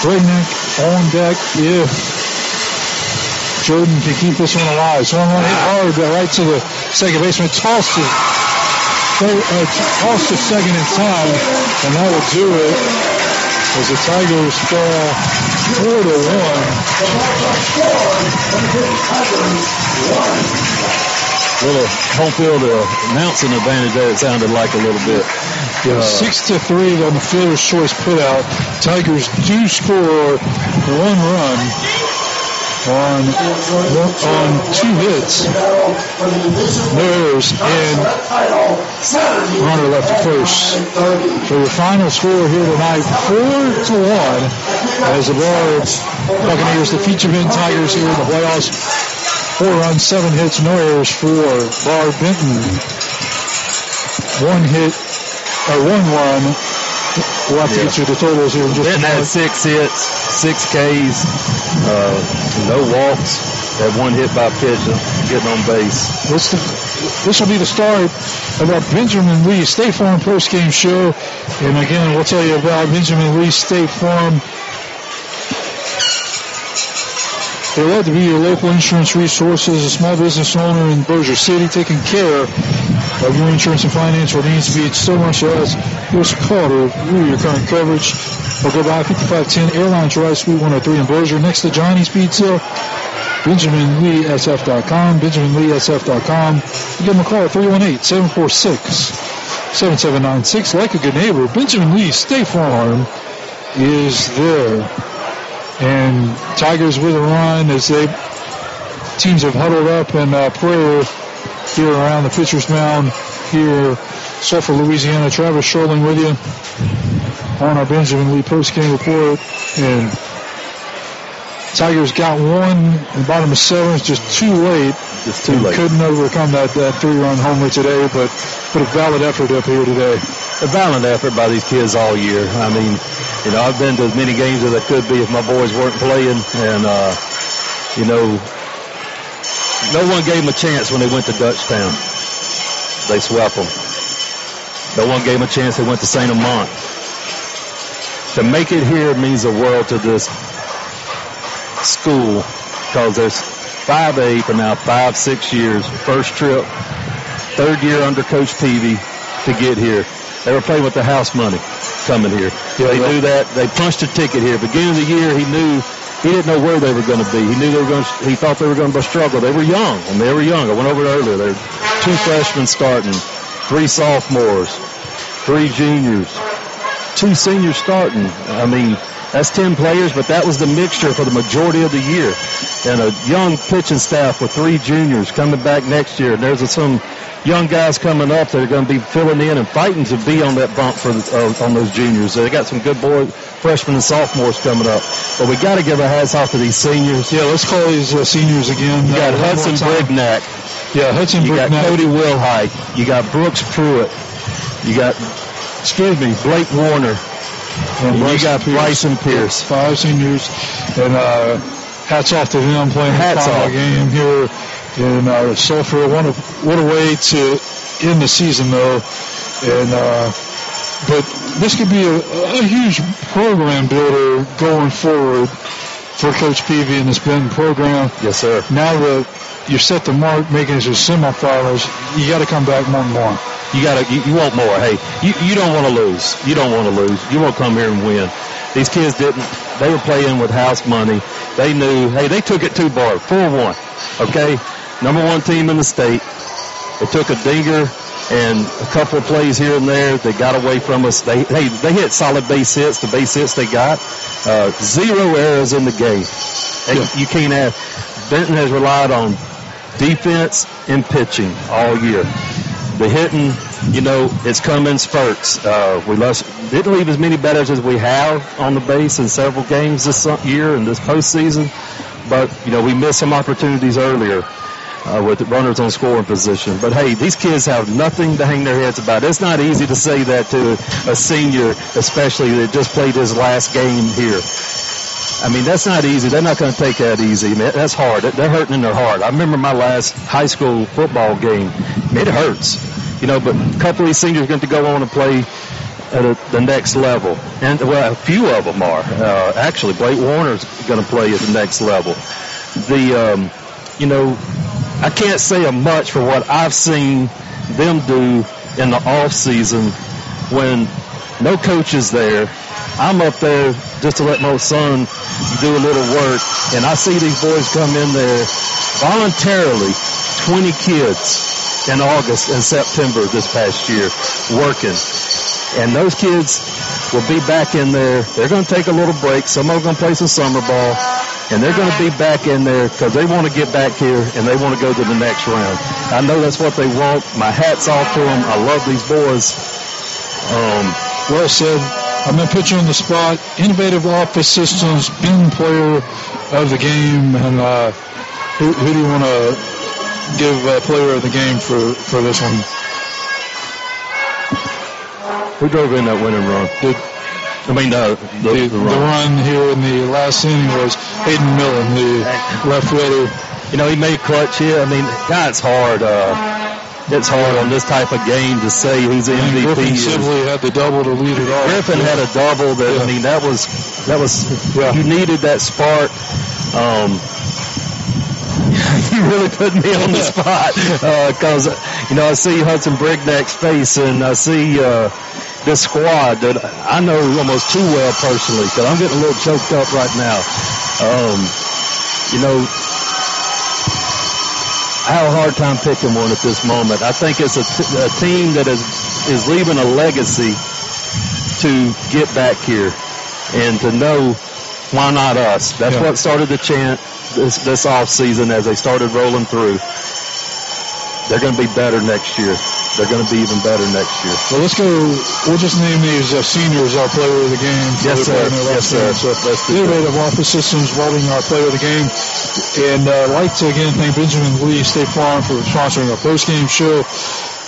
Brignac on deck if Jordan can keep this one alive. So one hit hard right to the second baseman. Tossed to second in time, and that will do it as the Tigers fall 4-1. Little home field announcing advantage there, it sounded like a little bit. 6-3 on the fielder's choice putout. Tigers do score one run on two hits. There's in runner left to first. So your final score here tonight, 4-1, as the Barbe Buccaneers defeat the Benton Tigers here in the playoffs. 4 runs, 7 hits, no errors for Barbe. Benton. 1 hit, or 1 run. We'll have to get you the totals here in just a minute. Benton had 6 hits, 6 Ks, no walks, had 1 hit by pitch, getting on base. This will be the start of our Benjamin Lee State Farm post-game show. And again, we'll tell you about Benjamin Lee State Farm. They're glad to be your local insurance resources, a small business owner in Bossier City, taking care of your insurance and financial needs, be it so much as give us a call to review your current coverage. Or go by 5510 Airline Drive, Suite 103 in Bossier, next to Johnny's Pizza. BenjaminLeeSF.com, BenjaminLeeSF.com. You give them a call at 318-746-7796. Like a good neighbor, Benjamin Lee State Farm is there. And Tigers with a run as teams have huddled up in prayer here around the pitcher's mound here, Sulphur, Louisiana. Travis Sherling with you on our Benjamin Lee postgame report. And Tigers got one in the bottom of 7. It's just too late. Just too late. Couldn't overcome that 3-run homer today, but put a valid effort up here today. A valiant effort by these kids all year. I mean, I've been to as many games as I could be if my boys weren't playing, and, no one gave them a chance when they went to Dutchtown. They swept them. No one gave them a chance they went to St. Amant. To make it here means the world to this school, because there's 5-8 for now 5-6 years. First trip, 3rd year under Coach Peavy to get here. They were playing with the house money coming here. Yeah, they knew that. They punched a ticket here. Beginning of the year, he didn't know where they were going to be. He thought they were going to struggle. They were young. I went over it earlier. There were 2 freshmen starting, 3 sophomores, 3 juniors, 2 seniors starting. I mean, that's 10 players, but that was the mixture for the majority of the year. And a young pitching staff with 3 juniors coming back next year. And there's some young guys coming up that are going to be filling in and fighting to be on that bump on those juniors. They got some good freshmen and sophomores coming up. But we got to give our hats off to these seniors. Yeah, let's call these seniors again. You got Hudson Brignac. Yeah, Hudson Brignac. You got Cody Wilhite. You got Brooks Pruitt. You got, Blake Warner. And you got Bryson Pierce. 5 seniors. And hats off to them playing the final game here in Sulphur. What a way to in the season, though. And but this could be a huge program builder going forward for Coach Peavy and this Benton program. Yes, sir. Now that you've set the mark, making it to semifinals, you got to come back more and more. You want more. Hey, you don't want to lose. You don't want to lose. You want to come here and win. These kids didn't. They were playing with house money. They knew, hey, they took it too far, 4-1. Okay? Number 1 team in the state. They took a dinger and a couple of plays here and there. They got away from us. They hit solid base hits, the base hits they got. 0 errors in the game. And you can't have. Benton has relied on defense and pitching all year. The hitting, it's come in spurts. We didn't leave as many batters as we have on the base in several games this year and this postseason, but, we missed some opportunities earlier with the runners on scoring position. But, hey, these kids have nothing to hang their heads about. It's not easy to say that to a senior, especially that just played his last game here. I mean, that's not easy. They're not going to take that easy. I mean, that's hard. They're hurting in their heart. I remember my last high school football game. It hurts, but a couple of these seniors are going to go on and play at the next level. And, well, a few of them are. Actually, Blake Warner's going to play at the next level. I can't say much for what I've seen them do in the off season when no coach is there. I'm up there just to let my son do a little work, and I see these boys come in there voluntarily, 20 kids in August and September this past year working. And those kids will be back in there. They're going to take a little break. Some of them are going to play some summer ball, and they're going to be back in there because they want to get back here and they want to go to the next round. I know that's what they want. My hat's off to them. I love these boys. Well said. I'm going to put you on the spot. Innovative Office Systems, Benton Player of the Game. And who do you want to give Player of the Game for this one? Who drove in that winning run? The run here in the last inning was Hayden Millen, the left fielder. He made clutch here. I mean, God, it's hard. It's hard on this type of game to say who's the MVP. Griffin Sibley had the double to lead it off. Griffin had a double that, that was you needed that spark. You really put me on the spot because, I see Hudson Brignack's face and I see this squad that I know almost too well personally because I'm getting a little choked up right now. I have a hard time picking one at this moment. I think it's a team that is leaving a legacy to get back here and to know why not us. That's what started the chant this off season as they started rolling through. They're going to be better next year. They're going to be even better next year. Well, let's go. We'll just name these seniors our player of the game. Yes, sir. Yes, sir. So Innovative Office Systems voting our player of the game. And I'd like to again thank Benjamin Lee State Farm for sponsoring our post-game show.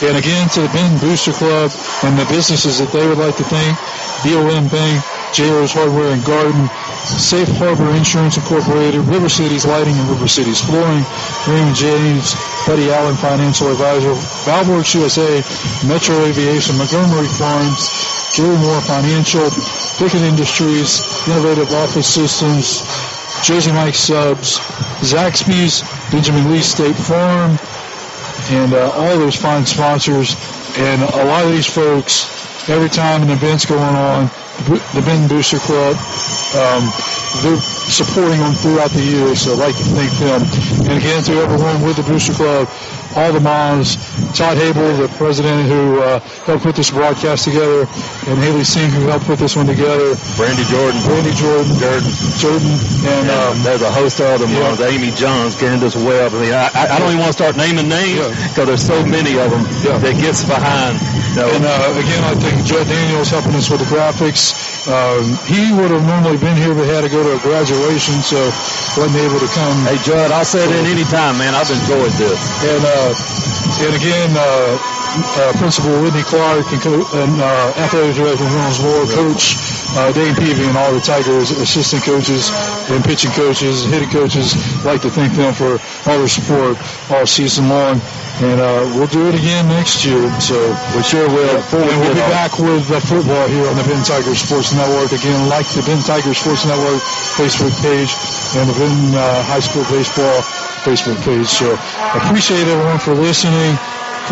And again to the Benton Booster Club and the businesses that they would like to thank. BOM Bank, J.O.'s Hardware and Garden, Safe Harbor Insurance Incorporated, River Cities Lighting and River Cities Flooring, Raymond James, Buddy Allen Financial Advisor, Valworks USA, Metro Aviation, Montgomery Farms, Jerry Moore Financial, Pickett Industries, Innovative Office Systems, Jersey Mike Subs, Zaxby's, Benjamin Lee State Farm, and all those fine sponsors. And a lot of these folks, every time an event's going on, the Benton Booster Club, they're supporting them throughout the year, so I'd like to thank them. And again, to everyone with the Booster Club, all the moms, Todd Habel, the president who helped put this broadcast together, and Haley Singh who helped put this one together. Brandy Jordan. And there's a host of other moms, Amy Johns, Candace Webb. I mean, I don't even want to start naming names because there's so many of them that gets behind. And again, I think Judd Daniels helping us with the graphics. He would have normally been here but had to go to a graduation, so wasn't able to come. Hey, Judd, I'll say it in any time, man. I've enjoyed this. And again, Principal Whitney Clark and Athletic Director Reynolds Moore, Coach Dane Peavy and all the Tigers assistant coaches and pitching coaches, hitting coaches. I'd like to thank them for all their support all season long. And we'll do it again next year. So we sure will. And we'll be back with football here on the Benton Tigers Sports Network. Again, like the Benton Tigers Sports Network Facebook page and the Benton High School Baseball Facebook page. So appreciate everyone for listening.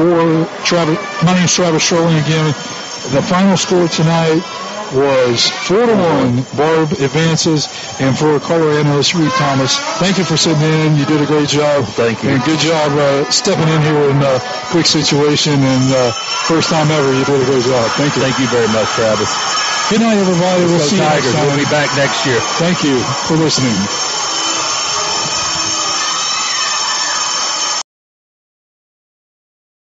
My name's Travis Strolling again. The final score tonight was 4-1. Barbe advances, and for color analyst Reed Thomas, thank you for sitting in. You did a great job. Thank you. And good job stepping in here in a quick situation, and first time ever, you did a great job. Thank you. Thank you very much, Travis. Good night, everybody. We'll see you next Tigers. time. We'll be back next year. Thank you for listening.